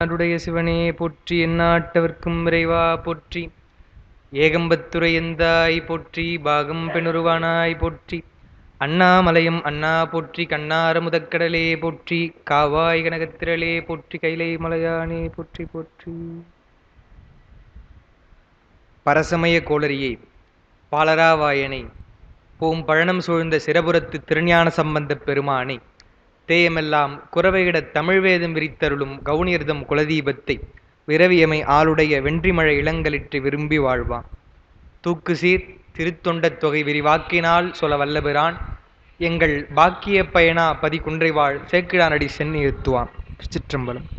அருடைய சிவனே போற்றி, எந்நாட்டவர்க்கும் இறைவா போற்றி, ஏகம்பத்துரை எந்தாய் போற்றி, பாகம் பெணுருவானாய் போற்றி, அண்ணாமலையம் அண்ணா போற்றி, கண்ணார முதற்கடலே போற்றி, காவாய் கனகத்திரளே போற்றி, கைலை மலையானே போற்றி போற்றி. பரசமய கோளரியே பாலராவாயனை பூம் பழனம் சூழ்ந்த சிரபுரத்து திருஞான சம்பந்தப் பெருமானை தேயமெல்லாம் குறவையிடத் தமிழ் வேதம் விரித்தருளும் கவுனியர்தம் குலதீபத்தை விரவியமை ஆளுடைய வென்றிமழை இளங்கலிற்று விரும்பி வாழ்வான். தூக்கு சீர் திருத்தொண்டத் தொகை விரிவாக்கினால் சொல வல்லபிரான் எங்கள் பாக்கிய பயனா பதி குன்றைவாழ் சேக்கிழானடி சென்னி எழுத்துவான். சிற்றம்பலம்.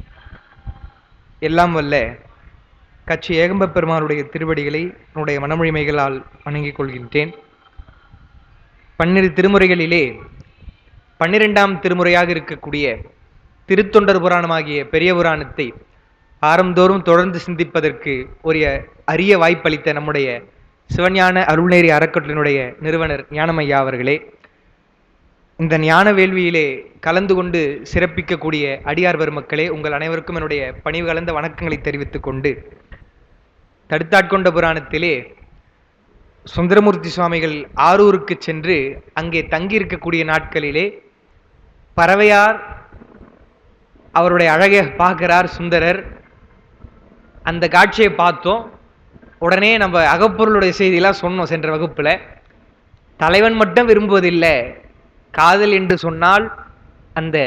எல்லாம் வல்ல கட்சி ஏகம்பப் பெருமானுடைய திருவடிகளை என்னுடைய மனமொழிமைகளால் வணங்கிக் கொள்கின்றேன். 12 திருமுறைகளிலே 12ஆம் திருமுறையாக இருக்கக்கூடிய திருத்தொண்டர் புராணமாகிய பெரிய புராணத்தை ஆரம்பந்தோறும் தொடர்ந்து சிந்திப்பதற்கு ஒரு அரிய வாய்ப்பளித்த நம்முடைய சிவஞான அருள்நேரி அறக்கட்டளினுடைய நிறுவனர் ஞானமையா அவர்களே, இந்த ஞான வேள்வியிலே கலந்து கொண்டு சிறப்பிக்கக்கூடிய அடியார் பெருமக்களே, உங்கள் அனைவருக்கும் என்னுடைய பணிவு கலந்த வணக்கங்களை தெரிவித்துக் கொண்டு, தடுத்தாட்கொண்ட புராணத்திலே சுந்தரமூர்த்தி சுவாமிகள் ஆரூருக்கு சென்று அங்கே தங்கியிருக்கக்கூடிய நாட்களிலே பறவையார் அவருடைய அழகை பார்க்கிறார் சுந்தரர். அந்த காட்சியை பார்த்தோம். உடனே நம்ம அகப்பொருளுடைய செய்தியெல்லாம் சொன்னோம் சென்ற வகுப்புல. தலைவன் மட்டும் விரும்புவதில்லை, காதல் என்று சொன்னால் அந்த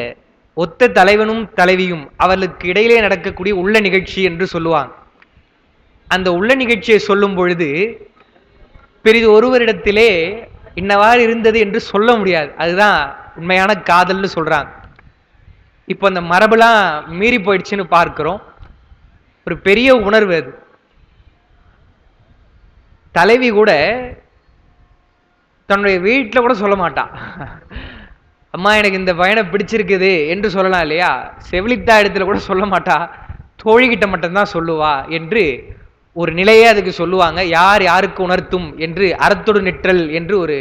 ஒத்த தலைவனும் தலைவியும் அவர்களுக்கு இடையிலே நடக்கக்கூடிய உள்ள நிகழ்ச்சி என்று சொல்லுவாங்க. அந்த உள்ள நிகழ்ச்சியை சொல்லும் பொழுது பெரிது ஒருவரிடத்திலே இன்னவாறு இருந்தது என்று சொல்ல முடியாது. அதுதான் உண்மையான காதல்னு சொல்றாங்க. இப்போ அந்த மரபுலாம் மீறி போயிடுச்சுன்னு பார்க்கிறோம். ஒரு பெரிய உணர்வு அது. தலைவி கூட தன்னுடைய வீட்டில் கூட சொல்ல மாட்டான், அம்மா எனக்கு இந்த பையனை பிடிச்சிருக்குது என்று சொல்லலாம் இல்லையா. செவிலித்தா இடத்துல கூட சொல்ல மாட்டா, தோழிகிட்ட மட்டும்தான் சொல்லுவா என்று ஒரு நிலையே அதுக்கு சொல்லுவாங்க. யார் யாருக்கு உணர்த்தும் என்று அறத்தொடு நிற்றல் என்று ஒரு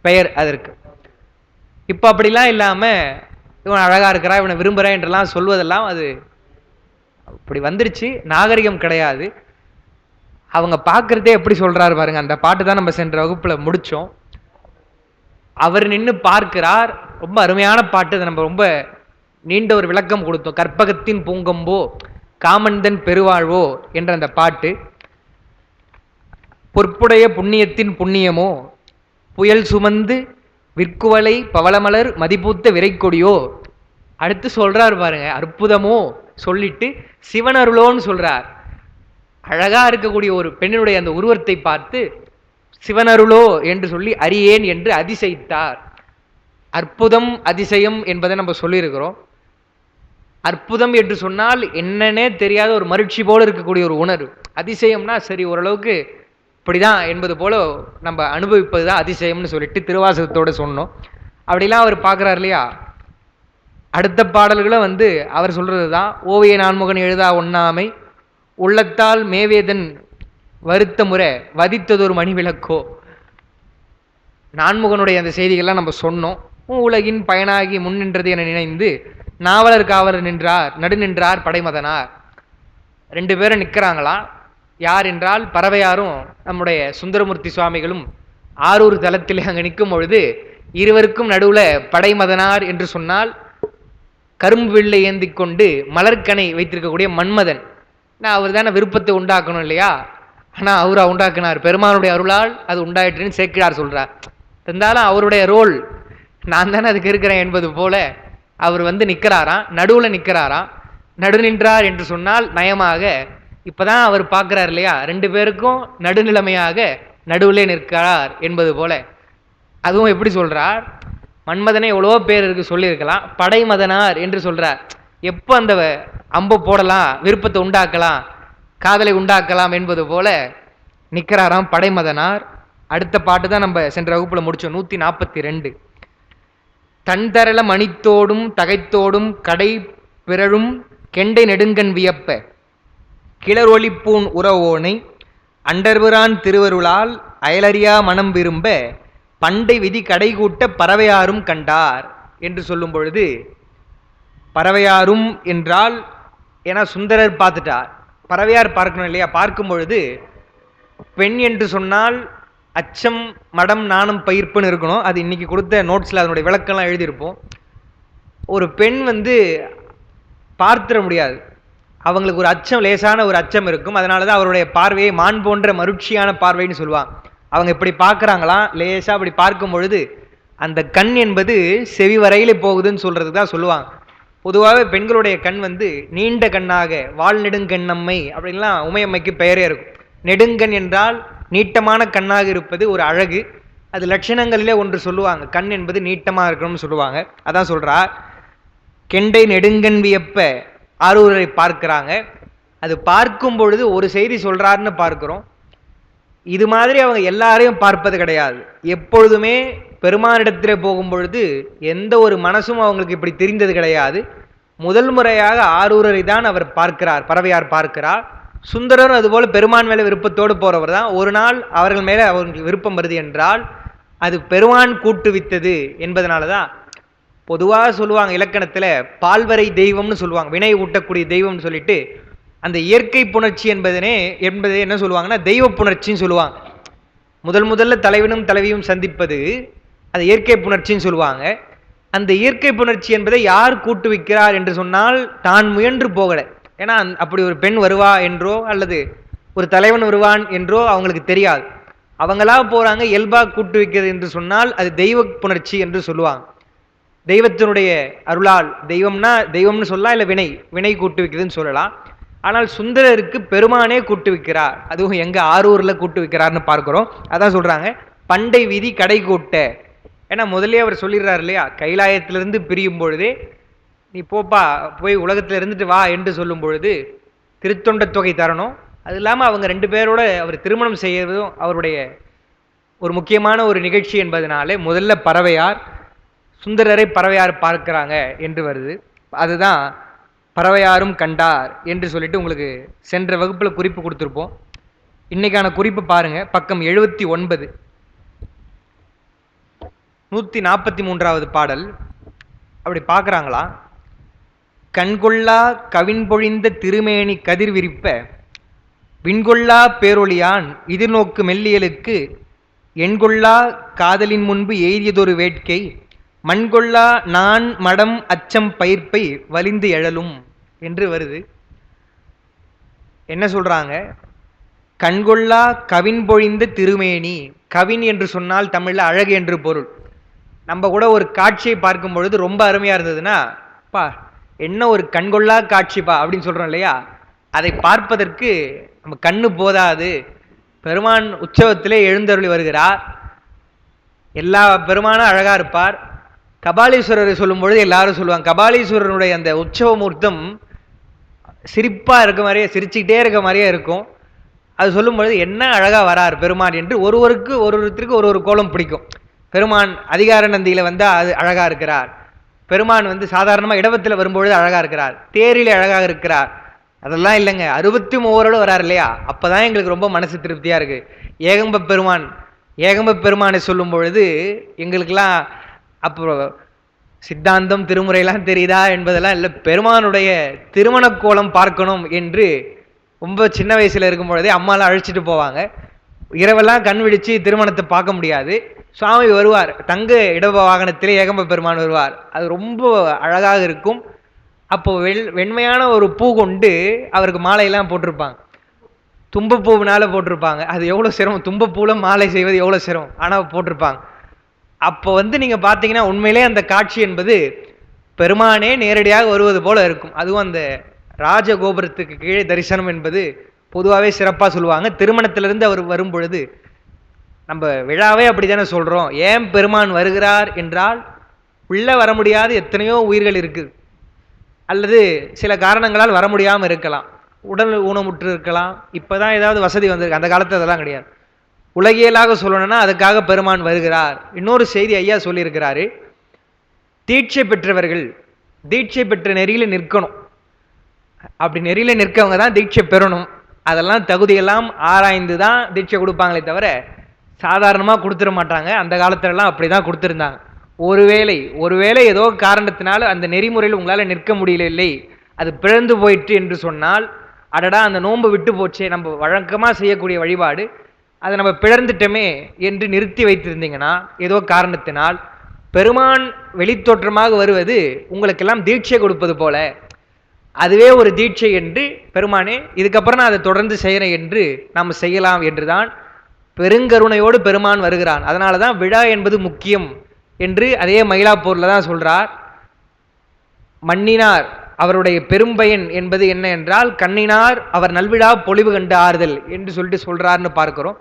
பெயர் அதற்கு. இப்போ அப்படிலாம் இல்லாம இவன் அழகா இருக்கிறா, இவனை விரும்புறேன் என்றெல்லாம் சொல்வதெல்லாம் அது அப்படி வந்துருச்சு. நாகரிகம் கிடையாது. அவங்க பார்க்கறதே எப்படி சொல்றாரு பாருங்க. அந்த பாட்டு தான் நம்ம சென்ற வகுப்புல முடிச்சோம். அவர் நின்று பார்க்கிறார். ரொம்ப அருமையான பாட்டு. அதை நம்ம ரொம்ப நீண்ட ஒரு விளக்கம் கொடுத்தோம். கற்பகத்தின் பூங்கம்போ காமந்தன் பெருவாழ்வோ என்ற அந்த பாட்டு. பொற்புடைய புண்ணியத்தின் புண்ணியமோ புயல் சுமந்து விற்குவலை பவளமலர் மதிப்பூத்த விரைக்கொடியோ. அடுத்து சொல்றார் பாருங்க, அற்புதமோ சொல்லிட்டு சிவனருளோன்னு சொல்றார். அழகா இருக்கக்கூடிய ஒரு பெண்ணினுடைய அந்த உருவத்தை பார்த்து சிவனருளோ என்று சொல்லி அறியேன் என்று அதிசயித்தார். அற்புதம் அதிசயம் என்பதை நம்ம சொல்லியிருக்கிறோம். அற்புதம் என்று சொன்னால் என்னன்னே தெரியாத ஒரு மகிழ்ச்சி போல இருக்கக்கூடிய ஒரு உணர்வு. அதிசயம்னா சரி ஓரளவுக்கு இப்படிதான் என்பது போல நம்ம அனுபவிப்பது தான் அதிசயம்னு சொல்லிட்டு திருவாசகத்தோட சொன்னோம். அப்படிலாம் அவர் பார்க்குறார் இல்லையா. அடுத்த பாடல்களை அவர் சொல்றது தான், ஓவிய நான்முகன் எழுதா ஒண்ணாமை உள்ளத்தால் மேவேதன் வருத்த முறை வதித்ததொரு மணி விளக்கோ. நான்முகனுடைய அந்த செய்திகள்லாம் நம்ம சொன்னோம். உலகின் பயனாகி முன் நின்றது என நினைந்து நாவலர் காவலர் நின்றார் நடு நின்றார் படைமதனார். 2 பேரும் நிற்கிறாங்களாம். யார் என்றால் பறவையாரும் நம்முடைய சுந்தரமூர்த்தி சுவாமிகளும் ஆரூர் தலத்தில் அங்கே நிற்கும் பொழுது இருவருக்கும் நடுவில் படைமதனார் என்று சொன்னால் கரும்பு வில்லை ஏந்தி கொண்டு மலர்கனை வைத்திருக்கக்கூடிய மன்மதன். அவர் தானே விருப்பத்தை உண்டாக்கணும் இல்லையா. ஆனால் அவரா உண்டாக்குனார். பெருமானுடைய அருளால் அது உண்டாயிற்றுன்னு சேக்கிழார் சொல்றார். இருந்தாலும் அவருடைய ரோல் நான் தானே அதுக்கு இருக்கிறேன் என்பது போல அவர் நிற்கிறாராம், நடுவில் நிற்கிறாராம். நடு நின்றார் என்று சொன்னால் நயமாக. இப்பதான் அவர் பார்க்கிறார் இல்லையா, 2 பேருக்கும் நடுநிலைமையாக நடுவிலே நிற்கிறார் என்பது போல. அதுவும் எப்படி சொல்றார், மன்மதனை எவ்வளவோ பேருக்கு சொல்லியிருக்கலாம், படைமதனார் என்று சொல்றார். எப்போ அந்த அம்பை போடலாம், விருப்பத்தை உண்டாக்கலாம், காதலை உண்டாக்கலாம் என்பது போல நிற்கிறாராம் படைமதனார். அடுத்த பாட்டு தான் நம்ம சென்ற வகுப்புல முடிச்சோம், 142. தன் தரள மணித்தோடும் தகைத்தோடும் கடை பிறழும் கெண்டை நெடுங்கண் வியப்ப கிளர் ஒளிப்பூன் உறவோனை அண்டர்பிரான் திருவருளால் அயலறியா மனம் விரும்ப பண்டை விதி கடைகூட்ட பறவையாரும் கண்டார் என்று சொல்லும் பொழுது, பறவையாரும் என்றால் ஏன்னா சுந்தரர் பார்த்துட்டார், பறவையார் பார்க்கணும் இல்லையா? பார்க்கும் பொழுது பெண் என்று சொன்னால் அச்சம் மடம் நாணம் பயிர்ப்புன்னு இருக்கணும். அது இன்னைக்கு கொடுத்த நோட்ஸ்ல அதனுடைய விளக்கம்லாம் எழுதியிருப்போம். ஒரு பெண் பார்த்திட முடியாது, அவங்களுக்கு ஒரு அச்சம், லேசான ஒரு அச்சம் இருக்கும். அதனாலதான் அவருடைய பார்வையை மான் போன்ற மருட்சியான பார்வைன்னு சொல்லுவாங்க. அவங்க இப்படி பார்க்கறாங்களாம், லேசா அப்படி பார்க்கும் பொழுது அந்த கண் என்பது செவி வரையில போகுதுன்னு சொல்றதுக்கு தான் சொல்லுவாங்க. பொதுவாகவே பெண்களுடைய கண் நீண்ட கண்ணாக, வால் நெடுங்கண்ணம்மை அப்படின்லாம் உமையம்மைக்கு பெயரே இருக்கும். நெடுங்கண் என்றால் நீட்டமான கண்ணாக இருப்பது ஒரு அழகு. அது லட்சணங்களிலே ஒன்று சொல்லுவாங்க, கண் என்பது நீட்டமா இருக்கணும்னு சொல்லுவாங்க. அதான் சொல்றா, கெண்டை நெடுங்கண் வியப்ப ஆரூரரை பார்க்கிறாங்க. அது பார்க்கும் பொழுது ஒரு செய்தி சொல்றாருன்னு பார்க்கிறோம். இது மாதிரி அவங்க எல்லாரையும் பார்ப்பது கிடையாது. எப்பொழுதுமே பெருமானிடத்தில் போகும் பொழுது எந்த ஒரு மனசும் அவங்களுக்கு இப்படி தெரிந்தது கிடையாது. முதல் முறையாக ஆரூரரை தான் அவர் பார்க்கிறார், பறவையார் பார்க்கிறார். சுந்தரர் அதுபோல பெருமான் மேல விருப்பத்தோடு போறவர் தான். ஒரு நாள் அவர்கள் மேல அவர்களுக்கு விருப்பம் வருது என்றால் அது பெருமான் கூட்டுவித்தது என்பதனாலதான். பொதுவாக சொல்லுவாங்க இலக்கணத்துல பால்வரை தெய்வம்னு சொல்லுவாங்க, வினை ஊட்டக்கூடிய தெய்வம்னு சொல்லிட்டு. அந்த இயற்கை புணர்ச்சி என்பதே என்ன சொல்லுவாங்கன்னா தெய்வ புணர்ச்சின்னு சொல்லுவாங்க. முதல்ல தலைவனும் தலைவியும் சந்திப்பது அது இயற்கை புணர்ச்சின்னு சொல்லுவாங்க. அந்த இயற்கை புணர்ச்சி என்பதை யார் கூட்டுவிக்கிறார் என்று சொன்னால் தான் முயன்று போகல. ஏன்னா அப்படி ஒரு பெண் வருவா என்றோ அல்லது ஒரு தலைவன் வருவான் என்றோ அவங்களுக்கு தெரியாது. அவங்களா போறாங்க, இயல்பா கூட்டுவிக்கிறது என்று சொன்னால் அது தெய்வ புணர்ச்சி என்று சொல்லுவாங்க. தெய்வத்தினுடைய அருளால், தெய்வம்னு சொல்லலாம், இல்லை வினை கூட்டுவிக்கிறதுன்னு சொல்லலாம். ஆனால் சுந்தரருக்கு பெருமானே கூட்டுவிக்கிறார். அதுவும் எங்க ஆரூர்ல கூட்டுவிக்கிறார்னு பார்க்கிறோம். அதான் சொல்றாங்க, பண்டை விதி கடை கூட்ட. ஏன்னா முதலே அவர் சொல்லிடுறாரு இல்லையா, கைலாயத்திலிருந்து பிரியும் பொழுதே நீ போப்பா, போய் உலகத்துல இருந்துட்டு வா என்று சொல்லும் பொழுது திருத்தொண்ட தொகை தரணும். அது இல்லாமல் அவங்க 2 பேரோட அவர் திருமணம் செய்வதும் அவருடைய ஒரு முக்கியமான ஒரு நிகழ்ச்சி என்பதனாலே முதல்ல பறவையார் சுந்தரரை பறவையார் பார்க்கிறாங்க என்று வருது. அதுதான் பறவையாரும் கண்டார் என்று சொல்லிட்டு உங்களுக்கு சென்ற வகுப்புல குறிப்பு கொடுத்துருப்போம். இன்னைக்கான குறிப்பு பாருங்க, பக்கம் 79, 143வது பாடல். அப்படி பார்க்குறாங்களா, கண்கொள்ளா கவின் பொழிந்த திருமேனி கதிர் விரிப்ப விண்கொள்ளா பேரொழியான் எதிர்நோக்கு மெல்லியலுக்கு எண்கொள்ளா காதலின் முன்பு எய்தியதொரு வேட்கை மண்கொள்ளா நான் மடம் அச்சம் பயிர்ப்பை வலிந்து எழலும் என்று வருது. என்ன சொல்றாங்க, கண்கொள்ளா கவின் பொழிந்த திருமேனி. கவின் என்று சொன்னால் தமிழ்ல அழகு என்று பொருள். நம்ம கூட ஒரு காட்சியை பார்க்கும் பொழுது ரொம்ப அருமையா இருந்ததுன்னா, பா என்ன ஒரு கண்கொள்ளா காட்சிப்பா அப்படின்னு சொல்றோம் இல்லையா, அதை பார்ப்பதற்கு நம்ம கண்ணு போதாது. பெருமான் உற்சவத்திலே எழுந்தருளி வருகிறார், எல்லா பெருமானும் அழகா இருப்பார். கபாலீஸ்வரரை சொல்லும் பொழுது எல்லாரும் சொல்லுவாங்க, கபாலீஸ்வரனுடைய அந்த உற்சவ மூர்த்தம் சிரிப்பா இருக்க மாதிரியே, சிரிச்சுக்கிட்டே இருக்க மாதிரியே இருக்கும். அது சொல்லும் பொழுது என்ன அழகா வரார் பெருமான் என்று ஒருவருக்கு ஒரு கோலம் பிடிக்கும். பெருமான் அதிகார நந்தியில அது அழகா இருக்கிறார், பெருமான் சாதாரணமா இடவத்தில் வரும்பொழுது அழகா இருக்கிறார், தேரிலே அழகாக இருக்கிறார். அதெல்லாம் இல்லைங்க, 63 வரார் இல்லையா, அப்பதான் எங்களுக்கு ரொம்ப மனசு திருப்தியா இருக்கு. ஏகம்ப பெருமானை சொல்லும் பொழுது எங்களுக்கெல்லாம் அப்புறம் சித்தாந்தம் திருமுறையெல்லாம் தெரியுதா என்பதெல்லாம் இல்லை, பெருமானுடைய திருமண கோலம் பார்க்கணும் என்று ரொம்ப சின்ன வயசுல இருக்கும் பொழுதே அம்மாலாம் அழைச்சிட்டு போவாங்க. இரவெல்லாம் கண் விழிச்சு திருமணத்தை பார்க்க முடியாது. சுவாமி வருவார், தங்க இடவ வாகனத்திலே ஏகம்ப பெருமான் வருவார். அது ரொம்ப அழகாக இருக்கும். அப்போ வெண்மையான ஒரு பூ கொண்டு அவருக்கு மாலையெல்லாம் போட்டிருப்பாங்க, தும்பப்பூவினால போட்டிருப்பாங்க. அது எவ்வளோ சிரமம், தும்பப்பூல மாலை செய்வது எவ்வளோ சிரமம், ஆனால் போட்டிருப்பாங்க. அப்போ நீங்க பார்த்தீங்கன்னா உண்மையிலே அந்த காட்சி என்பது பெருமானே நேரடியாக வருவது போல இருக்கும். அதுவும் அந்த ராஜகோபுரத்துக்கு கீழே தரிசனம் என்பது பொதுவாகவே சிறப்பாக சொல்லுவாங்க. திருமணத்திலிருந்து அவர் வரும் பொழுது நம்ம விழாவே அப்படித்தானே சொல்றோம். ஏன் பெருமான் வருகிறார் என்றால், உள்ள வர முடியாத எத்தனையோ உயிர்கள் இருக்குது, அல்லது சில காரணங்களால் வர முடியாமல் இருக்கலாம், உடல் ஊனமுற்று இருக்கலாம். இப்பதான் ஏதாவது வசதி வந்திருக்கு, அந்த காலத்தில் அதெல்லாம் கிடையாது. உலகியலாக சொல்லணும்னா அதுக்காக பெருமான் வருகிறார். இன்னொரு செய்தி ஐயா சொல்லியிருக்கிறாரு, தீட்சை பெற்றவர்கள் தீட்சை பெற்ற நெறியில நிற்கணும். அப்படி நெறியில நிற்கவங்க தான் தீட்சை பெறணும். அதெல்லாம் தகுதியெல்லாம் ஆராய்ந்து தான் தீட்சை கொடுப்பாங்களே தவிர சாதாரணமாக கொடுத்துட மாட்டாங்க. அந்த காலத்துலலாம் அப்படிதான் கொடுத்துருந்தாங்க. ஒருவேளை ஏதோ காரணத்தினால அந்த நெறிமுறையில் உங்களால் நிற்க முடியல இல்லை அது பிறந்து போயிற்று என்று சொன்னால், அடடா அந்த நோன்பு விட்டு போச்சே, நம்ம வழக்கமாக செய்யக்கூடிய வழிபாடு அதை நம்ம பிளர்ந்துட்டோமே என்று நிறுத்தி வைத்திருந்தீங்கன்னா ஏதோ காரணத்தினால், பெருமான் வெளித்தோற்றமாக வருவது உங்களுக்கெல்லாம் தீட்சை கொடுப்பது போல, அதுவே ஒரு தீட்சை என்று பெருமானே இதுக்கப்புறம் நான் அதை தொடர்ந்து செய்கிறேன் என்று நாம் செய்யலாம் என்றுதான் பெருங்கருணையோடு பெருமான் வருகிறான். அதனால தான் விழா என்பது முக்கியம் என்று அதே மயிலாப்பூர்ல தான் சொல்றார். மன்னினார் அவருடைய பெரும்பயன் என்பது என்ன என்றால், கண்ணினார் அவர் நல்விழா பொலிவு கண்டு ஆறுதல் என்று சொல்லிட்டு சொல்றாருன்னு பார்க்கிறோம்.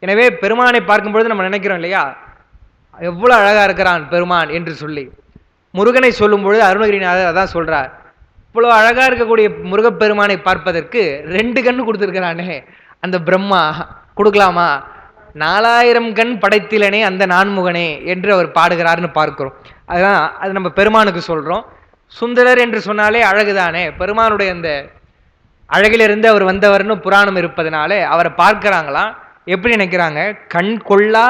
எனவே பெருமானை பார்க்கும்பொழுது நம்ம நினைக்கிறோம் இல்லையா, எவ்வளவு அழகா இருக்கிறான் பெருமான் என்று சொல்லி. முருகனை சொல்லும் பொழுது அருணகிரிநாதர் அதான் சொல்றார், இவ்வளவு அழகா இருக்கக்கூடிய முருகப்பெருமானை பார்ப்பதற்கு 2 கண்ணு கொடுத்திருக்கிறானே அந்த பிரம்மா, கொடுக்கலாமா? 4000 கண் படைத்திலனே அந்த நான்முகனே என்று அவர் பாடுகிறார்னு பார்க்கிறோம். அதுதான் அது நம்ம பெருமானுக்கு சொல்றோம். சுந்தரர் என்று சொன்னாலே அழகுதானே, பெருமானுடைய அந்த அழகிலிருந்து அவர் வந்தவர்னு புராணம் இருப்பதனாலே அவரை பார்க்கிறாங்களாம். எப்படி நினைக்கிறாங்க? கண் கொள்ளா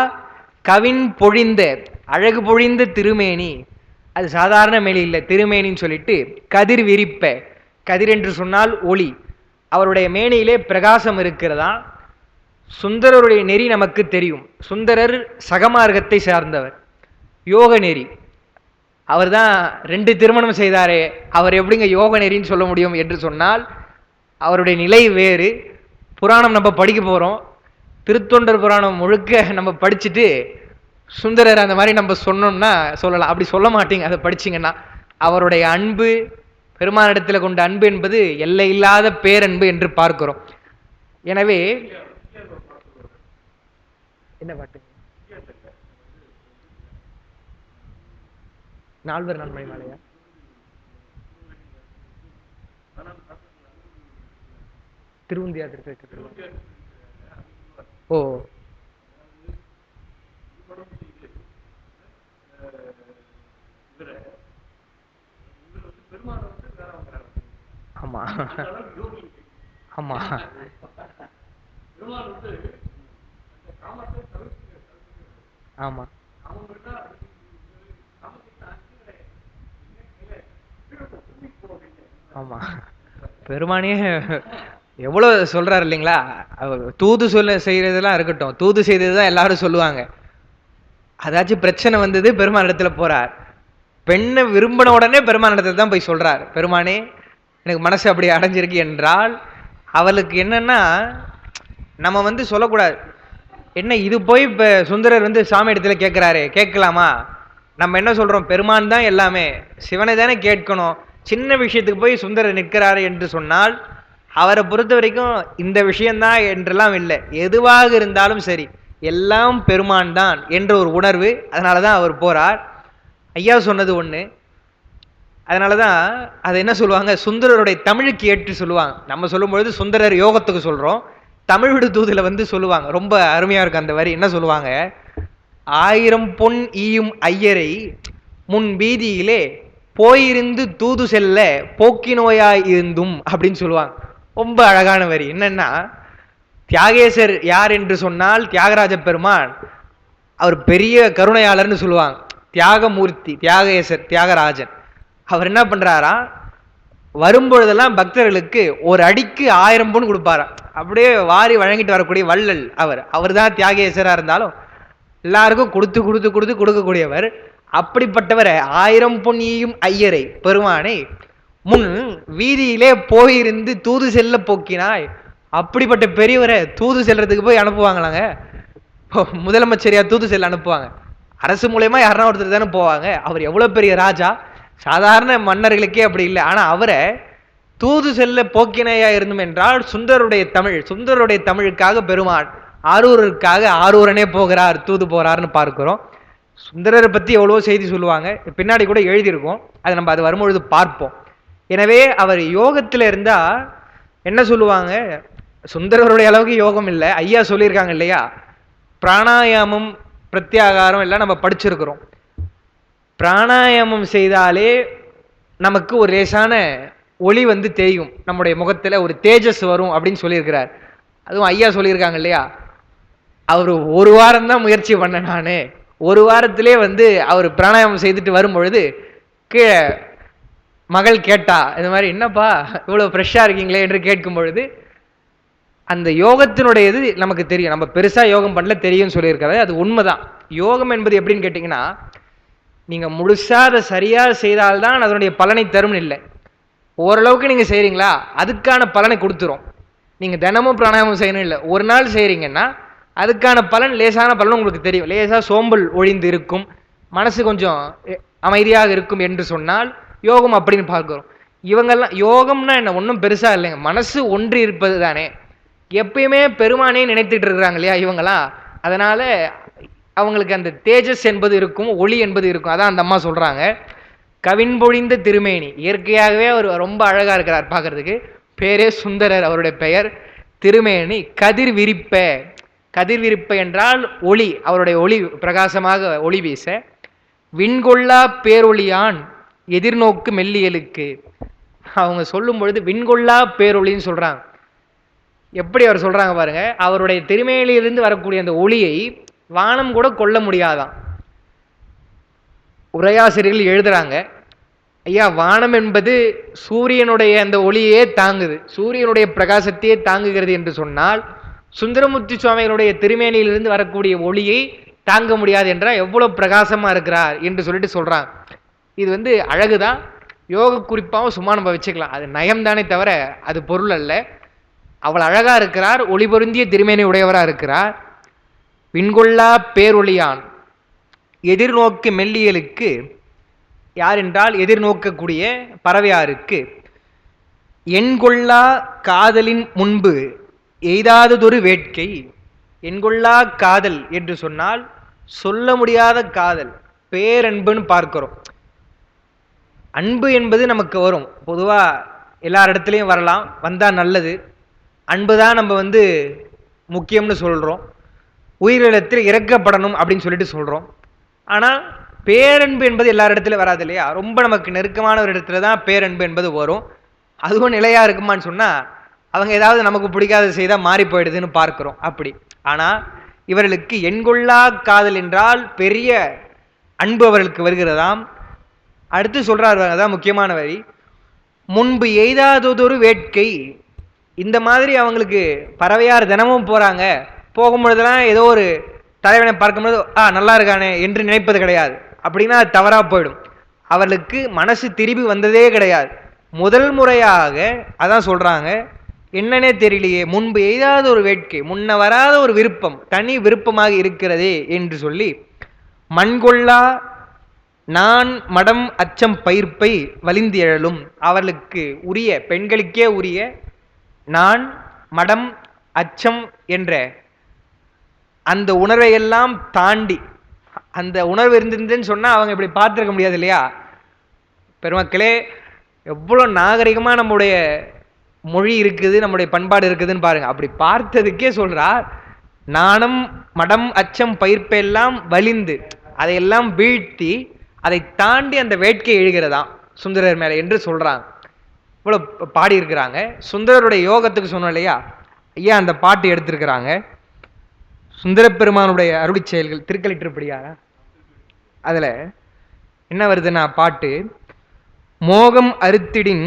கவின் பொழிந்த அழகு பொழிந்த திருமேனி, அது சாதாரண மேனி இல்லை, திருமேனின்னு சொல்லிட்டு கதிர் விரிப்ப, கதிர் என்று சொன்னால் ஒளி, அவருடைய மேனியிலே பிரகாசம் இருக்கிறதா. சுந்தரருடைய நெறி நமக்கு தெரியும். சுந்தரர் சகமார்க்கத்தை சார்ந்தவர், யோக நெறி. அவர் தான் 2 திருமணம் செய்தாரே, அவர் எப்படிங்க யோக நெறின்னு சொல்ல முடியும் என்று சொன்னால் அவருடைய நிலை வேறு. புராணம் நம்ம படிக்க போகிறோம், திருத்தொண்டர் புராணம் முழுக்க நம்ம படிச்சுட்டு சுந்தரர் அந்த மாதிரி நம்ம சொன்னோம்னா சொல்லலாம். அப்படி சொல்ல மாட்டீங்க அதை படிச்சிங்கன்னா. அவருடைய அன்பு, பெருமானிடத்தில் கொண்ட அன்பு என்பது எல்லை இல்லாத பேரன்பு என்று பார்க்கிறோம். எனவே என்ன பாட்டு? 4 நான்மணி மாலையா? திருவுந்தியா திருப்பி. ஓ, ஆமா ஆமா ஆமா ஆமா பெருமானே எவ்வளவு சொல்றாரு இல்லைங்களா. தூது சொல்ல செய்யறதெல்லாம் இருக்கட்டும், தூது செய்ததுதான் எல்லாரும் சொல்லுவாங்க. அதாச்சும் பிரச்சனை வந்தது, பெருமான் இடத்துல போறார். பெண்ணை விரும்பின உடனே பெருமான் இடத்துல தான் போய் சொல்றார், பெருமானே எனக்கு மனசு அப்படி அடைஞ்சிருக்கு என்றால். அவளுக்கு என்னன்னா, நம்ம சொல்லக்கூடாது, என்ன இது போய் இப்ப சுந்தரர் சாமி இடத்துல கேட்கிறாரே, கேட்கலாமா? நம்ம என்ன சொல்றோம், பெருமான் தான் எல்லாமே, சிவனை தானே கேட்கணும். சின்ன விஷயத்துக்கு போய் சுந்தரர் நிற்கிறாரு என்று சொன்னால், அவரை பொறுத்த வரைக்கும் இந்த விஷயம்தான் என்றெல்லாம் இல்லை, எதுவாக இருந்தாலும் சரி எல்லாம் பெருமான் தான் என்ற ஒரு உணர்வு. அதனாலதான் அவர் போறார். ஐயா சொன்னது ஒண்ணு. அதனாலதான் அதை என்ன சொல்லுவாங்க, சுந்தரருடைய தமிழுக்கு ஏற்று சொல்லுவாங்க. நம்ம சொல்லும் பொழுது சுந்தரர் யோகத்துக்கு சொல்றோம், தமிழ் விடு தூதுல சொல்லுவாங்க, ரொம்ப அருமையா இருக்கு அந்த வரி. என்ன சொல்லுவாங்க, 1000 பொன் ஈயும் ஐயரை முன் வீதியிலே போயிருந்து தூது செல்ல போக்கி நோயாய் இருந்தும் அப்படின்னு சொல்லுவாங்க. ரொம்ப அழகான வரி. என்னன்னா, தியாகேசர் யார் என்று சொன்னால் தியாகராஜ பெருமான், அவர் பெரிய கருணையாளர்னு சொல்லுவாங்க. தியாகமூர்த்தி தியாகேசர் தியாகராஜன். அவர் என்ன பண்றாரா, வரும்பொழுதெல்லாம் பக்தர்களுக்கு ஒரு அடிக்கு 1000 பொன் கொடுப்பாரா. அப்படியே வாரி வழங்கிட்டு வரக்கூடிய வள்ளல் அவர். அவர் தான் தியாகேசரா இருந்தாலும் எல்லாருக்கும் கொடுத்து கொடுத்து கொடுத்து கொடுக்கக்கூடியவர். அப்படிப்பட்டவரை 1000 பொன் ஈயும் ஐயரை பெருமானை முன் வீதியிலே போயிருந்து தூது செல்ல போக்கினாய். அப்படிப்பட்ட பெரியவரை தூது செல்றதுக்கு போய் அனுப்புவாங்களாங்க? முதலமைச்சரியா தூது செல்ல அனுப்புவாங்க? அரசு மூலயமா யாருன்னா ஒருத்தர் தானே போவாங்க. அவர் எவ்வளவு பெரிய ராஜா, சாதாரண மன்னர்களுக்கே அப்படி இல்லை. ஆனா அவரை தூது செல்ல போக்கினையா இருந்தும் என்றால், சுந்தருடைய தமிழ், சுந்தருடைய தமிழுக்காக பெருமான் ஆரூருக்காக ஆரூரனே போகிறார், தூது போறாருன்னு பார்க்கிறோம். சுந்தரரை பத்தி எவ்வளவோ செய்தி சொல்லுவாங்க, பின்னாடி கூட எழுதியிருக்கோம், அதை நம்ம அது வரும்பொழுது பார்ப்போம். எனவே அவர் யோகத்துல இருந்தா என்ன சொல்லுவாங்க, சுந்தரருடைய அளவுக்கு யோகம் இல்லை. ஐயா சொல்லியிருக்காங்க இல்லையா, பிராணாயாமம் பிரத்யாகாரம் எல்லாம் நம்ம படிச்சிருக்கிறோம். பிராணாயாமம் செய்தாலே நமக்கு ஒரு லேசான ஒளி தெரியும், நம்முடைய முகத்துல ஒரு தேஜஸ் வரும் அப்படின்னு சொல்லியிருக்கிறார். அதுவும் ஐயா சொல்லியிருக்காங்க இல்லையா, அவர் 1 வாரம் தான் முயற்சி பண்ண, நானு 1 வாரத்திலே அவர் பிராணாயாமம் செய்துட்டு வரும் பொழுது கீழே மகள் கேட்டா இது மாதிரி, என்னப்பா இவ்வளவு ஃப்ரெஷ்ஷா இருக்கீங்களே என்று கேட்கும் பொழுது, அந்த யோகத்தினுடையது நமக்கு தெரியும். நம்ம பெருசா யோகம் பண்ணல, தெரியும் சொல்லியிருக்காரு. அது உண்மைதான். யோகம் என்பது எப்படின்னு கேட்டீங்கன்னா, நீங்க முழுசா அதை சரியா செய்தால்தான் அதனுடைய பலனை தரும் இல்லை. ஓரளவுக்கு நீங்க செய்றீங்களா, அதுக்கான பலனை கொடுத்துரும். நீங்க தினமும் பிராணாயாமம் செய்யணும் இல்லை, ஒரு நாள் செய்றீங்கன்னா அதுக்கான பலன், லேசான பலன் உங்களுக்கு தெரியும். லேசா சோம்பல் ஒழிந்து இருக்கும், மனசு கொஞ்சம் அமைதியாக இருக்கும் என்று சொன்னால் யோகம் அப்படின்னு பார்க்கிறோம். இவங்கெல்லாம் யோகம்னா என்ன, ஒன்றும் பெருசா இல்லைங்க, மனசு ஒன்றி இருப்பது தானே. எப்பயுமே பெருமானே நினைத்துட்டு இருக்கிறாங்க இல்லையா இவங்களாம். அதனால அவங்களுக்கு அந்த தேஜஸ் என்பது இருக்கும், ஒளி என்பது இருக்கும். அதான் அந்த அம்மா சொல்றாங்க, கவின்பொழிந்த திருமேனி. இயற்கையாகவே அவர் ரொம்ப அழகா இருக்கிறார் பார்க்கறதுக்கு. பேரே சுந்தரர் அவருடைய பெயர். திருமேனி கதிர் விரிப்ப. கதிர் விரிப்ப என்றால் ஒளி, அவருடைய ஒளி பிரகாசமாக ஒளி வீச. விண்கொள்ளா பேரொளியான் எதிர்நோக்கு மெல்லியலுக்கு. அவங்க சொல்லும் பொழுது விண்கொள்ளா பேரொளின்னு சொல்றாங்க. எப்படி அவர் சொல்றாங்க பாருங்க, அவருடைய திருமேனியிலிருந்து வரக்கூடிய அந்த ஒளியை வானம் கூட கொள்ள முடியாதான். உரையாசிரியர்கள் எழுதுறாங்க, ஐயா வானம் என்பது சூரியனுடைய அந்த ஒளியே தாங்குது, சூரியனுடைய பிரகாசத்தையே தாங்குகிறது என்று சொன்னால், சுந்தரமூர்த்தி சுவாமிகளுடைய திருமேனியிலிருந்து வரக்கூடிய ஒளியை தாங்க முடியாது என்றால் எவ்வளவு பிரகாசமா இருக்கிறார் என்று சொல்லிட்டு சொல்றாங்க. இது வந்து அழகுதான், யோக குறிப்பாகவும் சும்மா நம்ம வச்சுக்கலாம். அது நயம்தானே தவிர அது பொருள் அல்ல. அவள் அழகா இருக்கிறார், ஒளி பொருந்திய திருமேனி உடையவரா இருக்கிறார். விண்கொள்ளா பேரொளியான் எதிர்நோக்கு மெல்லியலுக்கு. யார் என்றால் எதிர்நோக்கக்கூடிய பறவையாருக்கு. எண்கொள்ளா காதலின் முன்பு எய்தாததொரு வேட்கை. எண்கொள்ளா காதல் என்று சொன்னால் சொல்ல முடியாத காதல், பேரன்புன்னு பார்க்கிறோம். அன்பு என்பது நமக்கு வரும், பொதுவா எல்லார் இடத்துலையும் வரலாம், வந்தா நல்லது. அன்பு தான் நம்ம வந்து முக்கியம்னு சொல்றோம், உயிரிழத்தில் இறக்கப்படணும் அப்படின்னு சொல்லிட்டு சொல்றோம். ஆனா பேரன்பு என்பது எல்லார் இடத்துலையும் வராது இல்லையா. ரொம்ப நமக்கு நெருக்கமான ஒரு இடத்துல தான் பேரன்பு என்பது வரும். அதுவும் நிலையா இருக்குமான்னு சொன்னா, அவங்க ஏதாவது நமக்கு பிடிக்காத செய்தா மாறி போயிடுதுன்னு பார்க்கிறோம் அப்படி. ஆனா இவர்களுக்கு எண்கொள்ளா காதல் என்றால் பெரிய அன்பு அவர்களுக்கு வருகிறதாம். அடுத்து சொல்றாரு, அதான் முக்கியமான வரி, முன்பு எய்தாததொரு வேட்கை. இந்த மாதிரி அவங்களுக்கு பறவையார் தினமும் போறாங்க, போகும்பொழுதெல்லாம் ஏதோ ஒரு தலைவனை பார்க்கும்போது நல்லா இருக்கானே என்று நினைப்பது கிடையாது. அப்படின்னா அது தவறா போயிடும். அவர்களுக்கு மனசு திரும்பி வந்ததே கிடையாது. முதல் முறையாக அதான் சொல்றாங்க, என்னன்னே தெரியலையே, முன்பு எய்தாத ஒரு வேட்கை, முன்ன வராத ஒரு விருப்பம், தனி விருப்பமாக இருக்கிறதே என்று சொல்லி, மண்கொள்ளா நான் மடம் அச்சம் பயிர்ப்பை வலிந்து எழலும். அவர்களுக்கு உரிய, பெண்களுக்கே உரிய நான் மடம் அச்சம் என்ற அந்த உணர்வை எல்லாம் தாண்டி, அந்த உணர்வு இருந்திருந்துன்னு சொன்னா அவங்க இப்படி பார்த்துருக்க முடியாது இல்லையா. பெருமக்களே, எவ்வளோ நாகரிகமா நம்முடைய மொழி இருக்குது, நம்முடைய பண்பாடு இருக்குதுன்னு பாருங்க. அப்படி பார்த்ததுக்கே சொல்றார், நாணம் மடம் அச்சம் பயிர்ப்பெல்லாம் வலிந்து, அதையெல்லாம் வீழ்த்தி அதை தாண்டி அந்த வேட்கை எழுகிறதாம் சுந்தரர் மேல என்று சொல்றாங்க. இவ்வளவு பாடி இருக்கிறாங்க. சுந்தரருடைய யோகத்துக்கு சொன்னோம் இல்லையா, ஐயா அந்த பாட்டு எடுத்திருக்கிறாங்க. சுந்தர பெருமானுடைய அருளி செயல்கள் திருக்கலிற்றுப்படியாரா, அதுல என்ன வருதுன்னா பாட்டு, மோகம் அறுத்திடின்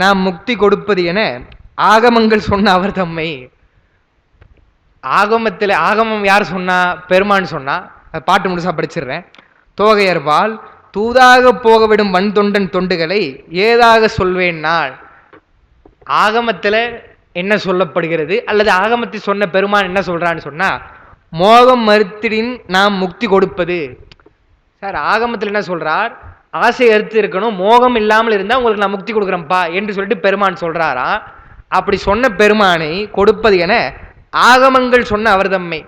நாம் முக்தி கொடுப்பது என ஆகமங்கள் சொன்ன அவர் தம்மை. ஆகமத்தில், ஆகமம் யார் சொன்னா, பெருமான் சொன்னா. பாட்டு முழுசா படிச்சிடுறேன். தோகையர்பால் தூதாக போகவிடும் வன் தொண்டன் தொண்டுகளை ஏதாக சொல்வேன் நான். ஆகமத்தில் என்ன சொல்லப்படுகிறது, அல்லது ஆகமத்தில் சொன்ன பெருமான் என்ன சொல்றான்னு சொன்னா, மோகம் மறுத்திடின் நாம் முக்தி கொடுப்பது. சார் ஆகமத்தில் என்ன சொல்றார், ஆசை அறுத்து இருக்கணும், மோகம் இல்லாமல் இருந்தால் உங்களுக்கு நான் முக்தி கொடுக்குறேன்ப்பா என்று சொல்லிட்டு பெருமான் சொல்றாரா. அப்படி சொன்ன பெருமானை கொடுப்பது என ஆகமங்கள் சொன்ன அவர் தம்மை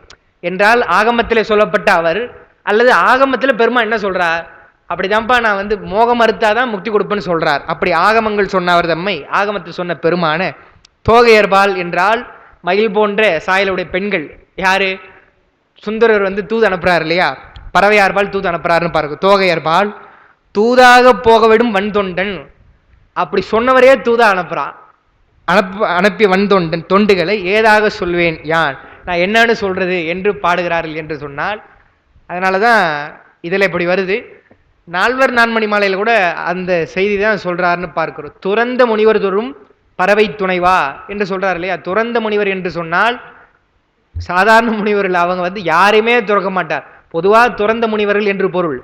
என்றால், ஆகமத்தில் சொல்லப்பட்ட அவர், அல்லது ஆகமத்தில் பெருமான் என்ன சொல்றார், அப்படிதான்ப்பா நான் வந்து மோகம் மறுத்தாதான் முக்தி கொடுப்பேன்னு சொல்றார். அப்படி ஆகமங்கள் சொன்ன அவர் தம்மை, ஆகமத்தில் சொன்ன பெருமான. தோகையர்பால் என்றால் மயில் போன்ற சாயலுடைய பெண்கள். யாரு, சுந்தரர் வந்து தூது அனுப்புறாரு இல்லையா, பறவையார்பால் தூது அனுப்புறாருன்னு பாருங்க. தோகையர்பால் தூதாக போகவிடும் வன் தொண்டன், அப்படி சொன்னவரே தூதா அனுப்புறான். அனுப்பிய வன் தொண்டன் தொண்டுகளை ஏதாக சொல்வேன் யான், நான் என்னன்னு சொல்றது என்று பாடுகிறார்கள் என்று சொன்னால், அதனாலதான் இதில் இப்படி வருது. நால்வர் நான்மணி மாலையில் கூட அந்த செய்தி தான் சொல்றாருன்னு பார்க்கிறோம். துறந்த முனிவர் தோறும் பறவை துணைவா என்று சொல்றாரு இல்லையா? துறந்த முனிவர் என்று சொன்னால் சாதாரண முனிவர்கள், அவங்க யாரையுமே துறக்க மாட்டார். பொதுவாக துறந்த முனிவர்கள் என்று பொருள்.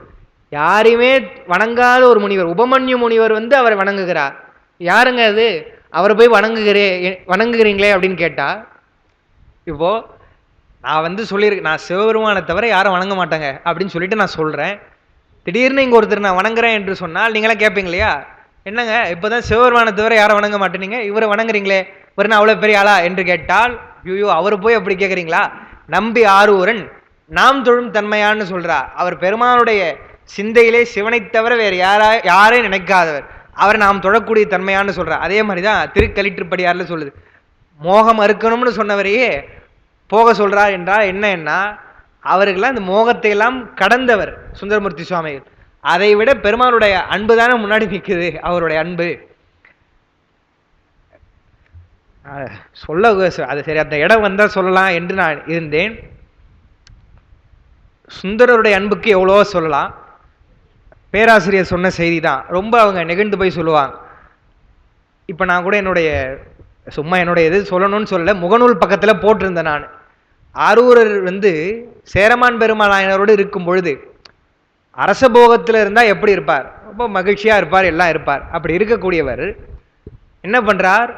யாரையுமே வணங்காத ஒரு முனிவர், உபமன்யு முனிவர் அவரை வணங்குகிறார். யாருங்க அது? அவரை போய் வணங்குகிறீங்களே அப்படின்னு கேட்டா, இப்போ நான் சொல்லியிருக்கேன், நான் சிவபெருமானை தவிர யாரும் வணங்க மாட்டாங்க அப்படின்னு சொல்லிட்டு நான் சொல்றேன். திடீர்னு இங்கே ஒருத்தர் நான் வணங்குறேன் என்று சொன்னால் நீங்களாம் கேட்பீங்க இல்லையா, என்னங்க இப்போதான் சிவபெருமானை தவிர யாரும் வணங்க மாட்டேனீங்க, இவரை வணங்குறீங்களே, இவருன்னு அவ்வளோ பெரிய ஆளா என்று கேட்டால், ஐயோ அவரை போய் அப்படி கேட்குறீங்களா? நம்பி ஆரூரன் நாம் தொழும் தன்மையான்னு சொல்றா. அவர் பெருமானுடைய சிந்தையிலே சிவனை தவிர வேறு யாரையும் நினைக்காதவர், அவரை நாம் தொழக்கூடிய தன்மையான்னு சொல்றார். அதே மாதிரிதான் திருக்கலிற்றுப்படியார்ல சொல்லுது. மோகம் அறுக்கணும்னு சொன்னவரையே போக சொல்றார் என்றால் என்ன, அவர்கள்லாம் அந்த மோகத்தை எல்லாம் கடந்தவர் சுந்தரமூர்த்தி சுவாமிகள். அதை விட பெருமானுடைய அன்பு தானே முன்னாடி நிற்குது. அவருடைய அன்பு சொல்ல அது சரி, அந்த இடம் வந்தா சொல்லலாம் என்று நான் இருந்தேன். சுந்தரருடைய அன்புக்கு எவ்வளவோ சொல்லலாம். பேராசிரியர் சொன்ன செய்தி தான் ரொம்ப அவங்க நெகிழ்ந்து போய் சொல்லுவாங்க. இப்போ நான் கூட சும்மா என்னுடைய இது சொல்லணும்னு சொல்லல, முகநூல் பக்கத்தில் போட்டிருந்தேன் நான். ஆரூரர் சேரமான் பெருமானாயனரோடு இருக்கும் பொழுது அரசபோகத்தில் இருந்தால் எப்படி இருப்பார்? ரொம்ப மகிழ்ச்சியாக இருப்பார், எல்லாம் இருப்பார். அப்படி இருக்கக்கூடியவர் என்ன பண்ணுறார்?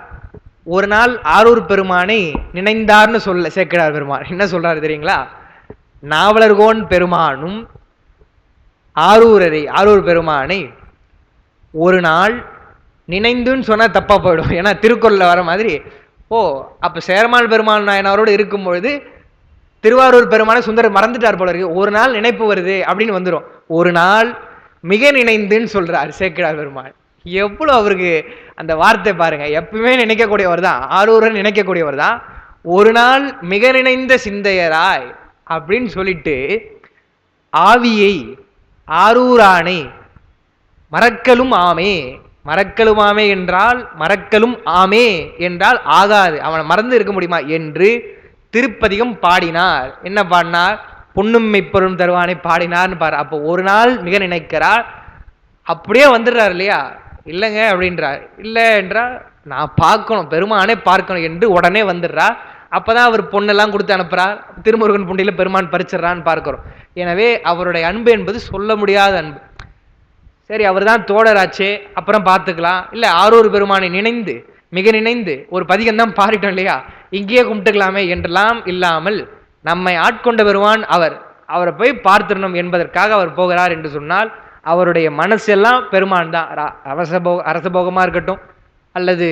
ஒரு நாள் ஆரூர் பெருமானை நினைந்தார்னு சொல்ல சேக்கிழார் பெருமான் என்ன சொல்றாரு தெரியுங்களா? நாவலர்கோன் பெருமானும் ஆரூர் பெருமானை ஒரு நாள் நினைந்துன்னு சொன்னா தப்பா போயிடும். ஏன்னா திருக்குறள்ல வர மாதிரி, அப்ப சேரமான் பெருமான் நாயனாரோடு இருக்கும் பொழுது திருவாரூர் பெருமான சுந்தரர் மறந்துட்டார் போல இருக்கு, ஒரு நாள் நினைப்பு வருது அப்படின்னு வந்துடும். ஒரு நாள் மிக நினைந்துன்னு சொல்றார் சேக்கிழார் பெருமான். எவ்வளவு அவருக்கு அந்த வார்த்தை பாருங்க. எப்பவுமே நினைக்கக்கூடியவர் தான், ஆரூரன் நினைக்கக்கூடியவர் தான். ஒரு நாள் மிக நினைந்த சிந்தையராய் அப்படின்னு சொல்லிட்டு ஆவியை ஆரூரானை மறக்கலும் ஆமே, மறக்கலும் ஆமே என்றால் மறக்கலும் ஆமே என்றால் ஆகாது, அவனை மறந்து இருக்க முடியுமா என்று திருப்பதிகம் பாடினார். என்ன பாடினார்? பொன்னும் மெய்ப்பொருளும் தருவானை பாடினார்னு பாரு. அப்போ ஒரு நாள் மிக நினைக்கிறார், அப்படியே வந்துடுறார் இல்லையா? இல்லைங்க அப்படின்றார். இல்லை என்றால் நான் பார்க்கணும், பெருமானே பார்க்கணும் என்று உடனே வந்துடுறார். அப்பதான் அவர் பொண்ணெல்லாம் கொடுத்து அனுப்புறார். திருமுருகன் புண்டியில பெருமான் பறிச்சிடறான்னு பார்க்கிறோம். எனவே அவருடைய அன்பு என்பது சொல்ல முடியாத அன்பு. சரி, அவர் தான் தோழராச்சே, அப்புறம் பார்த்துக்கலாம். இல்லை, ஆரூர் பெருமானை நினைந்து மிக நினைந்து ஒரு பதிகம் தான் பாடிட்டோம் இல்லையா, இங்கேயே கும்பிட்டுக்கலாமே என்றெல்லாம் இல்லாமல் நம்மை ஆட்கொண்ட பெருமான் அவரை போய் பார்த்துடணும் என்பதற்காக அவர் போகிறார் என்று சொன்னால் அவருடைய மனசெல்லாம் பெருமான் தான். அரசபோகமா இருக்கட்டும், அல்லது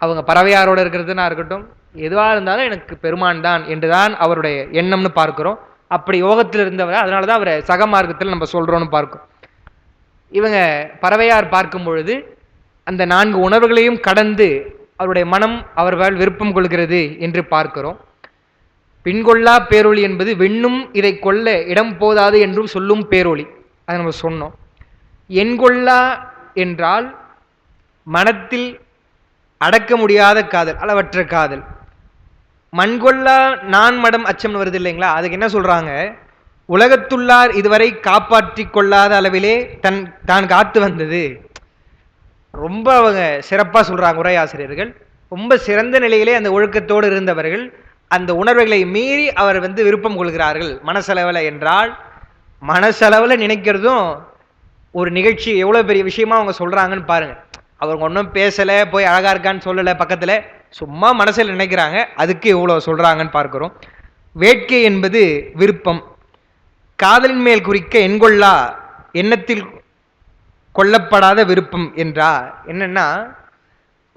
அவங்க பறவையாரோட இருக்கிறதுனா இருக்கட்டும், எதுவாக இருந்தாலும் எனக்கு பெருமான் தான் என்றுதான் அவருடைய எண்ணம்னு பார்க்கிறோம். அப்படி யோகத்தில் இருந்தவர், அதனாலதான் அவரை சக மார்க்கத்தில் நம்ம சொல்றோம்னு பார்க்கிறோம். இவங்க பறவையார் பார்க்கும் பொழுது அந்த 4 உணர்வுகளையும் கடந்து அவருடைய மனம் அவர்கள் விருப்பம் கொள்கிறது என்று பார்க்கிறோம். பின்கொள்ளா பேரொளி என்பது வெண்ணும் இதை கொள்ள இடம் போதாது என்றும் சொல்லும் பேரொளி, அதை நம்ம சொன்னோம். எண்கொள்ளா என்றால் மனத்தில் அடக்க முடியாத காதல், அளவற்ற காதல். மண்கொள்ளா நான் மடம் அச்சம்னு வருது இல்லைங்களா, அதுக்கு என்ன சொல்றாங்க? உலகத்துள்ளார் இதுவரை காப்பாற்றி கொள்ளாத அளவிலே தான் காத்து வந்தது. ரொம்ப அவங்க சிறப்பாக சொல்றாங்க உரையாசிரியர்கள். ரொம்ப சிறந்த நிலையிலே அந்த ஒழுக்கத்தோடு இருந்தவர்கள் அந்த உணர்வுகளை மீறி அவர் விருப்பம் கொள்கிறார்கள் மனசளவில். என்றால் மனசளவில் நினைக்கிறதும் ஒரு நிகழ்ச்சி எவ்வளோ பெரிய விஷயமா அவங்க சொல்றாங்கன்னு பாருங்க. அவங்க ஒன்றும் பேசலை, போய் அழகா இருக்கான்னு சொல்லலை, பக்கத்தில் சும்மா மனசில் நினைக்கிறாங்க, அதுக்கு எவ்வளோ சொல்றாங்கன்னு பார்க்கிறோம். வேட்கை என்பது விருப்பம். காதலின் மேல் குறிக்க எண்கொள்ளா எண்ணத்தில் கொல்லப்படாத விருப்பம் என்றா என்னன்னா,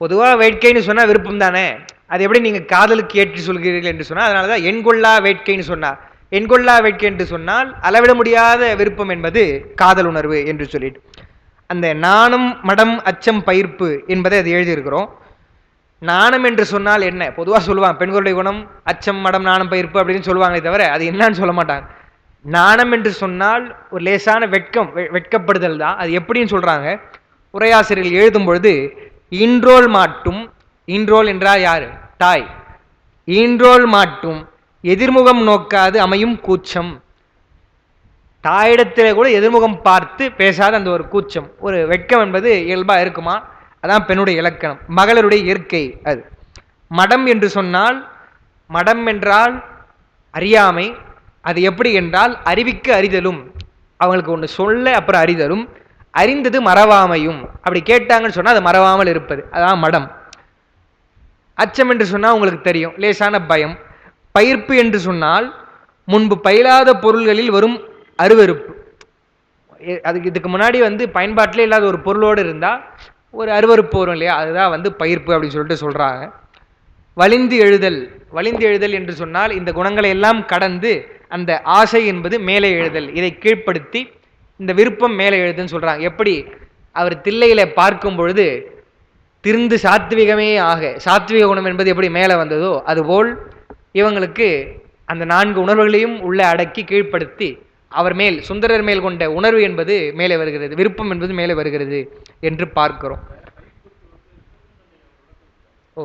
பொதுவாக வேட்கைன்னு சொன்னா விருப்பம் தானே, அது எப்படி நீங்க காதலுக்கு ஏற்றி சொல்கிறீர்கள் என்று சொன்னால் அதனாலதான் எண்கொள்ளா வேட்கைன்னு சொன்னார். எண்கொள்ளா வேட்கை என்று சொன்னால் அளவிட முடியாத விருப்பம் என்பது காதல் உணர்வு என்று சொல்லிட்டு அந்த நாணம் மடம் அச்சம் பயிர்ப்பு என்பதை அது எழுதியிருக்கிறோம். நாணம் என்று சொன்னால் என்ன? பொதுவாக சொல்லுவாங்க பெண்களுடைய குணம் அச்சம் மடம் நாணம் பயிர்ப்பு அப்படின்னு சொல்லுவாங்களே தவிர அது என்னன்னு சொல்ல மாட்டாங்க. நாணம் என்று சொன்னால் ஒரு லேசான வெட்கப்படுதல் தான். அது எப்படின்னு சொல்றாங்க உரையாசிரியர்கள் எழுதும் பொழுது, ஈன்றோல் மாட்டும், ஈன்றோல் என்றால் யாரு? தாய். ஈன்றோல் மாட்டும் எதிர்முகம் நோக்காது அமையும் கூச்சம். தாயிடத்திலே கூட எதிர்முகம் பார்த்து பேசாத அந்த ஒரு கூச்சம், ஒரு வெட்கம் என்பது இயல்பா இருக்குமா? அதான் பெண்ணுடைய இலக்கணம், மகளிருடைய இயற்கை அது. மடம் என்று சொன்னால், மடம் என்றால் அறியாமை. அது எப்படி என்றால் அறிவிக்க அறிதலும், அவங்களுக்கு ஒன்று சொல்ல அப்புறம் அறிதலும், அறிந்தது மறவாமையும். அப்படி கேட்டாங்கன்னு சொன்னால் அது மறவாமல் இருப்பது, அதான் மடம். அச்சம் என்று சொன்னால் உங்களுக்கு தெரியும், லேசான பயம். பயிர்ப்பு என்று சொன்னால் முன்பு பயிலாத பொருள்களில் வரும் அருவருப்பு. அதுக்கு இதுக்கு முன்னாடி பயன்பாட்டிலே இல்லாத ஒரு பொருளோடு இருந்தால் ஒரு அருவருப்பு வரும் இல்லையா, அதுதான் பயிர்ப்பு அப்படின்னு சொல்லிட்டு சொல்றாங்க. வலிந்து எழுதல், வலிந்து எழுதல் என்று சொன்னால் இந்த குணங்களை எல்லாம் கடந்து அந்த ஆசை என்பது மேலே எழுதல், இதை கீழ்ப்படுத்தி இந்த விருப்பம் மேலே எழுதுன்னு சொல்றாங்க. எப்படி அவர் தில்லையில பார்க்கும் பொழுது திருந்து சாத்விகமே ஆக, சாத்விக குணம் என்பது எப்படி மேலே வந்ததோ அதுபோல் இவங்களுக்கு அந்த 4 உணர்வுகளையும் உள்ள அடக்கி கீழ்ப்படுத்தி அவர் மேல், சுந்தரர் மேல் கொண்ட உணர்வு என்பது மேலே வருகிறது, விருப்பம் என்பது மேலே வருகிறது என்று பார்க்கிறோம். ஓ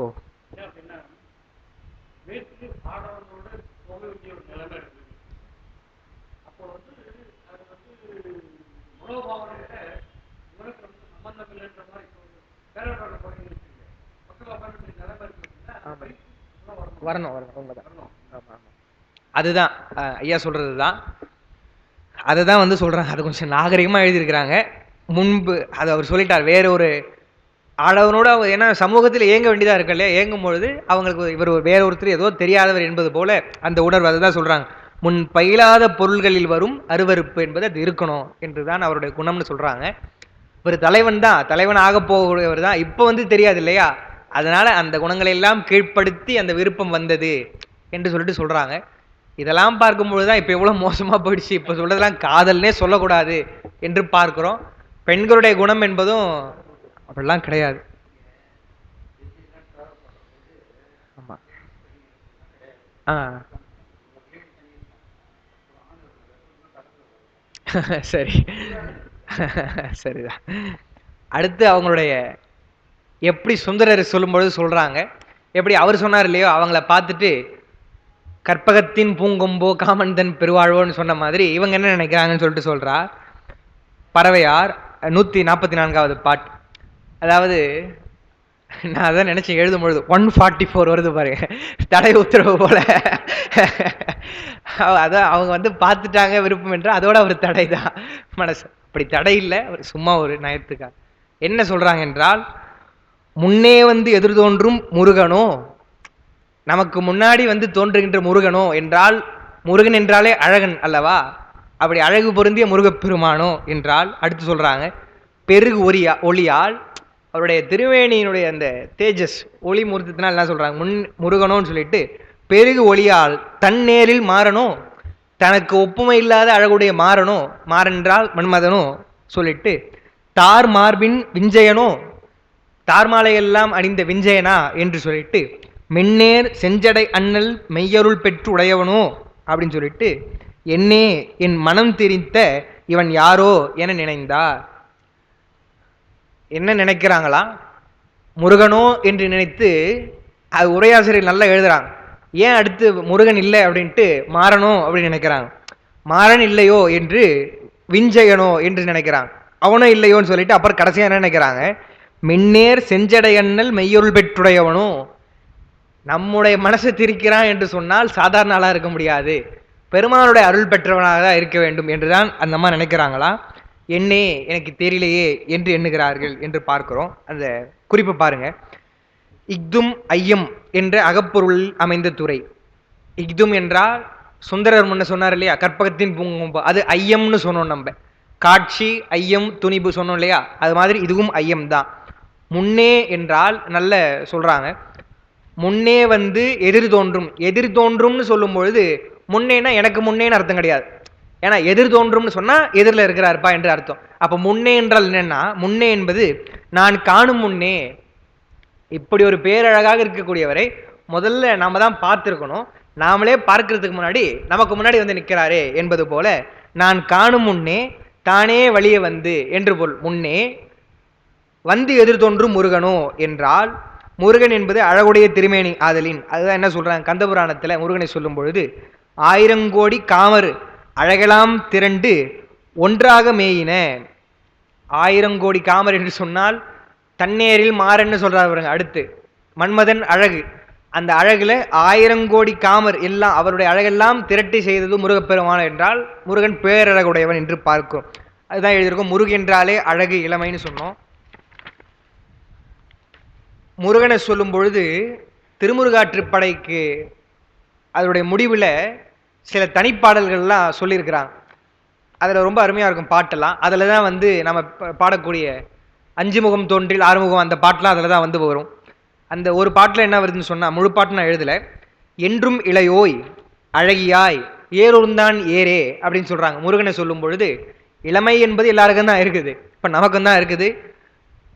வரணும் வரணும் உண்மைதான். அதுதான் ஐயா சொல்றதுதான், அதுதான் சொல்றாங்க. அது கொஞ்சம் நாகரிகமா எழுதியிருக்கிறாங்க. முன்பு அது அவர் சொல்லிட்டார் வேற ஒரு ஆளவனோட, ஏன்னா சமூகத்தில் இயங்க வேண்டியதா இருக்கு இல்லையா, இயங்கும் பொழுது அவங்களுக்கு இவர் வேற ஒருத்தர் ஏதோ தெரியாதவர் என்பது போல அந்த உணர்வு, அதுதான் சொல்றாங்க. முன் பயிலாத பொருள்களில் வரும் அருவருப்பு என்பது அது இருக்கணும் என்றுதான் அவருடைய குணம்னு சொல்றாங்க. ஒரு தலைவன் தான், தலைவன் ஆக போகக்கூடியவர் தான், இப்போ தெரியாது இல்லையா, அதனால அந்த குணங்களை எல்லாம் கீழ்ப்படுத்தி அந்த விருப்பம் வந்தது என்று சொல்லிட்டு சொல்றாங்க. இதெல்லாம் பார்க்கும்பொழுதுதான் இப்ப எவ்வளவு மோசமா போயிடுச்சு, இப்ப சொல்றதெல்லாம் காதல்னே சொல்லக்கூடாது என்று பார்க்கிறோம். பெண்களுடைய குணம் என்பதும் அப்படிலாம் கிடையாது. ஆமா. சரி சரிதான். அடுத்து அவங்களுடைய எப்படி சுந்தரர் சொல்லும்பொழுது சொல்றாங்க, எப்படி அவர் சொன்னார் இல்லையோ, அவங்கள பார்த்துட்டு கற்பகத்தின் பூங்கொம்போ காமன்தன் பெருவாழ்வோன்னு சொன்ன மாதிரி இவங்க என்ன நினைக்கிறாங்கன்னு சொல்லிட்டு சொல்றா பறவையார் 144வது பாட்டு. அதாவது நான் அதான் நினைச்சேன் எழுதும் பொழுது 144 வருது பாருங்க, தடை உத்தரவு போல. அதான் அவங்க பார்த்துட்டாங்க விருப்பம் என்ற அதோட அவர் தடை தான் மனசு, அப்படி தடை இல்லை, அவர் சும்மா ஒரு நயத்துக்கா. என்ன சொல்றாங்க என்றால், முன்னே எதிர் தோன்றும் முருகனோ, நமக்கு முன்னாடி தோன்றுகின்ற முருகனோ என்றால், முருகன் என்றாலே அழகன் அல்லவா, அப்படி அழகு பொருந்திய முருகப்பெருமானோ என்றால், அடுத்து சொல்றாங்க பெருகு ஒளியால், அவருடைய திருவேணியினுடைய அந்த தேஜஸ் ஒளி மூர்த்தத்தினால் என்ன சொல்றாங்க, முருகனோன்னு சொல்லிட்டு பெருகு ஒளியால் தன் நேரில் மாறனோ, தனக்கு ஒப்புமை இல்லாத அழகுடைய மாறனோ, மாறென்றால் மன்மதனோ சொல்லிட்டு தார் மார்பின் விஞ்சயனோ, தார்மாலையெல்லாம் அணிந்த விஞ்சயனா என்று சொல்லிட்டு மென்னேர் செஞ்சடை அண்ணல் மெய்யருள் பெற்று உடையவனோ அப்படின்னு சொல்லிட்டு என்னே என் மனம் தெரிந்த இவன் யாரோ என நினைந்தார். என்ன நினைக்கிறாங்களா, முருகனோ என்று நினைத்து, அது உரையாசிரியர் நல்லா எழுதுறாங்க. ஏன் அடுத்து முருகன் இல்லை அப்படின்ட்டு மாறனோ அப்படின்னு நினைக்கிறாங்க, மாறன் இல்லையோ என்று விஞ்சயனோ என்று நினைக்கிறாங்க, அவனோ இல்லையோன்னு சொல்லிட்டு அப்புறம் கடைசியா என்ன நினைக்கிறாங்க, மின்னேர் செஞ்சடையண்ணல் மெய்யொருள் பெற்றுடையவனோ. நம்முடைய மனசை திரிக்கிறான் என்று சொன்னால் சாதாரண ஆளா இருக்க முடியாது, பெருமானுடைய அருள் பெற்றவனாக தான் இருக்க வேண்டும் என்றுதான் அந்த அம்மா நினைக்கிறாங்களா, என்னே எனக்கு தெரியலையே என்று எண்ணுகிறார்கள் என்று பார்க்கிறோம். அந்த குறிப்பு பாருங்க, இக்தும் ஐயம் என்ற அகப்பொருளில் அமைந்த துறை. இக்தும் என்றால் சுந்தரர் முன்ன சொன்னார் இல்லையா, கற்பகத்தின் பூங்கொம்பு, அது ஐயம்னு சொன்னோம். நம்ம காட்சி ஐயம் துணிபு சொன்னோம் இல்லையா, அது மாதிரி இதுவும் ஐயம் தான். முன்னே என்றால் நல்ல சொல்றாங்க, முன்னே எதிர் தோன்றும், எதிர் தோன்றும்னு சொல்லும் பொழுது முன்னேனா எனக்கு முன்னேன்னு அர்த்தம் கிடையாது, ஏன்னா எதிர் தோன்றும்னு சொன்னா எதிரில் இருக்கிறாருப்பா என்று அர்த்தம். அப்ப முன்னே என்றால் என்னன்னா, முன்னே என்பது நான் காணும் முன்னே, இப்படி ஒரு பேரழகாக இருக்கக்கூடியவரை முதல்ல நாம தான் பார்த்திருக்கணும், நாமளே பார்க்கறதுக்கு முன்னாடி நமக்கு முன்னாடி நிற்கிறாரே என்பது போல, நான் காணும் முன்னே தானே வழியே என்று பொருள். முன்னே எதிர் தோன்றும் முருகனோ என்றால், முருகன் என்பது அழகுடைய திருமேனி ஆதலின், அதுதான் என்ன சொல்றாங்க கந்தபுராணத்துல முருகனை சொல்லும் பொழுது, 1000 கோடி காமரு அழகெல்லாம் திரண்டு ஒன்றாக மேயின. 1000 கோடி காமர் என்று சொன்னால் தன்னேரில் மாறன்னு சொல்றாரு பாருங்க. அடுத்து மன்மதன் அழகு, அந்த அழகுல 1000 கோடி காமர் எல்லாம் அவருடைய அழகெல்லாம் திரட்டி செய்தது முருகப்பெருமான என்றால் முருகன் பேரழகுடையவன் என்று பார்க்கும். அதுதான் எழுதியிருக்கும். முருகென்றாலே அழகு இளமைன்னு சொன்னோம். முருகனை சொல்லும் பொழுது திருமுருகாற்றுப்படைக்கு அதனுடைய முடிவில் சில தனிப்பாடல்கள்லாம் சொல்லியிருக்கிறாங்க. அதில் ரொம்ப அருமையாக இருக்கும் பாட்டெல்லாம். அதில் தான் வந்து நம்ம பாடக்கூடிய 5 முகம் தோன்றில் 6 முகம் அந்த பாட்டெலாம் அதில் தான் வந்து வரும். அந்த ஒரு பாட்டில் என்ன வருதுன்னு சொன்னால், முழு பாட்டு நான் எழுதலை, என்றும் இளையோய் அழகியாய் ஏறுந்தான் ஏரே அப்படின்னு சொல்கிறாங்க. முருகனை சொல்லும் பொழுது இளமை என்பது எல்லாருக்கும் தான் இருக்குது, இப்போ நமக்கும் தான் இருக்குது.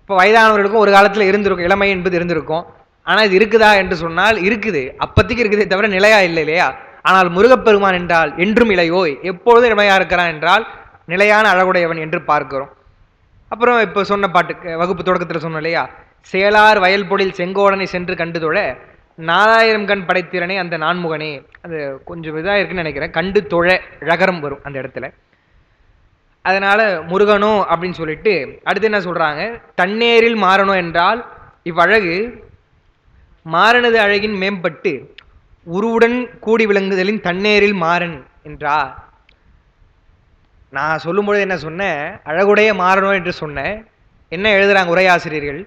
இப்போ வயதானவர்களுக்கும் ஒரு காலத்தில் இருந்திருக்கும், இளமை என்பது இருந்திருக்கும். ஆனால் இது இருக்குதா என்று சொன்னால் இருக்குது, அப்போதைக்கு இருக்குதே தவிர நிலையா இல்லை இல்லையா. ஆனால் முருகப்பெருமான் என்றால் என்றும் இளையோய், எப்பொழுதும் இளமையா இருக்கிறான் என்றால் நிலையான அழகுடையவன் என்று பார்க்கிறோம். அப்புறம் இப்போ சொன்ன பாட்டுக்கு வகுப்பு தொடக்கத்தில் சொன்னோம் இல்லையா, சேலார் வயல் பொழில் செங்கோடனை சென்று கண்டு தொழ 4000 கண் படைத்திறனே அந்த நான்முகனே. அது கொஞ்சம் இதாக இருக்குன்னு நினைக்கிறேன், கண்டு தொழ ழகரம் வரும் அந்த இடத்துல. அதனால முருகனோ அப்படின்னு சொல்லிட்டு அடுத்து என்ன சொல்றாங்க, தன்னேரில் மாறனோ என்றால் இவ்வழகு மாறனது அழகின் மேம்பட்டு உருவுடன் கூடி விளங்குதலின் தன்னேரில் மாறன் என்றார். நான் சொல்லும்பொழுது என்ன சொன்னேன், அழகுடைய மாறனோ என்று சொன்னேன். என்ன எழுதுறாங்க உரையாசிரியர்கள்,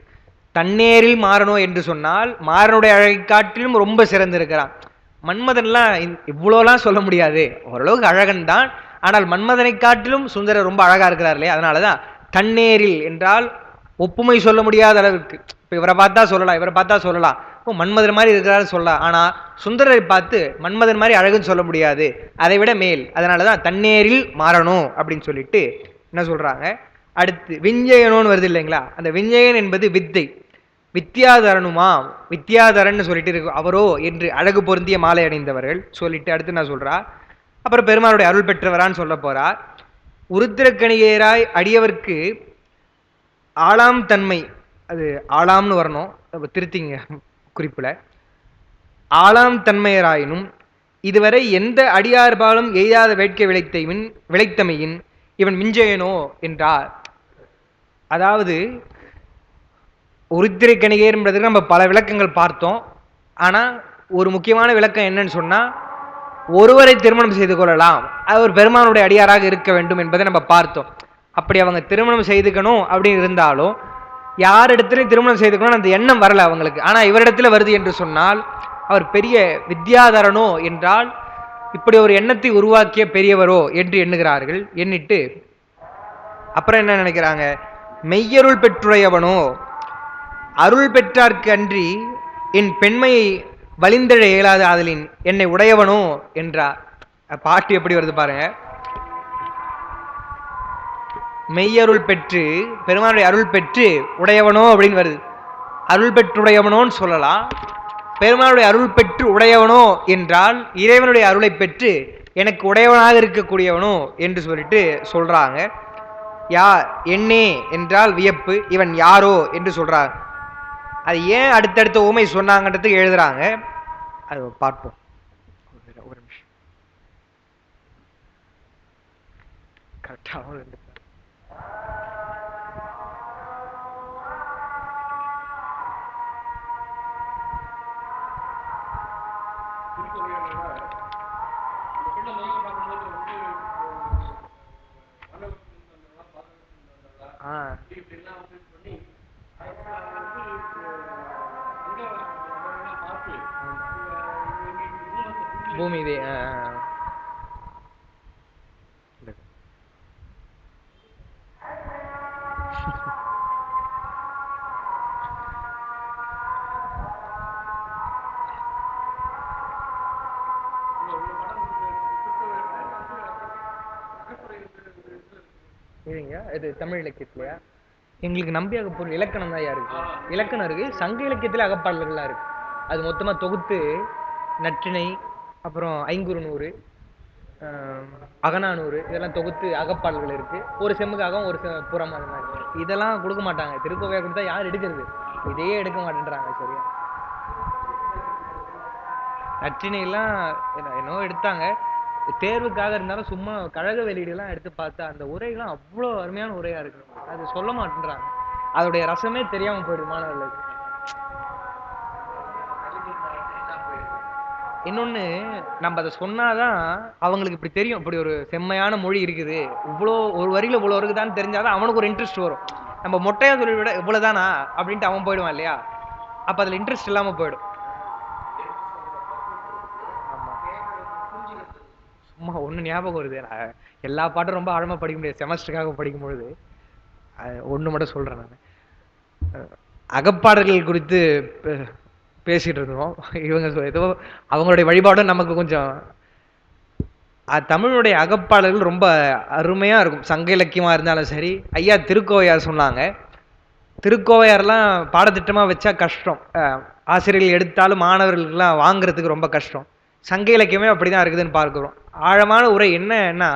தன்னேரில் மாறனோ என்று சொன்னால் மாறனுடைய அழகை காட்டிலும் ரொம்ப சிறந்திருக்கிறான். மன்மதன்லாம் இவ்வளோலாம் சொல்ல முடியாது, ஓரளவுக்கு அழகன் தான், ஆனால் மன்மதனை காட்டிலும் சுந்தரர் ரொம்ப அழகா இருக்கிறார் இல்லையா. அதனாலதான் தன்னேரில் என்றால் ஒப்புமை சொல்ல முடியாத அளவுக்கு. இப்போ இவரை பார்த்தா சொல்லலாம், இவரை பார்த்தா சொல்லலாம், இப்போ மன்மதன் மாதிரி இருக்கிறாரு சொல்லலாம். ஆனால் சுந்தரரை பார்த்து மன்மதன் மாதிரி அழகுன்னு சொல்ல முடியாது, அதை விட மேல். அதனால தான் தன்னேரில் மாறணும் அப்படின்னு சொல்லிட்டு என்ன சொல்றாங்க. அடுத்து விஞ்சயனோன்னு வருது இல்லைங்களா, அந்த விஞ்சயன் என்பது வித்தை, வித்யாதரனுமா, வித்யாதரன் சொல்லிட்டு இருக்கு அவரோ என்று அழகு பொருந்திய மாலை அணிந்தவர்கள் சொல்லிட்டு அடுத்து நான் சொல்றா. அப்புறம் பெருமானுடைய அருள் பெற்றவரான்னு சொல்ல போறார். உருத்திரக்கணிகையராய் அடியவர்க்கு ஆளாம் தன்மை, அது ஆளாம்னு வரணும், திருத்திங்க குறிப்புல, ஆளாம் தன்மையராயினும் இதுவரை எந்த அடியார்பாலும் எய்தாத வேட்கை விளைத்தமையின் இவன் மிஞ்சயனோ என்றார். அதாவது உருத்திரக்கணிகையர் என்பதற்கு நம்ம பல விளக்கங்கள் பார்த்தோம். ஆனா ஒரு முக்கியமான விளக்கம் என்னன்னு சொன்னா, ஒருவரை திருமணம் செய்து கொள்ளலாம், அவர் பெருமானுடைய அடியாராக இருக்க வேண்டும் என்பதை நம்ம பார்த்தோம். அப்படி அவங்க திருமணம் செய்துக்கணும் அப்படின்னு இருந்தாலும் யாரிடத்திலையும் திருமணம் செய்துக்கணும் அந்த எண்ணம் வரல அவங்களுக்கு. ஆனா இவரிடத்துல வருது என்று சொன்னால் அவர் பெரிய வித்யாதரனோ என்றால் இப்படி ஒரு எண்ணத்தை உருவாக்கிய பெரியவரோ என்று எண்ணுகிறார்கள். எண்ணிட்டு அப்புறம் என்ன நினைக்கிறாங்க, மெய்யருள் பெற்றுடையவனோ, அருள் பெற்றார்க்கு அன்றி என் பெண்மையை வலிந்தழ இயலாத ஆதலின் என்னை உடையவனோ என்றார். பாட்டு எப்படி வருது பாருங்க. மெய்யருள் பெற்று பெருமானுடைய அருள் பெற்று உடையவனோ அப்படின்னு வருது. அருள் பெற்றுடையவனோன்னு சொல்லலாம். பெருமானுடைய அருள் பெற்று உடையவனோ என்றால் இறைவனுடைய அருளை பெற்று எனக்கு உடையவனாக இருக்கக்கூடியவனோ என்று சொல்லிட்டு சொல்றாங்க. யார் என்னே என்றால் வியப்பு, இவன் யாரோ என்று சொல்றாங்க. அது ஏன் அடுத்தடுத்த ஊமை சொன்னாங்கன்றதுக்கு எழுதுறாங்க, அது பார்ப்போம். ஒரு நிமிஷம் கரெக்டாக பூமி இதே இல்லைங்க. இது தமிழ் இலக்கியத்திலையா? எங்களுக்கு நம்பியாக பொருள் இலக்கணம் தான் இருக்கு, இலக்கணம் இருக்கு, சங்க இலக்கியத்துல அகப்பாடல்கள்லாம் இருக்கு. அது மொத்தமா தொகுத்து நற்றிணை, அப்புறம் ஐங்குறுநூறு, அகநானூறு இதெல்லாம் தொகுத்து அகப்பாடல்கள் இருக்கு. ஒரு செம்முக்கு அகம் ஒரு புறம், அது மாதிரி இதெல்லாம் கொடுக்க மாட்டாங்க. திருக்கோவையா கொடுத்தா யார் எடுக்கிறது, இதையே எடுக்க மாட்டேன்றாங்க. சரியா நற்றிணையெல்லாம் என்னோ எடுத்தாங்க, தேர்வுக்காக இருந்தாலும் சும்மா கழக வெளியீடுலாம் எடுத்து பார்த்தா அந்த உரையெல்லாம் அவ்வளோ அருமையான உரையா இருக்கு. அது சொல்ல மாட்டேன்றாங்க. அதோடைய ரசமே தெரியாம போயிடும் மாணவர்களுக்கு. இன்னொன்னு, நம்ம அதை சொன்னாதான் அவங்களுக்கு இப்படி தெரியும், இப்படி ஒரு செம்மையான மொழி இருக்குது, இவ்வளோ ஒரு வரியில இவ்வளோ இருக்குதான்னு தெரிஞ்சாதான் அவனுக்கு ஒரு இன்ட்ரெஸ்ட் வரும். நம்ம மொட்டையா சொல்லி விட இவ்வளவுதானா அப்படின்ட்டு அவன் போயிடுவான் இல்லையா? அப்ப அதுல இன்ட்ரெஸ்ட் இல்லாம போயிடும். சும்மா ஒண்ணு ஞாபகம் வருது. எல்லா பாட்டும் ரொம்ப ஆழமா படிக்க முடியாது, செமஸ்டருக்காக படிக்கும் பொழுது ஒண்ணு மட்டும் சொல்றேன் நான். அகப்பாடல்கள் குறித்து பேசிட்டு இருந்தோம். இவங்க ஏதோ அவங்களுடைய வழிபாடும் நமக்கு கொஞ்சம் தமிழுடைய அகப்பாடல்கள் ரொம்ப அருமையா இருக்கும். சங்க இலக்கியமா இருந்தாலும் சரி. ஐயா திருக்கோவையார் சொன்னாங்க, திருக்கோவையார்லாம் பாடத்திட்டமா வச்சா கஷ்டம், ஆசிரியர்கள் எடுத்தாலும் மாணவர்களுக்கெல்லாம் வாங்குறதுக்கு ரொம்ப கஷ்டம். சங்க இலக்கியமே அப்படிதான் இருக்குதுன்னு பார்க்கிறோம். ஆழமான உரை என்னன்னா,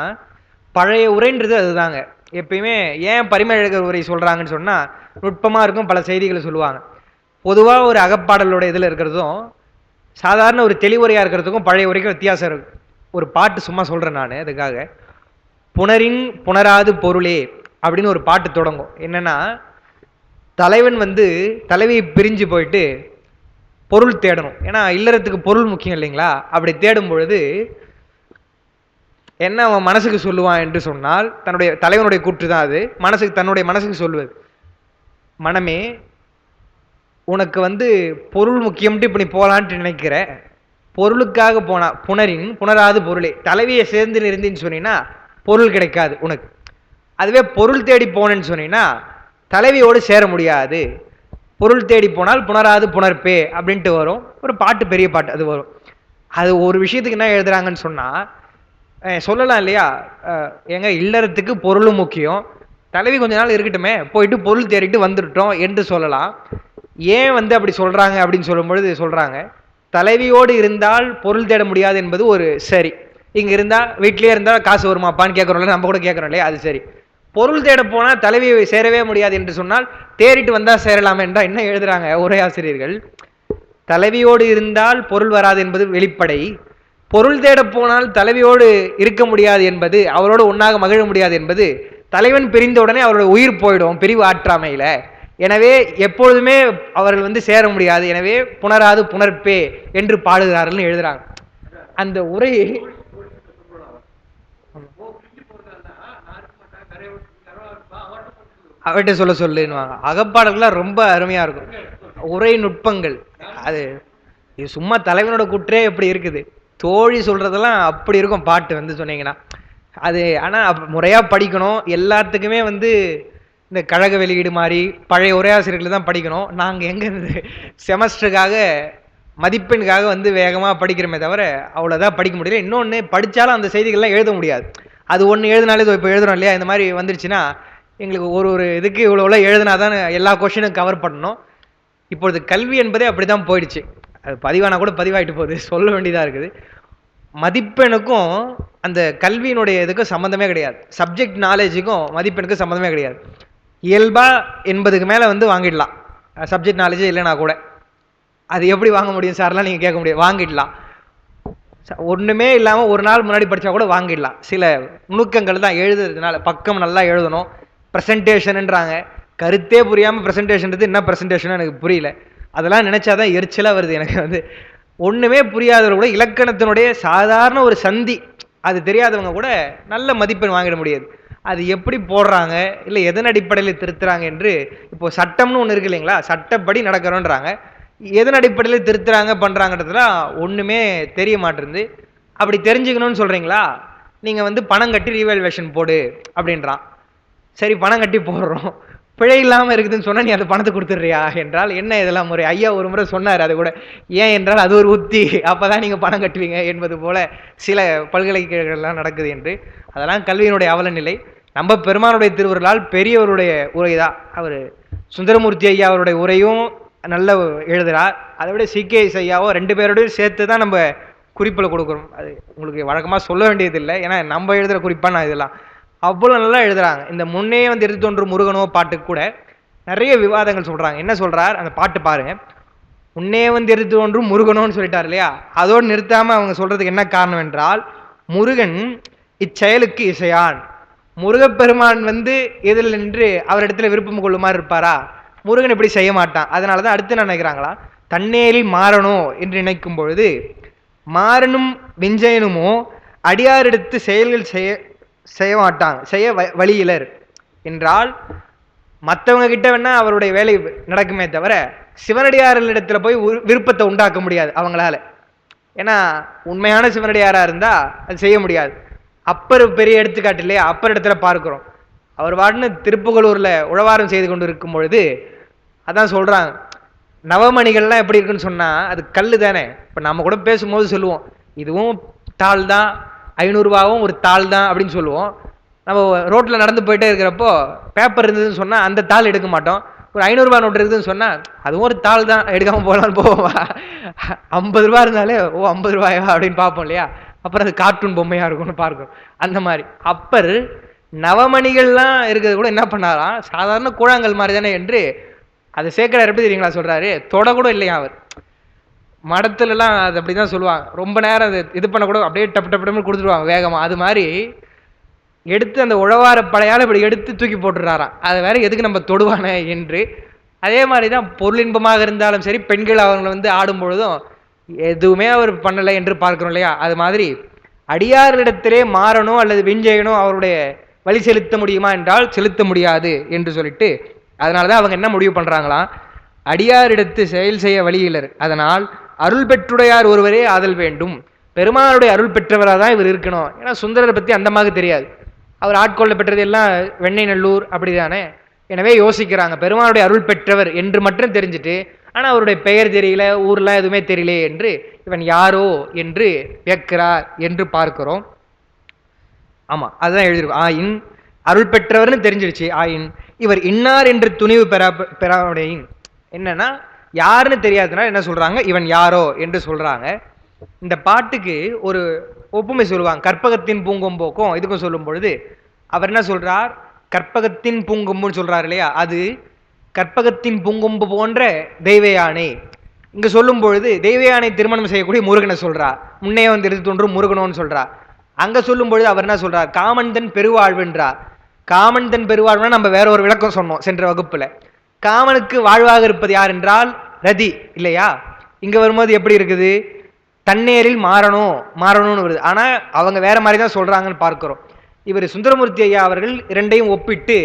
பழைய உரைன்றது அதுதாங்க. எப்பயுமே ஏன் பரிமேலழகர் உரை சொல்றாங்கன்னு சொன்னா, நுட்பமா இருக்கும், பல செய்திகளை சொல்லுவாங்க. பொதுவா ஒரு அகப்பாடலோட இதுல இருக்கிறதும் சாதாரண ஒரு தெளிவுரையா இருக்கிறதுக்கும் பழைய உரைக்கும் வித்தியாசம் இருக்கு. ஒரு பாட்டு சும்மா சொல்றேன் நான் அதுக்காக. புணரின் புணராது பொருளே அப்படின்னு ஒரு பாட்டு தொடங்கும். என்னன்னா, தலைவன் தலைவியை பிரிஞ்சு போயிட்டு பொருள் தேடணும். ஏன்னா இல்லறத்துக்கு பொருள் முக்கியம் இல்லைங்களா? அப்படி தேடும் பொழுது என்ன அவன் மனசுக்கு சொல்லுவான் என்று சொன்னால், தன்னுடைய தலைவனுடைய கூற்று தான் அது. தன்னுடைய மனசுக்கு சொல்லுவது, மனமே உனக்கு பொருள் முக்கியம்ட்டு இப்படி போலான்ட்டு நினைக்கிற, பொருளுக்காக போனா புணராது பொருளே. தலைவியை சேர்ந்து இருந்துன்னு சொன்னீங்கன்னா பொருள் கிடைக்காது உனக்கு. அதுவே பொருள் தேடி போனேன்னு சொன்னீங்கன்னா தலைவியோடு சேர முடியாது. பொருள் தேடி போனால் புணராது புணர்ப்பே அப்படின்ட்டு வரும். ஒரு பாட்டு, பெரிய பாட்டு அது வரும். அது ஒரு விஷயத்துக்கு என்ன எழுதுறாங்கன்னு சொன்னா, சொல்லலாம் இல்லையா, எங்க இல்லறத்துக்கு பொருளும் முக்கியம், தலைவி கொஞ்ச நாள் இருக்கட்டுமே, போயிட்டு பொருள் தேடிட்டு வந்துட்டோம் என்று சொல்லலாம். ஏன் அப்படி சொல்றாங்க அப்படின்னு சொல்லும் பொழுது சொல்றாங்க, தலைவியோடு இருந்தால் பொருள் தேட முடியாது என்பது ஒரு சரி. இங்க இருந்தா வீட்லயே இருந்தா காசு வருமாப்பான்னு கேட்கறோம்ல, நம்ம கூட கேட்கறோம் இல்லையா, அது சரி. பொருள் தேட போனா தலைவியை சேரவே முடியாது என்று சொன்னால் தேடிட்டு வந்தா சேரலாம் என்றா என்ன எழுதுறாங்க உரையாசிரியர்கள்? தலைவியோடு இருந்தால் பொருள் வராது என்பது வெளிப்படை. பொருள் தேட போனால் தலைவியோடு இருக்க முடியாது என்பது, அவரோடு ஒன்றாக மகிழ முடியாது என்பது, தலைவன் பிரிந்த உடனே அவரோட உயிர் போயிடும் பிரிவு ஆற்றாமையில. எனவே எப்பொழுதுமே அவர்கள் சேர முடியாது. எனவே புணராது புணர்ப்பே என்று பாடுகிறார்கள் எழுதுறாங்க. அந்த உரை அவர்கிட்ட சொல்லுவாங்க. அகப்பாடல்கள்லாம் ரொம்ப அருமையா இருக்கும், உரை நுட்பங்கள். அது சும்மா தலைவனோட குற்றே எப்படி இருக்குது, தோழி சொல்றதெல்லாம் அப்படி இருக்கும் பாட்டு சொன்னீங்கன்னா. அது ஆனா முறையா படிக்கணும். எல்லாத்துக்குமே இந்த கழக வெளியீடு மாதிரி பழைய உரையாசிரியர்கள் தான் படிக்கணும். நாங்க எங்க செமஸ்டருக்காக மதிப்பெண்ணுக்காக வேகமா படிக்கிறோமே தவிர அவ்வளவுதான் படிக்க முடியல. இன்னொன்னு, படிச்சாலும் அந்த செய்திகள்லாம் எழுத முடியாது. அது ஒண்ணு எழுதினாலே இப்போ எழுதுறோம் இல்லையா, இந்த மாதிரி வந்துருச்சுன்னா எங்களுக்கு ஒரு இதுக்கு இவ்வளோ எழுதினாதான் எல்லா கொஸ்டினும் கவர் பண்ணணும். இப்பொழுது கல்வி என்பதே அப்படிதான் போயிடுச்சு. அது பதிவானா கூட பதிவாயிட்டு போகுது, சொல்ல வேண்டியதா இருக்குது. மதிப்பெண்ணுக்கும் அந்த கல்வியினுடைய இதுக்கும் சம்மந்தமே கிடையாது. சப்ஜெக்ட் நாலேஜுக்கும் மதிப்பெண்ணுக்கும் சம்மந்தமே கிடையாது. இயல்பா 80க்கு மேல வாங்கிடலாம், சப்ஜெக்ட் நாலேஜே இல்லைனா கூட. அது எப்படி வாங்க முடியும் சார்லாம் நீங்க கேட்க முடியாது. வாங்கிடலாம், ஒண்ணுமே இல்லாம ஒரு நாள் முன்னாடி படிச்சா கூட வாங்கிடலாம். சில நுணுக்கங்கள் தான் எழுதுறதுனால. பக்கம் நல்லா எழுதணும், பிரசன்டேஷன்ன்றாங்க, கருத்தே புரியாம பிரசன்டேஷன்றது என்ன பிரசன்டேஷன் எனக்கு புரியல. அதெல்லாம் நினைச்சாதான் எரிச்சலா வருது எனக்கு. ஒண்ணுமே புரியாதவங்க கூட இலக்கணத்தினுடைய சாதாரண ஒரு சந்தி அது தெரியாதவங்க கூட நல்ல மதிப்பெண் வாங்கிட முடியாது. அது எப்படி போடுறாங்க, இல்லை எதன் அடிப்படையில் திருத்துறாங்க என்று. இப்போ சட்டம்னு ஒன்று இருக்கு இல்லைங்களா, சட்டப்படி நடக்கிறோன்றாங்க, எதன் அடிப்படையில் திருத்துறாங்க பண்றாங்கன்றதுலாம் ஒண்ணுமே தெரிய மாட்டேருந்து. அப்படி தெரிஞ்சுக்கணும்னு சொல்றீங்களா, நீங்க பணம் கட்டி ரீவேல்யூவேஷன் போடு அப்படின்றான். சரி, பணம் கட்டி போடுறோம், பிழை இல்லாமல் இருக்குதுன்னு சொன்னா நீ அந்த பணத்தை கொடுத்துட்றியா என்றால் என்ன இதெல்லாம் முறை? ஐயா ஒரு முறை சொன்னார் அது கூட. ஏன் என்றால் அது ஒரு உத்தி, அப்பதான் நீங்க பணம் கட்டுவீங்க என்பது போல சில பல்கலைக்கழகங்கள்லாம் நடக்குது என்று. அதெல்லாம் கல்வியினுடைய அவல நிலை. நம்ம பெருமானுடைய திருவருளால் பெரியவருடைய உரைதான், அவர் சுந்தரமூர்த்தி ஐயா அவருடைய உரையும் நல்ல எழுதுறார். அதை விட CKS ஐயாவோ 2 பேரோடையும் சேர்த்து தான் நம்ம குறிப்பில் கொடுக்குறோம். அது உங்களுக்கு வழக்கமாக சொல்ல வேண்டியதில்லை, ஏன்னா நம்ம எழுதுகிற குறிப்பாக நான் இதெல்லாம் அவ்வளோ நல்லா எழுதுறாங்க. இந்த முன்னே எடுத்து தோன்று முருகனோ பாட்டுக்கு கூட நிறைய விவாதங்கள் சொல்றாங்க. என்ன சொல்றார் அந்த பாட்டு பாருங்க. முன்னே எடுத்து தோன்றும் முருகனோன்னு சொல்லிட்டார் இல்லையா, அதோடு நிறுத்தாம அவங்க சொல்றதுக்கு என்ன காரணம் என்றால், முருகன் இச்செயலுக்கு இசையான். முருகப்பெருமான் எதில் நின்று அவரிடத்துல விருப்பம் கொள்ளுமாறு இருப்பாரா? முருகன் இப்படி செய்ய மாட்டான். அதனாலதான் அடுத்து என்ன நினைக்கிறாங்களா, தன்னேரில் மாறணும் என்று நினைக்கும் பொழுது மாறனும் விஞ்சயனுமோ அடியாரெடுத்து செயல்கள் செய்ய மாட்டாங்க, செய்ய வழியிலர் என்றால் மற்றவங்க கிட்ட வேணா அவருடைய வேலை நடக்குமே தவிர சிவனடியாரிடத்துல போய் விருப்பத்தை உண்டாக்க முடியாது அவங்களால. ஏன்னா உண்மையான சிவனடியாரா இருந்தா அது செய்ய முடியாது. அப்பர் பெரிய எடுத்துக்காட்டு இல்லையா? அப்பர் இடத்துல பார்க்கிறோம், அவர் பாட்டுன்னு திருப்புகலூர்ல உழவாரம் செய்து கொண்டு இருக்கும் பொழுது அதான் சொல்றாங்க, நவமணிகள்லாம் எப்படி இருக்குன்னு சொன்னா அது கல்லு தானே. இப்ப நம்ம கூட பேசும்போது சொல்லுவோம், இதுவும் தாள் தான், 500 ரூபாவும் ஒரு தாள் தான் அப்படின்னு சொல்லுவோம். நம்ம ரோட்ல நடந்து போயிட்டே இருக்கிறப்போ பேப்பர் இருந்ததுன்னு சொன்னா அந்த தாள் எடுக்க மாட்டோம். ஒரு 500 ரூபாய் நோட்டு இருக்குதுன்னு சொன்னா அதுவும் ஒரு தாள் தான், எடுக்காம போகலான்னு போவோம். 50 ரூபாய் இருந்தாலே ஓ 50 ரூபாயா அப்படின்னு பார்ப்போம் இல்லையா? அப்புறம் அது கார்ட்டூன் பொம்மையா இருக்கும்னு பார்க்கும். அந்த மாதிரி அப்பர் நவமணிகள்லாம் இருக்கிறது கூட என்ன பண்ணாராம், சாதாரண கூழாங்கல் மாதிரி தானே என்று அதை சேக்கடார் எப்படி தெரியுங்களா சொல்றாரு, தொட கூட இல்லையா அவர். மடத்துல எல்லாம் அது அப்படிதான் சொல்லுவாங்க, ரொம்ப நேரம் அது இது பண்ண கூட அப்படியே டப்பு டப்பு கொடுத்துருவாங்க வேகமா. அது மாதிரி எடுத்து அந்த உழவார படையால் இப்படி எடுத்து தூக்கி போட்டுறாராம். அதை வேற எதுக்கு நம்ம தொடுவானே என்று. அதே மாதிரி தான் பொருளின்பமாக இருந்தாலும் சரி, பெண்கள் அவங்க ஆடும் பொழுதும் எதுவுமே அவர் பண்ணலை என்று பார்க்கிறோம் இல்லையா? அது மாதிரி அடியாரிடத்திலே மாறணும் அல்லது விஞ்சயனும் அவருடைய வழி செலுத்த முடியுமா என்றால் செலுத்த முடியாது என்று சொல்லிட்டு, அதனாலதான் அவங்க என்ன முடிவு பண்றாங்களாம், அடியாரிடத்து செயல் செய்ய வழியிலர், அதனால் அருள் பெற்றுடையார் ஒருவரே ஆதல் வேண்டும். பெருமானுடைய அருள் பெற்றவராக தான் இவர் இருக்கணும். ஏன்னா சுந்தரரை பத்தி அந்த மாதிரி தெரியாது, அவர் ஆட்கொள்ள பெற்றது எல்லாம் வெண்ணெய் நல்லூர் அப்படிதானே. எனவே யோசிக்கிறாங்க, பெருமானுடைய அருள் பெற்றவர் என்று மட்டும் தெரிஞ்சுட்டு, ஆனா அவருடைய பெயர் தெரியல, ஊர்லாம் எதுவுமே தெரியல என்று இவன் யாரோ என்று வியக்கிறார் என்று பார்க்கிறோம். ஆமா, அதுதான் எழுதிருக்கும். ஆயின் அருள் பெற்றவர்னு தெரிஞ்சிருச்சு. ஆயின் இவர் இன்னார் என்று துணிவு பெறாமையின் என்னன்னா யாருன்னு தெரியாதுன்னா என்ன சொல்றாங்க, இவன் யாரோ என்று சொல்றாங்க. இந்த பாட்டுக்கு ஒரு ஒப்புமை சொல்லுவாங்க, கற்பகத்தின் பூங்கொம்போக்கும் இதுக்கும் சொல்லும் பொழுது அவர் என்ன சொல்றார், கற்பகத்தின் பூங்கொம்புன்னு சொல்றாரு இல்லையா, அது கற்பகத்தின் பூங்கொம்பு போன்ற தெய்வ யானை. இங்க சொல்லும் பொழுது தெய்வ யானை திருமணம் செய்யக்கூடிய முருகனை சொல்றா, முன்னே எடுத்து தோன்றும் முருகனோன்னு சொல்றா. அங்க சொல்லும் பொழுது அவர் என்ன சொல்றார், காமன் தன் பெருவாழ்வுன்றார். காமன் தன் பெருவாழ்வுனா நம்ம வேற ஒரு விளக்கம் சொன்னோம் சென்ற வகுப்புல. காமனுக்கு வாழ்வாக இருப்பது யார் என்றால் ரதி இல்லையா? இங்க வரும்போது எப்படி இருக்குது, தன்னேரில் மாறணும்னு வருது. ஆனா அவங்க வேற மாதிரி தான் சொல்றாங்கன்னு பார்க்கிறோம். இவர் சுந்தரமூர்த்தி ஐயா அவர்கள் இரண்டையும் ஒப்பிட்டு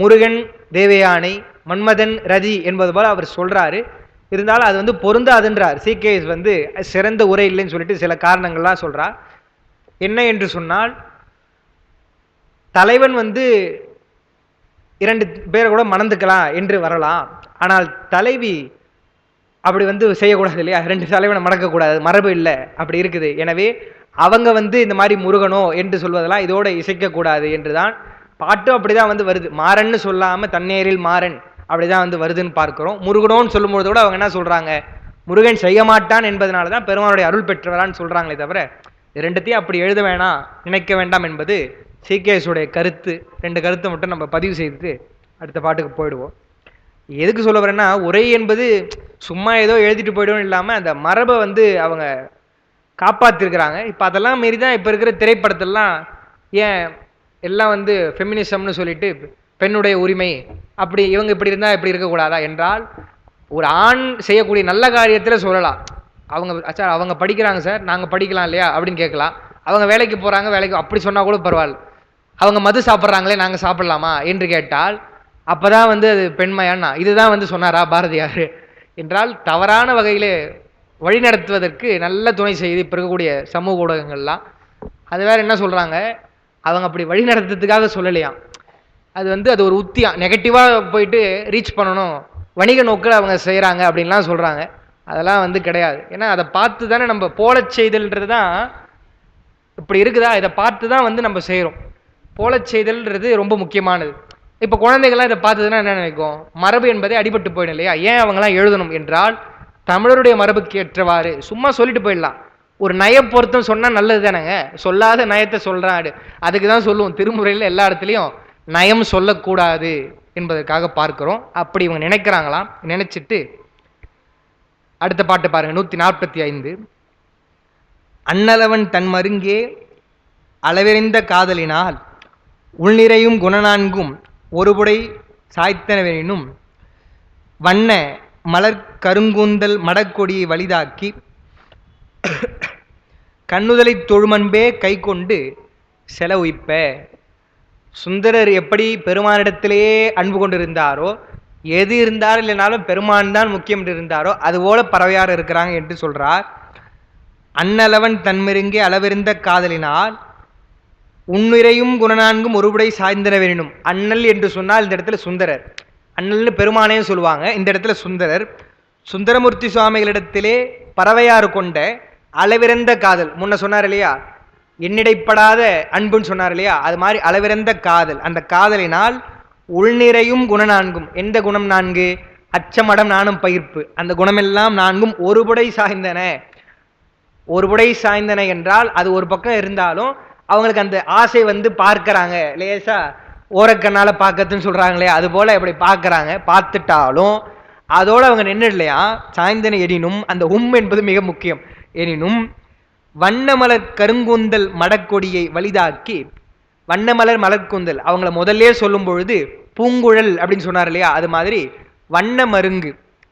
முருகன் தேவயானை மன்மதன் ரதி என்பது போல அவர் சொல்றாரு. இருந்தாலும் அது பொருந்தாதுன்றார். சிகேஎஸ் சிறந்த உரை இல்லைன்னு சொல்லிட்டு சில காரணங்கள்லாம் சொல்றார். என்ன என்று சொன்னால், தலைவன் இரண்டு பேரை கூட மணந்துக்கலாம் என்று வரலாம், ஆனால் தலைவி அப்படி செய்யக்கூடாது இல்லையா? ரெண்டு தலைவனை மடக்கக்கூடாது, மரபு இல்லை, அப்படி இருக்குது. எனவே அவங்க இந்த மாதிரி முருகனோ என்று சொல்வதெல்லாம் இதோட இசைக்கக்கூடாது என்றுதான் பாட்டும் அப்படிதான் வருது. மாறன்னு சொல்லாம தன்னேரில் மாறன் அப்படிதான் வருதுன்னு பார்க்கிறோம். முருகனோன்னு சொல்லும்போது கூட அவங்க என்ன சொல்றாங்க, முருகன் செய்ய மாட்டான் என்பதனாலதான் பெருமானுடைய அருள் பெற்றவரான்னு சொல்றாங்களே தவிர ரெண்டுத்தையும் அப்படி எழுத வேணாம், நினைக்க வேண்டாம் என்பது சிகேஎஸுடைய கருத்து. ரெண்டு கருத்தை மட்டும் நம்ம பதிவு செய்துட்டு அடுத்த பாட்டுக்கு போயிடுவோம். எதுக்கு சொல்ல வரேன்னா, உரை என்பது சும்மா ஏதோ எழுதிட்டு போயிடும் இல்லாமல் அந்த மரபை அவங்க காப்பாற்றிருக்கிறாங்க. இப்போ அதெல்லாம் மாரி தான் இப்போ இருக்கிற திரைப்படத்திலாம் ஏன் எல்லாம் ஃபெமினிசம்னு சொல்லிட்டு பெண்ணுடைய உரிமை அப்படி இவங்க இப்படி இருந்தால் இப்படி இருக்கக்கூடாதா என்றால், ஒரு ஆண் செய்யக்கூடிய நல்ல காரியத்தில் சொல்லலாம். அவங்க படிக்கிறாங்க சார், நாங்கள் படிக்கலாம் இல்லையா அப்படின்னு கேட்கலாம். அவங்க வேலைக்கு போகிறாங்க, வேலைக்கு அப்படி சொன்னால் கூட பரவாயில்ல. அவங்க மது சாப்பிட்றாங்களே, நாங்கள் சாப்பிடலாமா என்று கேட்டால் அப்போதான் அது பெண்மையானா. இதுதான் சொன்னாரா பாரதியார் என்றால், தவறான வகையில் வழிநடத்துவதற்கு நல்ல துணை செய்து இப்போ இருக்கக்கூடிய சமூக ஊடகங்கள்லாம். அது வேற என்ன சொல்கிறாங்க, அவங்க அப்படி வழி நடத்துறதுக்காக சொல்லலையாம். அது ஒரு உத்தியா, நெகட்டிவாக போயிட்டு ரீச் பண்ணணும், வணிக நோக்கில் அவங்க செய்கிறாங்க அப்படின்லாம் சொல்கிறாங்க. அதெல்லாம் கிடையாது. ஏன்னா அதை பார்த்து தானே நம்ம போல செய்தல்ன்றது தான் இப்படி இருக்குதா, இதை பார்த்து தான் நம்ம செய்கிறோம். போல செய்தல்ன்றது ரொம்ப முக்கியமானது. இப்போ குழந்தைகள்லாம் இதை பார்த்ததுன்னா என்ன நினைக்கும், மரபு என்பதை அடிபட்டு போயிடும் இல்லையா? ஏன் அவங்களாம் எழுதணும் என்றால், தமிழருடைய மரபுக்கு ஏற்றவாறு சும்மா சொல்லிட்டு போயிடலாம். ஒரு நய பொருத்தம் சொன்னால் நல்லது தானேங்க, சொல்லாத நயத்தை சொல்கிறாடு. அதுக்கு தான் சொல்லுவோம், திருமுறையில் எல்லா இடத்துலையும் நயம் சொல்லக்கூடாது என்பதற்காக பார்க்கிறோம். அப்படி இவங்க நினைக்கிறாங்களாம். நினைச்சிட்டு அடுத்த பாட்டு பாருங்க, 145. அன்னலவன் தன் மருங்கே அளவெறிந்த காதலினால் உள்நிறையும் குணநான்கும் ஒருபுடை சாய்த்தனவெனினும் வண்ண மலர் கருங்கூந்தல் மடக்கொடியை வலிதாக்கி கண்ணுதலை தொழுமன்பே கை கொண்டு செலவுய்ப்ப. சுந்தரர் எப்படி பெருமானிடத்திலேயே அன்பு கொண்டிருந்தாரோ, எது இருந்தாலும் இல்லைனாலும் பெருமான் தான் முக்கியம் என்று இருந்தாரோ அதுபோல பறவையார் இருக்கிறாங்க என்று சொல்றார். அன்னலவன் தன்மெருங்கே அளவிருந்த காதலினால் உன்னிறையும் குணநான்கும் ஒருபுடை சாய்ந்தனவெனினும். அண்ணல் என்று சொன்னால் இந்த இடத்துல சுந்தரர், அண்ணல்னு பெருமானையும் சொல்லுவாங்க, இந்த இடத்துல சுந்தரர். சுந்தரமூர்த்தி சுவாமிகளிடத்திலே பறவையாறு கொண்ட அளவிறந்த காதல், முன்ன சொன்னார் இல்லையா, எண்ணிடைப்படாத அன்புன்னு சொன்னார் இல்லையா, அது மாதிரி அளவிறந்த காதல். அந்த காதலினால் உள்நிறையும் குணநான்கும், எந்த குணம் நான்கு? அச்சமடம் நானும் பயிர்ப்பு, அந்த குணமெல்லாம் நான்கும் ஒருபுடை சாய்ந்தன. ஒருபுடை சாய்ந்தன என்றால் அது ஒரு பக்கம் இருந்தாலும் அவங்களுக்கு அந்த ஆசை வந்து பார்க்கறாங்க, லேசா ஓரக்கண்ணால பார்க்கறதுன்னு சொல்றாங்களே, அது போல எப்படி பார்க்கறாங்க, பார்த்துட்டாலும் அதோட அவங்க நின்று இல்லையா, சாய்ந்தன எனினும், அந்த என்பது மிக முக்கியம். எனினும் வண்ணமலர் கருங்கூந்தல் மடக்கொடியை வலிதாக்கி, வண்ணமலர் மலர்கூந்தல் அவங்கள முதல்ல சொல்லும் பொழுது பூங்குழல் அப்படின்னு சொன்னார் இல்லையா, அது மாதிரி வண்ண மருங்கு,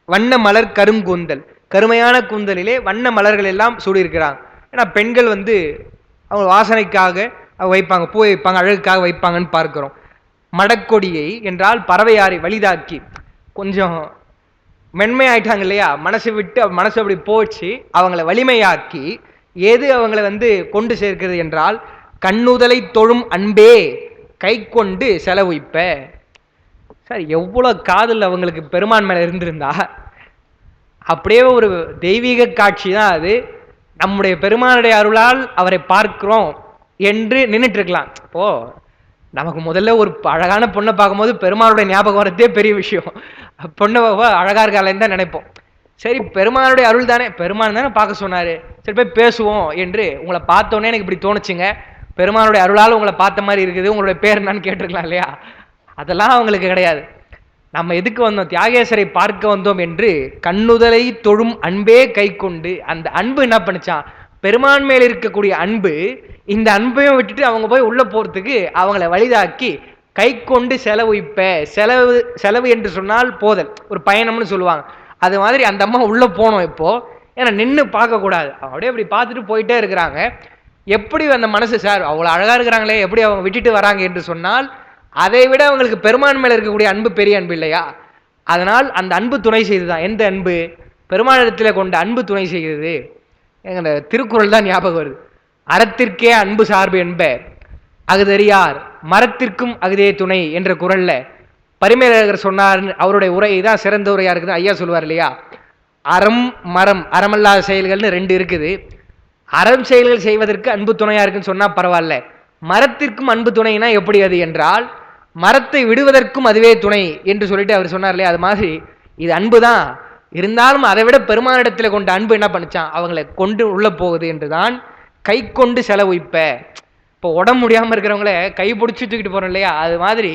வண்ண மலர் கருங்கூந்தல், கருமையான கூந்தலிலே வண்ண மலர்கள் எல்லாம் சூடியிருக்கிறாங்க. ஏன்னா பெண்கள் வந்து அவங்க வாசனைக்காக வைப்பாங்க, பூ வைப்பாங்க, அழகுக்காக வைப்பாங்கன்னு பார்க்கிறோம். மடக்கொடியை என்றால் பறவையாரை வலிதாக்கி, கொஞ்சம் மென்மையாயிட்டாங்க இல்லையா, மனசு விட்டு மனசு அப்படி போச்சு, அவங்கள வலிமையாக்கி எது அவங்களை வந்து கொண்டு சேர்க்கிறது என்றால் கண்ணுதலை தொழும் அன்பே கை கொண்டு செலவுய்ப்ப. சார் எவ்வளவு காதல் அவங்களுக்கு பெருமான் மேல இருந்திருந்தா, அப்படியே ஒரு தெய்வீக காட்சி தான் அது. நம்முடைய பெருமானுடைய அருளால் அவரை பார்க்கிறோம் என்று நின்றுட்டு இருக்கலாம். இப்போ நமக்கு முதல்ல ஒரு அழகான பொண்ணை பார்க்கும்போது பெருமானுடைய ஞாபகம் வரதே பெரிய விஷயம். பொண்ணை அழகா இருக்காளேன்னு தான் நினைப்போம். சரி, பெருமானுடைய அருள் தானே, பெருமான் தானே பார்க்க சொன்னாரு, சரி போய் பேசுவோம் என்று உங்களை பார்த்தோன்னே எனக்கு இப்படி தோணுச்சுங்க, பெருமானுடைய அருளால் உங்களை பார்த்த மாதிரி இருக்குது, உங்களுடைய பேர் என்னன்னு கேட்டிருக்கலாம் இல்லையா. அதெல்லாம் அவங்களுக்கு கிடையாது. நம்ம எதுக்கு வந்தோம், தியாகேசரை பார்க்க வந்தோம் என்று கண்ணுதலை தொழும் அன்பே கை கொண்டு, அந்த அன்பு என்ன பண்ணுச்சான், பெருமான் மேல் இருக்கக்கூடிய அன்பு, இந்த அன்பையும் விட்டுட்டு அவங்க போய் உள்ள போறதுக்கு அவங்கள வலிதாக்கி கை கொண்டு செலவுய்ப்ப. செலவு செலவு என்று சொன்னால் போதல், ஒரு பயணம்னு சொல்லுவாங்க. அது மாதிரி அந்த அம்மா உள்ள போனோம் இப்போ, ஏன்னா நின்று பார்க்கக்கூடாது, அப்படியே அப்படி பார்த்துட்டு போயிட்டே இருக்கிறாங்க. எப்படி அந்த மனசு சார் அவ்வளோ அழகா இருக்கிறாங்களே, எப்படி அவங்க விட்டுட்டு வராங்க என்று சொன்னால், அதை விட அவங்களுக்கு பெருமான் மேல இருக்கக்கூடிய அன்பு பெரிய அன்பு இல்லையா. அதனால் அந்த அன்பு துணை செய்துதான். எந்த அன்பு? பெருமானிடத்தில் கொண்ட அன்பு துணை செய்கிறது. எங்க திருக்குறள் தான் ஞாபகம் வருது. அறத்திற்கே அன்பு சார்பு என்ப அகுதறியார் மரத்திற்கும் அகுதே துணை என்ற குறள்ல பரிமேலழகர் சொன்னார். அவருடைய உரை தான் சிறந்த உரையா இருக்குது. ஐயா சொல்லுவார் இல்லையா, அறம் மரம், அறமல்லாத செயல்கள்னு ரெண்டு இருக்குது. அறம் செயல்கள் செய்வதற்கு அன்பு துணையா இருக்குன்னு சொன்னா பரவாயில்ல, மரத்திற்கும் அன்பு துணைனா எப்படி அது என்றால், மரத்தை விடுவதற்கும் அதுவே துணை என்று சொல்லிட்டு அவர் சொன்னார் இல்லையா, அது மாதிரி இது அன்பு தான். இருந்தாலும் அதை விட பெருமானிடத்தில் கொண்ட அன்பு என்ன பண்ணிச்சான், அவங்களை கொண்டு உள்ள போகுது என்றுதான் கை கொண்டு செலவுய்ப்ப. இப்போ உடம்பு முடியாமல் இருக்கிறவங்கள கை பிடிச்சி தூக்கிட்டு போறோம் இல்லையா, அது மாதிரி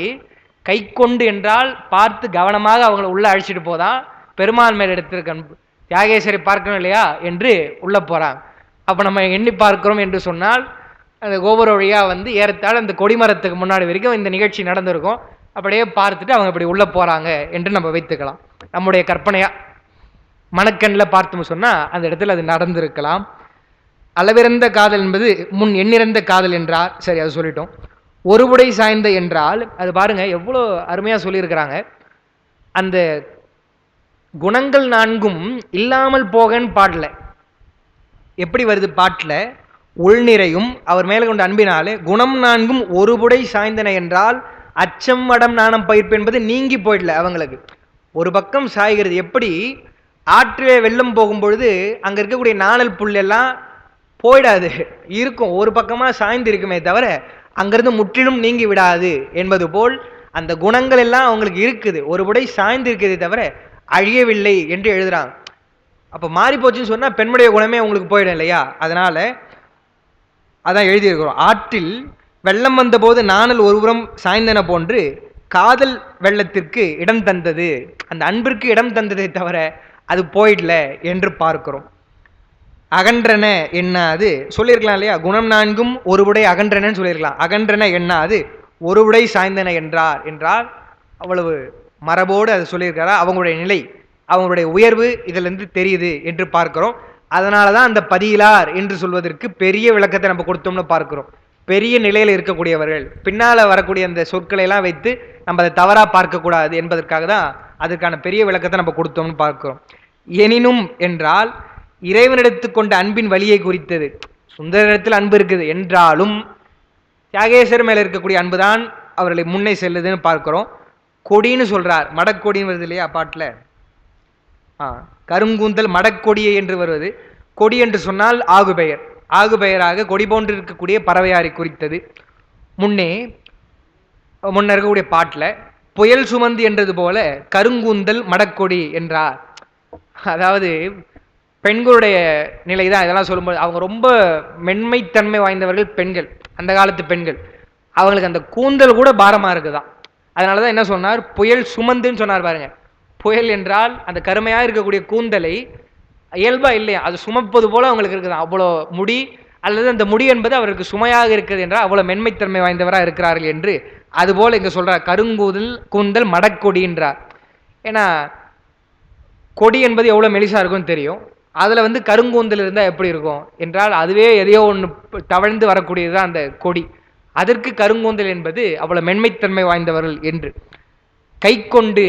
கை கொண்டு என்றால் பார்த்து கவனமாக அவங்களை உள்ள அழைச்சிட்டு போதான் பெருமான் மேல் எடுத்திருக்க அன்பு. தியாகேஸ்வரி பார்க்கணும் இல்லையா என்று உள்ள போறாங்க. அப்போ நம்ம எண்ணி பார்க்கிறோம் என்று சொன்னால், அந்த கோபுர வழியா வந்து ஏறத்தாழ அந்த கொடிமரத்துக்கு முன்னாடி வரைக்கும் இந்த நிகழ்ச்சி நடந்திருக்கும். அப்படியே பார்த்துட்டு அவங்க இப்படி உள்ள போறாங்க என்று நம்ம வைத்துக்கலாம். நம்முடைய கற்பனையா மனக்கண்ணில் பார்த்தோம் சொன்னா அந்த இடத்துல அது நடந்திருக்கலாம். அளவிறந்த காதல் என்பது முன் எண்ணிறந்த காதல் என்றார். சரி, அது சொல்லிட்டோம். ஒருபுடை சாய்ந்த என்றால் அது பாருங்க எவ்வளோ அருமையா சொல்லியிருக்கிறாங்க. அந்த குணங்கள் நான்கும் இல்லாமல் போகன்னு பாடல. எப்படி வருது பாட்டில், உள்நிறையும் அவர் மேலே கொண்ட அன்பினாலே குணம் நான்கும் ஒருபுடை சாய்ந்தன என்றால் அச்சம் வடம் நாணம் பயிர்ப்பு என்பது நீங்கி போயிடல அவங்களுக்கு. ஒரு பக்கம் சாய்கிறது. எப்படி ஆற்றிலே வெள்ளம் போகும்பொழுது அங்கே இருக்கக்கூடிய நாணல் புல் எல்லாம் போயிடாது, இருக்கும், ஒரு பக்கமாக சாய்ந்து இருக்குமே தவிர அங்கிருந்து முற்றிலும் நீங்கி விடாது என்பது போல் அந்த குணங்கள் எல்லாம் அவங்களுக்கு இருக்குது, ஒருபுடை சாய்ந்து இருக்கிறதே தவிர அழியவில்லை என்று எழுதுறாங்க. அப்போ மாறி போச்சுன்னு சொன்னால் பெண்முடைய குணமே உங்களுக்கு போயிடும் இல்லையா. அதனால அதான் எழுதியிருக்கிறோம். ஆற்றில் வெள்ளம் வந்த போது நாணல் ஒருபுறம் சாய்ந்தன போன்று காதல் வெள்ளத்திற்கு இடம் தந்தது, அந்த அன்பிற்கு இடம் தந்ததை தவிர அது போயிடல என்று பார்க்கிறோம். அகன்றன எண்ணாது சொல்லியிருக்கலாம் இல்லையா, குணம் நான்கும் ஒருவுடை அகன்றன சொல்லியிருக்கலாம். அகன்றன எண்ணாது ஒருவுடை சாய்ந்தன என்றார் என்றால் அவ்வளவு மரபோடு அது சொல்லியிருக்காரா, அவங்களுடைய நிலை, அவங்களுடைய உயர்வு இதிலிருந்து தெரியுது என்று பார்க்கிறோம். அதனாலதான் அந்த பதியிலார் என்று சொல்வதற்கு பெரிய விளக்கத்தை நம்ம கொடுத்தோம்னு பார்க்கிறோம். பெரிய நிலையில் இருக்கக்கூடியவர்கள், பின்னால வரக்கூடிய அந்த சொற்களை எல்லாம் வைத்து நம்ம அதை தவறா பார்க்க கூடாது என்பதற்காக தான் அதுக்கான பெரிய விளக்கத்தை நம்ம கொடுத்தோம்னு பார்க்கிறோம். எனினும் என்றால் இறைவனிடத்து கொண்ட அன்பின் வழியை குறித்தது. சுந்தரத்தில் அன்பு இருக்குது என்றாலும் தியாகேஸ்வரர் மேல இருக்கக்கூடிய அன்புதான் அவர்களை முன்னே செல்லுதுன்னு பார்க்கிறோம். கொடின்னு சொல்றார், மடக்கொடின்னு வருது இல்லையா பாட்டுல, கருங்கூந்தல் மடக்கொடியை என்று வருவது. கொடி என்று சொன்னால் ஆகு பெயர், ஆகு பெயராக கொடி போன்று இருக்கக்கூடிய பறவையாரை குறித்தது. முன்ன இருக்கக்கூடிய பாட்டில் புயல் சுமந்து என்றது போல கருங்கூந்தல் மடக்கொடி என்றார். அதாவது பெண்களுடைய நிலை தான் இதெல்லாம் சொல்லும்போது, அவங்க ரொம்ப மென்மைத்தன்மை வாய்ந்தவர்கள் பெண்கள், அந்த காலத்து பெண்கள். அவங்களுக்கு அந்த கூந்தல் கூட பாரமாக இருக்குதான். அதனால தான் என்ன சொன்னார், புயல் சுமந்துன்னு சொன்னார் பாருங்க. புயல் என்றால் அந்த கருமையாக இருக்கக்கூடிய கூந்தலை இயல்பா இல்லையா, அது சுமப்பது போல அவங்களுக்கு இருக்குதான் அவ்வளோ முடி, அல்லது அந்த முடி என்பது அவருக்கு சுமையாக இருக்கிறது என்றால் அவ்வளோ மென்மைத்தன்மை வாய்ந்தவராக இருக்கிறார்கள் என்று அதுபோல் இங்கே சொல்கிறார். கூந்தல் மடக்கொடி என்றார். ஏன்னா கொடி என்பது எவ்வளோ மெலிசா இருக்கும்னு தெரியும், அதில் கருங்கூந்தல் இருந்தால் எப்படி இருக்கும் என்றால் அதுவே எதையோ ஒன்று தவழ்ந்து வரக்கூடியது தான் அந்த கொடி. அதற்கு கருங்கூந்தல் என்பது அவ்வளோ மென்மைத்தன்மை வாய்ந்தவர்கள் என்று கை கொண்டு,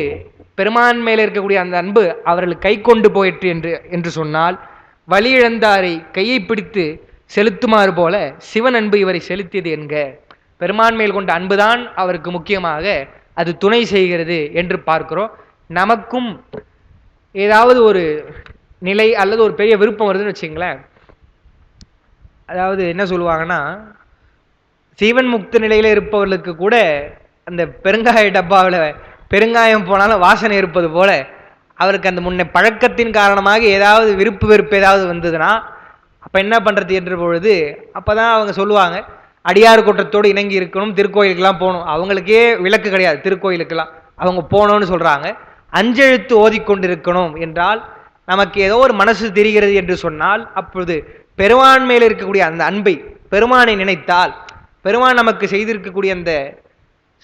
பெருமான் மேலே இருக்கக்கூடிய அந்த அன்பு அவர்கள் கை கொண்டு போயிற்று என்று சொன்னால், வழி இழந்தாரை கையை பிடித்து செலுத்துமாறு போல சிவன் அன்பு இவரை செலுத்தியது என்க. பெருமான் மேல் கொண்ட அன்புதான் அவருக்கு முக்கியமாக அது துணை செய்கிறது என்று பார்க்கிறோம். நமக்கும் ஏதாவது ஒரு நிலை அல்லது ஒரு பெரிய விருப்பம் வருதுன்னு வச்சுங்களேன், அதாவது என்ன சொல்லுவாங்கன்னா, சீவன் முக்த நிலையில இருப்பவர்களுக்கு கூட அந்த பெருங்காய டப்பாவில் பெருங்காயம் போனாலும் வாசனை இருப்பது போல அவருக்கு அந்த முன்ன பழக்கத்தின் காரணமாக ஏதாவது விருப்பு வெறுப்பு ஏதாவது வந்ததுன்னா அப்போ என்ன பண்ணுறது என்ற பொழுது அப்போ தான் அவங்க சொல்லுவாங்க, அடியார் கூட்டத்தோடு இணங்கி இருக்கணும், திருக்கோயிலுக்கெல்லாம் போகணும். அவங்களுக்கே விளக்கு கிடையாது திருக்கோயிலுக்கெல்லாம், அவங்க போகணும்னு சொல்கிறாங்க. அஞ்செழுத்து ஓதிக்கொண்டிருக்கணும் என்றால் நமக்கு ஏதோ ஒரு மனசு தெரிகிறது என்று சொன்னால் அப்பொழுது பெருமான் மேல் இருக்கக்கூடிய அந்த அன்பை, பெருமானை நினைத்தால் பெருமான் நமக்கு செய்திருக்கக்கூடிய அந்த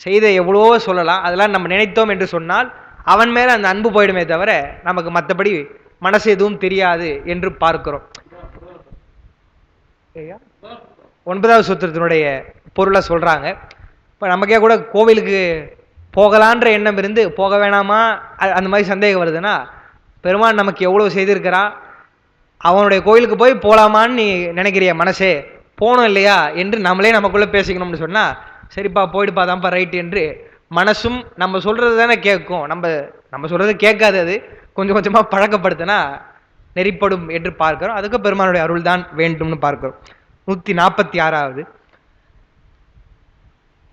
செய்த எவ்வளவோ சொல்லலாம், அதெல்லாம் நம்ம நினைத்தோம் என்று சொன்னால் அவன் மேல அந்த அன்பு போயிடுமே தவிர நமக்கு மற்றபடி மனசு எதுவும் தெரியாது என்று பார்க்கிறோம். 9வது சூத்திரத்தினுடைய பொருளை சொல்றாங்க. இப்போ நமக்கே கூட கோவிலுக்கு போகலான்ற எண்ணம் இருந்து போக வேணாமா அந்த மாதிரி சந்தேகம் வருதுன்னா, பெருமான் நமக்கு எவ்வளோ செய்திருக்கிறான், அவனுடைய கோயிலுக்கு போய் போகலாமான்னு நீ நினைக்கிறிய மனசே, போகணும் இல்லையா என்று நம்மளே நமக்குள்ளே பேசிக்கணும்னு சொன்னால், சரிப்பா போயிடுப்பா தான்ப்பா ரைட்டு என்று மனசும் நம்ம சொல்கிறது தானே கேட்கும். நம்ம சொல்கிறது கேட்காது, அது கொஞ்சம் கொஞ்சமாக பழக்கப்படுத்தினா நெறிப்படும் என்று பார்க்கிறோம். அதுக்கு பெருமானுடைய அருள் தான் வேண்டும்னு பார்க்கிறோம். 146வது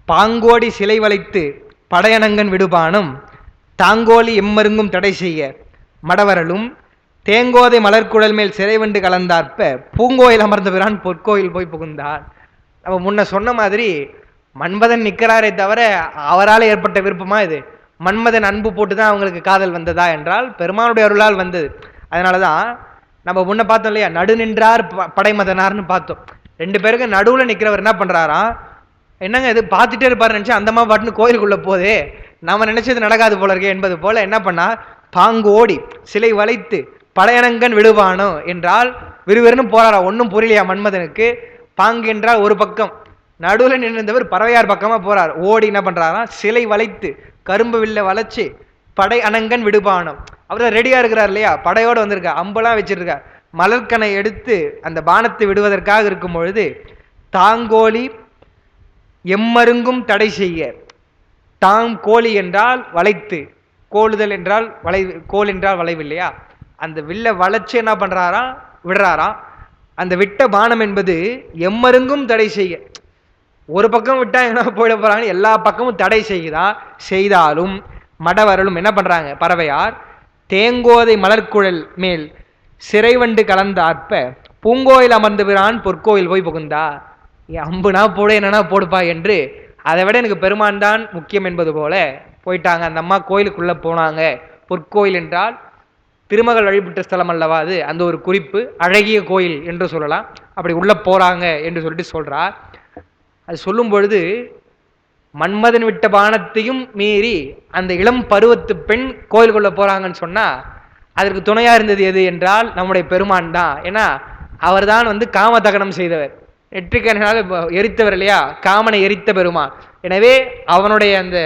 பாங்கோடி சிலை வளைத்து படையணங்கன் விடுபானும் தாங்கோலி எம்மருங்கும் தடை செய்ய மடவரலும் தேங்கோதை மலர்குழல் மேல் சிறைவண்டு கலந்தார்ப்ப பூங்கோயில் அமர்ந்த பிரான் பொற்கோயில் போய் புகுந்தான். நம்ம முன்ன சொன்ன மாதிரி மன்மதன் நிற்கிறாரே தவிர அவரால் ஏற்பட்ட விருப்பமா இது? மன்மதன் அன்பு போட்டு தான் அவங்களுக்கு காதல் வந்ததா என்றால் பெருமானுடைய அருளால் வந்தது. அதனால தான் நம்ம முன்ன பார்த்தோம் இல்லையா, நடு நின்றார் படைமதனார்னு பார்த்தோம். 2 பேருக்கு நடுவில் நிற்கிறவர் என்ன பண்ணுறாராம், என்னங்க இது பார்த்துட்டே இருப்பார் நினச்சி அந்தம்மா பாட்டுன்னு கோயிலுக்குள்ளே போதே, நம்ம நினைச்சது நடக்காது போல இருக்கே என்பது போல என்ன பண்ணா, பாங்கு ஓடி சிலை வளைத்து படையணங்கன் விடுவானோ என்றால் விறுவிறுன்னு போறாரா. ஒன்றும் புரியலையா மன்மதனுக்கு. பாங்கு என்றால் ஒரு பக்கம், நடுவில் நின்றவர் பறவையார் பக்கமா போறார். ஓடி என்ன பண்றாரா, சிலை வளைத்து கரும்பு வில்ல வளைச்சு படை அணங்கன் விடுபானம், அவர் ரெடியா இருக்கிறார் இல்லையா, படையோடு வந்திருக்கார், அம்பெல்லாம் வச்சிருக்கார். மலர்கனை எடுத்து அந்த பானத்தை விடுவதற்காக இருக்கும் பொழுது தாங்கோலி எம்மருங்கும் தடை செய்ய, தாம் கோழி என்றால் வளைத்து, கோளுதல் என்றால் வளைவு, கோல் என்றால் வளைவு இல்லையா, அந்த வில்ல வளைச்சு என்ன பண்றாரா, விடுறாரா. அந்த விட்ட பானம் என்பது எம்மருங்கும் தடை செய்ய, ஒரு பக்கம் விட்டா என்ன போயிட போறாங்க, எல்லா பக்கமும் தடை செய்தாலும் மடவரலும் என்ன பண்றாங்க, பறவையார் தேங்கோதை மலர்குழல் மேல் சிறைவண்டு கலந்தாற்ப பூங்கோயில் அமர்ந்து பிரான் பொற்கோயில் போய் புகுந்தா. அம்புனா போடு என்னன்னா போடுப்பா என்று, அதை விட எனக்கு பெருமான் தான் முக்கியம் என்பது போல போயிட்டாங்க. அந்த அம்மா கோயிலுக்குள்ள போனாங்க. பொற்கோயில் என்றால் திருமகள் வழிபட்ட ஸ்தலம் அல்லவா அது, அந்த ஒரு குறிப்பு, அழகிய கோயில் என்று சொல்லலாம். அப்படி உள்ள போறாங்க என்று சொல்லிட்டு சொல்றார். அது சொல்லும் பொழுது மன்மதன் விட்ட பானத்தையும் மீறி அந்த இளம் பருவத்து பெண் கோயிலுக்குள்ள போறாங்கன்னு சொன்னா அதற்கு துணையா இருந்தது எது என்றால் நம்முடைய பெருமான் தான். ஏன்னா அவர் தான் காம தகனம் செய்தவர், நெற்றிக்கண்ணால் எரித்தவர் இல்லையா, காமனை எரித்த பெருமான். எனவே அவனுடைய அந்த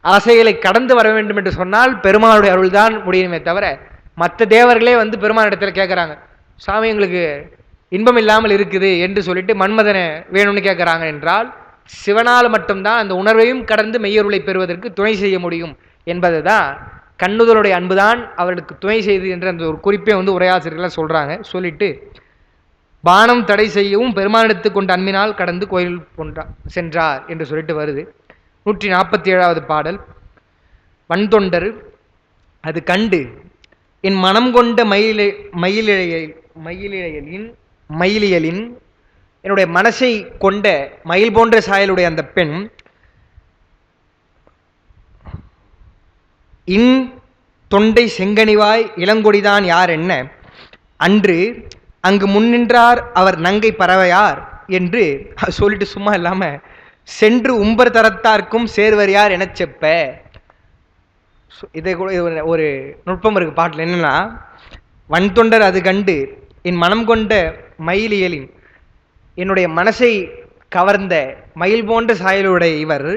ஆசைகளை கடந்து வர வேண்டும் என்று சொன்னால் பெருமானுடைய அருள் தான் முடியுமே தவிர, மற்ற தேவர்களே பெருமான் இடத்துல கேட்கறாங்க, சாமி எங்களுக்கு இன்பம் இல்லாமல் இருக்குது என்று சொல்லிட்டு மன்மதனை வேணும்னு கேட்கறாங்க என்றால் சிவனால் மட்டும்தான் அந்த உணர்வையும் கடந்து மெய்யருளை பெறுவதற்கு துணை செய்ய முடியும் என்பதை தான், கண்ணுதலுடைய அன்புதான் அவர்களுக்கு துணை செய்து என்ற அந்த ஒரு குறிப்பை உரையாசிரியர்கள் சொல்றாங்க. சொல்லிட்டு பானம் தடை செய்யவும் பெருமானிடத்து கொண்ட அன்பினால் கடந்து கோயில் சென்றார் என்று சொல்லிட்டு வருது. 147வது பாடல். வன்தொண்டர் அது கண்டு என் மனம் கொண்ட மயிலியலின் என்னுடைய மனசை கொண்ட மயில் போன்ற சாயலுடைய அந்த பெண் இன் தொண்டை செங்கனிவாய் இளங்கொடிதான் யார் என்ன அன்று அங்கு முன்னின்றார் அவர் நங்கை பறவையார் என்று சொல்லிட்டு சும்மா இல்லாம சென்று உம்பர் தரத்தார்க்கும் சேர்வர் யார் என செப்ப. இதை கூட ஒரு நுட்பம் இருக்கு பாட்டில். என்னன்னா, வன்தொண்டர் அது கண்டு என் மனம் கொண்ட மயிலியலின் என்னுடைய மனசை கவர்ந்த மயில் போன்ற சாயலுடைய இவர்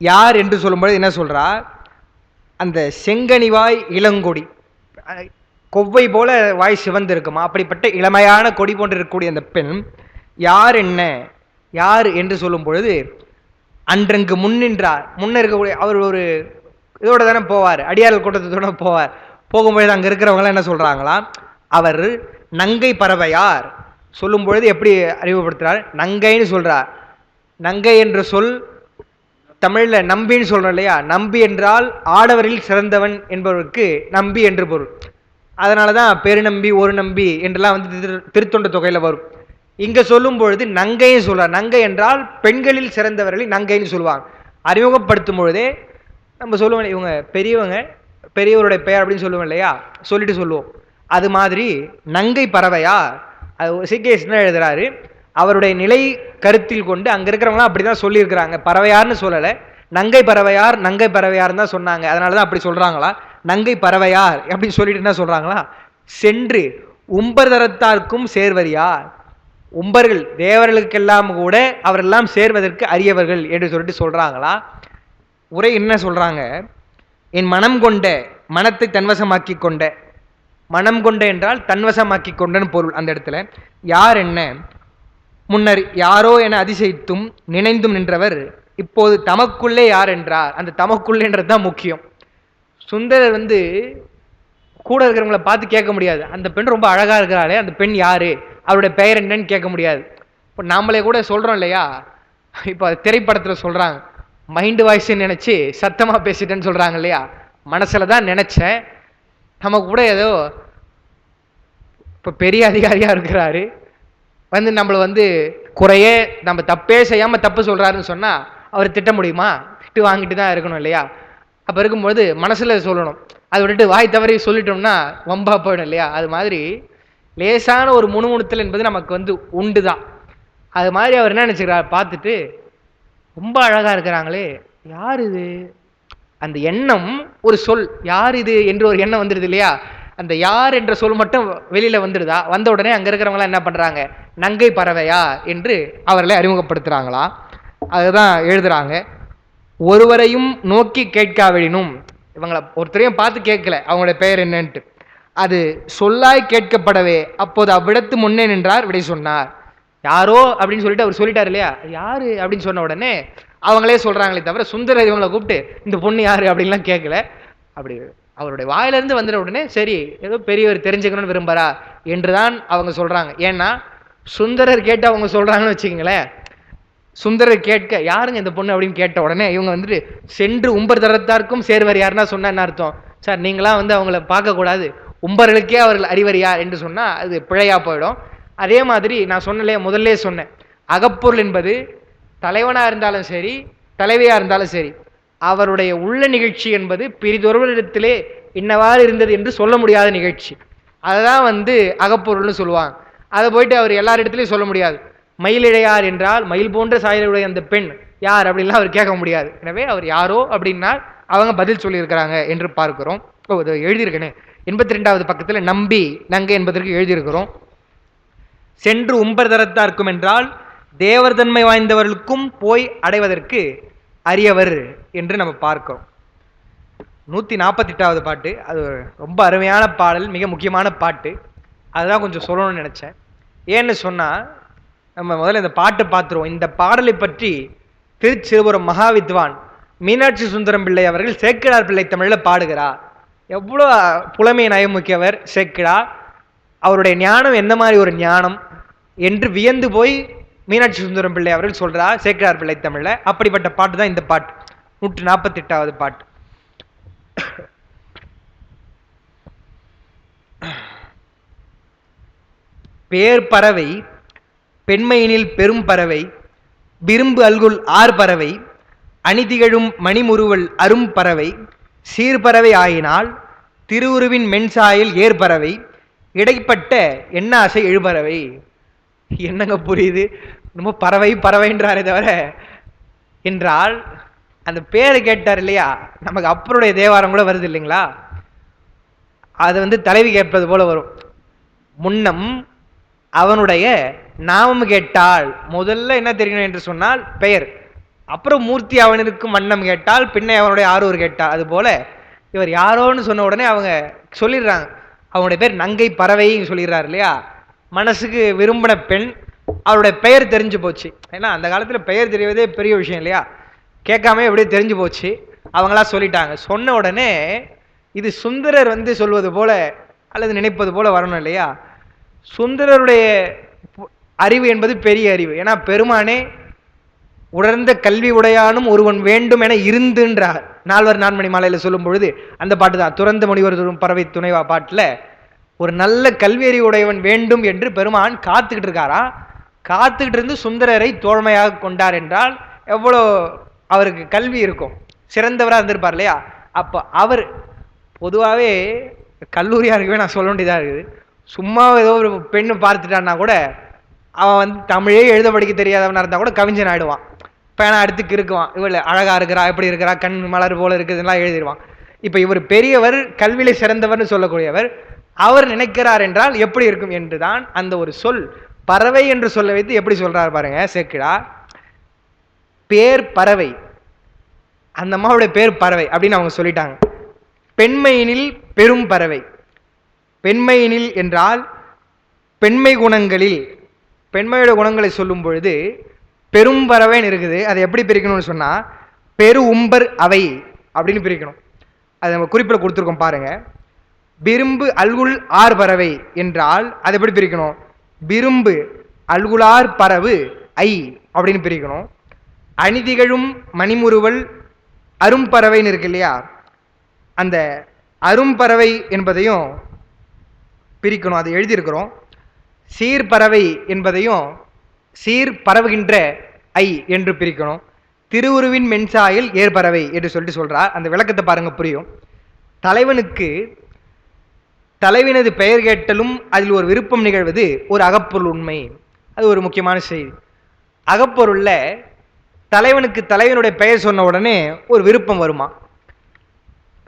யார் என்று சொல்லும்போது என்ன சொல்றார், அந்த செங்கனிவாய் இளங்கொடி, கொவ்வை போல வாய் சிவந்து இருக்குமா, அப்படிப்பட்ட இளமையான கொடி போன்று இருக்கக்கூடிய அந்த பெண் யார் என்ன யார் என்று சொல்லும் பொழுது அன்றங்கு முன்னின்றார். முன்ன இருக்கக்கூடிய அவர் ஒரு இதோட தானே போவார், அடியார்கள் கூட்டத்தோட போவார். போகும்பொழுது அங்கே இருக்கிறவங்களாம் என்ன சொல்றாங்களாம், அவர் நங்கை பறவையார். சொல்லும் பொழுது எப்படி அறிவுப்படுத்துறார், நங்கைன்னு சொல்றார். நங்கை என்ற சொல் தமிழ்ல நம்பின்னு சொல்றோம் இல்லையா, நம்பி என்றால் ஆடவரில் சிறந்தவன் என்பவருக்கு நம்பி என்று பொருள். அதனாலதான் பெருநம்பி ஒரு நம்பி என்றெல்லாம் திருத்தொண்ட தொகையில வரும். இங்க சொல்லும் பொழுது நங்கைன்னு சொல்றார். நங்கை என்றால் பெண்களில் சிறந்தவர்களை நங்கைன்னு சொல்லுவாங்க. அறிமுகப்படுத்தும் பொழுதே நம்ம சொல்லுவோம், இவங்க பெரியவங்க, பெரியவருடைய பெயர் அப்படின்னு சொல்லுவோம் இல்லையா, சொல்லிட்டு சொல்லுவோம். அது மாதிரி நங்கை பறவையா, அது சிகேஷன் எழுதுறாரு. அவருடைய நிலை கருத்தில் கொண்டு அங்க இருக்கிறவங்களாம் அப்படிதான் சொல்லியிருக்கிறாங்க. பறவையார்னு சொல்லலை, நங்கை பறவையார் நங்கை பறவையார்னு தான் சொன்னாங்க. அதனாலதான் அப்படி சொல்றாங்களா, நங்கை பறவையார் அப்படின்னு சொல்லிட்டு என்ன சொல்றாங்களா, சென்று உம்பர் தரத்தார்க்கும் சேர்வர் யார். உம்பர்கள் தேவர்களுக்கெல்லாம் கூட அவரெல்லாம் சேர்வதற்கு அரியவர்கள் என்று சொல்லிட்டு சொல்றாங்களா. உரை என்ன சொல்றாங்க, என் மனம் கொண்ட, மனத்தை தன்வசமாக்கி கொண்ட, மனம் கொண்ட என்றால் தன்வசமாக்கி கொண்டன்னு பொருள். அந்த இடத்துல யார் என்ன, முன்னர் யாரோ என அதிசயித்தும் நினைந்தும் நின்றவர் இப்போது தமக்குள்ளே யார் என்றார். அந்த தமக்குள்ளேன்றது தான் முக்கியம். சுந்தரர் கூட இருக்கிறவங்களை பார்த்து கேட்க முடியாது, அந்த பெண் ரொம்ப அழகா இருக்கிறாளே அந்த பெண் யாரு, அவருடைய பெயர் என்னன்னு கேட்க முடியாது. இப்போ நாமளே கூட சொல்றோம் இல்லையா, இப்போ திரைப்படத்துல சொல்றாங்க, மைண்டு வாய்ஸ்ன்னு நினைச்சு சத்தமா பேசிட்டேன்னு சொல்றாங்க இல்லையா, மனசுல தான் நினைச்சேன், நமக்கு கூட ஏதோ இப்போ பெரிய அதிகாரியா இருக்கிறாரு நம்மளை குறையே நம்ம தப்பே செய்யாம தப்பு சொல்றாருன்னு சொன்னா அவர் திட்ட முடியுமா, திட்டு வாங்கிட்டு தான் இருக்கணும் இல்லையா. அப்ப இருக்கும்போது மனசுல சொல்லணும், அதை விட்டுட்டு வாய் தவறி சொல்லிட்டோம்னா வம்பா போயிடும் இல்லையா. அது மாதிரி லேசான ஒரு முணுமுணுத்தல் என்பது நமக்கு உண்டுதான். அது மாதிரி அவர் என்ன நினைச்சுக்கிறார், பார்த்துட்டு ரொம்ப அழகா இருக்கிறாங்களே யார் இது, அந்த எண்ணம் ஒரு சொல், யார் இது என்று ஒரு எண்ணம் வந்துடுது இல்லையா. அந்த யார் என்ற சொல் மட்டும் வெளியில வந்துடுதா, வந்த உடனே அங்க இருக்கிறவங்களாம் என்ன பண்றாங்க, நங்கை பறவையா என்று அவர்களை அறிமுகப்படுத்துறாங்களா. அதுதான் எழுதுறாங்க. ஒருவரையும் நோக்கி கேட்காவிடனும், இவங்களை ஒருத்தரையும் பார்த்து கேட்கல அவங்களுடைய பெயர் என்னன்ட்டு, அது சொல்லாய் கேட்கப்படவே அப்போது அவ்விடத்து முன்னே நின்றார் விடை சொன்னார். யாரோ அப்படின்னு சொல்லிட்டு அவர் சொல்லிட்டார் இல்லையா, யாரு அப்படின்னு சொன்ன உடனே அவங்களே சொல்றாங்களே தவிர சுந்தரர் இவங்களை கூப்பிட்டு இந்த பொண்ணு யாரு அப்படின்லாம் கேட்கல. அப்படி அவருடைய வாயிலிருந்து வந்துட உடனே சரி ஏதோ பெரியவர் தெரிஞ்சுக்கணும்னு விரும்புறா என்றுதான் அவங்க சொல்றாங்க. ஏன்னா சுந்தரர் கேட்டு அவங்க சொல்றாங்கன்னு வச்சுக்கங்களேன், சுந்தரர் கேட்க யாருங்க இந்த பொண்ணு அப்படின்னு கேட்ட உடனே இவங்க சென்று உம்பர் தரத்தார்க்கும் சேர்வர் யாருன்னா சொன்னா என்ன அர்த்தம், சார் நீங்களாம் அவங்கள பார்க்கக்கூடாது, உம்பர்களுக்கே அவர்கள் அறிவர் யார் என்று சொன்னா அது பிழையா போயிடும். அதே மாதிரி நான் சொன்னலையே, முதல்ல சொன்னேன், அகப்பொருள் என்பது தலைவனா இருந்தாலும் சரி தலைவியா இருந்தாலும் சரி அவருடைய உள்ள நிகழ்ச்சி என்பது பிரிதொருவரிடத்திலே இன்னவாறு இருந்தது என்று சொல்ல முடியாத நிகழ்ச்சி. அதுதான் அகப்பொருள்னு சொல்லுவாங்க. அதை போயிட்டு அவர் எல்லார் இடத்துலையும் சொல்ல முடியாது. மயிலிழையார் என்றால் மயில் போன்ற சாயலுடைய அந்த பெண் யார் அப்படின்லாம் அவர் கேட்க முடியாது. எனவே அவர் யாரோ அப்படின்னா அவங்க பதில் சொல்லியிருக்கிறாங்க என்று பார்க்கிறோம். எழுதியிருக்கேனே 82வது பக்கத்தில் நம்பி நங்கை என்பதற்கு எழுதியிருக்கிறோம். சென்று உம்பர் தரத்தார்க்கும் என்றால் தேவர் தன்மை வாய்ந்தவர்களுக்கும் போய் அடைவதற்கு அரியவர் என்று நம்ம பார்க்கிறோம். 148வது பாட்டு, அது ரொம்ப அருமையான பாடல், மிக முக்கியமான பாட்டு. அதுதான் கொஞ்சம் சொல்லணும்னு நினைச்சேன். ஏன்னு சொன்னா நம்ம முதல்ல இந்த பாட்டு பார்த்துருவோம். இந்த பாடலை பற்றி திருச்சிறுபுரம் மகாவித்வான் மீனாட்சி சுந்தரம் பிள்ளை அவர்கள் சேக்கிழார் பிள்ளை தமிழில் பாடுகிறார். எவ்வளோ புலமை நயமுக்கியவர் சேக்கிழார், அவருடைய ஞானம் எந்த மாதிரி ஒரு ஞானம் என்று வியந்து போய் மீனாட்சி சுந்தரம் பிள்ளை அவர்கள் சொல்றார் சேக்கிழார் பிள்ளை தமிழ்ல. அப்படிப்பட்ட பாட்டு தான் இந்த பாட்டு, 148வது பாட்டு. பேர் பறவை பெண்மையினில் பெரும் பறவை விரும்பு அல்குல் ஆர் பறவை அணிதிகழும் மணிமுறுவல் அரும் பறவை சீர்பறவை ஆயினால் திருவுருவின் மென்சாயில் ஏற்பறவை இடைப்பட்ட என்ன ஆசை எழுபறவை. என்னங்க புரியுது? ரொம்ப பறவை பறவைன்றாரே தவிர என்றால் அந்த பேரை கேட்டார் இல்லையா, நமக்கு அப்பருடைய தேவாரம் கூட வருது இல்லைங்களா, அது தலைவி கேட்பது போல வரும். முன்னம் அவனுடைய நாமம் கேட்டால் முதல்ல என்ன தெரியணும் என்று சொன்னால் பெயர், அப்புறம் மூர்த்தி அவனிருக்கும் வண்ணம் கேட்டால் பின்ன அவனுடைய ஆரூர் கேட்டால். அது போல இவர் யாரோன்னு சொன்ன உடனே அவங்க சொல்லிடுறாங்க அவனுடைய பேர் நங்கை பறவை சொல்லிடுறாரு இல்லையா. மனசுக்கு விரும்பின பெண், அவருடைய பெயர் தெரிஞ்சு போச்சு. ஏன்னா அந்த காலத்தில் பெயர் தெரிவதே பெரிய விஷயம் இல்லையா, கேட்காம எப்படியே தெரிஞ்சு போச்சு. அவங்களா சொல்லிட்டாங்க. சொன்ன உடனே இது சுந்தரர் சொல்வது போல அல்லது நினைப்பது போல வரணும் இல்லையா. சுந்தரருடைய அறிவு என்பது பெரிய அறிவு. ஏன்னா பெருமானே உணர்ந்த கல்வி உடையானும் ஒருவன் வேண்டும் என இருந்துன்றார் நால்வர் நான்மணி மாலையில் சொல்லும் பொழுது. அந்த பாட்டு தான் துறந்த முனிவர் பறவை துணைவா பாட்டில் ஒரு நல்ல கல்வி அறிவு உடையவன் வேண்டும் என்று பெருமான் காத்துக்கிட்டு இருக்காரா. காத்துக்கிட்டு இருந்து சுந்தரரை தோழமையாக கொண்டார் என்றால் எவ்வளோ அவருக்கு கல்வி இருக்கும், சிறந்தவராக இருந்திருப்பார் இல்லையா. அப்போ அவர் பொதுவாகவே கல்லூரியாக இருக்கவே நான் சொல்ல வேண்டியதாக இருக்குது. சும்மா ஏதோ ஒரு பெண்ணு பார்த்துட்டான்னா கூட அவன் தமிழே எழுத படிக்க தெரியாதவனா இருந்தால் கூட கவிஞன் ஆயிடுவான். பேனா எடுத்துக்கு இருக்குவான், இவள் அழகா இருக்கிறா, எப்படி இருக்கிறா, கண் மலர் போல இருக்குதுலாம் எழுதிடுவான். இப்போ இவர் பெரியவர், கல்வியில சிறந்தவர்னு சொல்லக்கூடியவர், அவர் நினைக்கிறார் என்றால் எப்படி இருக்கும் என்றுதான் அந்த ஒரு சொல் பறவை என்று சொல்ல வைத்து எப்படி சொல்றாரு பாருங்க சேக்கிழா. பேர் பறவை, அந்த அம்மாவுடைய பேர் பறவை அப்படின்னு அவங்க சொல்லிட்டாங்க. பெண்மையினில் பெரும் பறவை, பெண்மையினில் என்றால் பெண்மை குணங்களில், பெண்மையோட குணங்களை சொல்லும் பொழுது பெரும் பறவைன்னு இருக்குது. அதை எப்படி பிரிக்கணும்னு சொன்னா பெரு உம்பர் அவை அப்படின்னு பிரிக்கணும். அது நம்ம குறிப்பில் கொடுத்துருக்கோம் பாருங்க. விரும்பு அல்குல் ஆர் பறவை என்றால் அதை எப்படி பிரிக்கணும், விரும்பு அல்குலார் பறவு ஐ அப்படின்னு பிரிக்கணும். அணிதிகழும் மணிமுறுவல் அரும்பறவைன்னு இருக்கு இல்லையா, அந்த அரும்பறவை என்பதையும் பிரிக்கணும், அதை எழுதியிருக்கிறோம். சீர்பறவை என்பதையும் சீர் பரவுகின்ற ஐ என்று பிரிக்கணும். திருவுருவின் மென்சாயில் ஏற்பறவை என்று சொல்லிட்டு சொல்றார். அந்த விளக்கத்தை பாருங்க, புரியும். தலைவனுக்கு தலைவினது பெயர் கேட்டலும் அதில் ஒரு விருப்பம் நிகழ்வது ஒரு அகப்பொருள் உண்மை. அது ஒரு முக்கியமான செய்தி. அகப்பொருள்ல தலைவனுக்கு தலைவனுடைய பெயர் சொன்ன உடனே ஒரு விருப்பம் வருமா.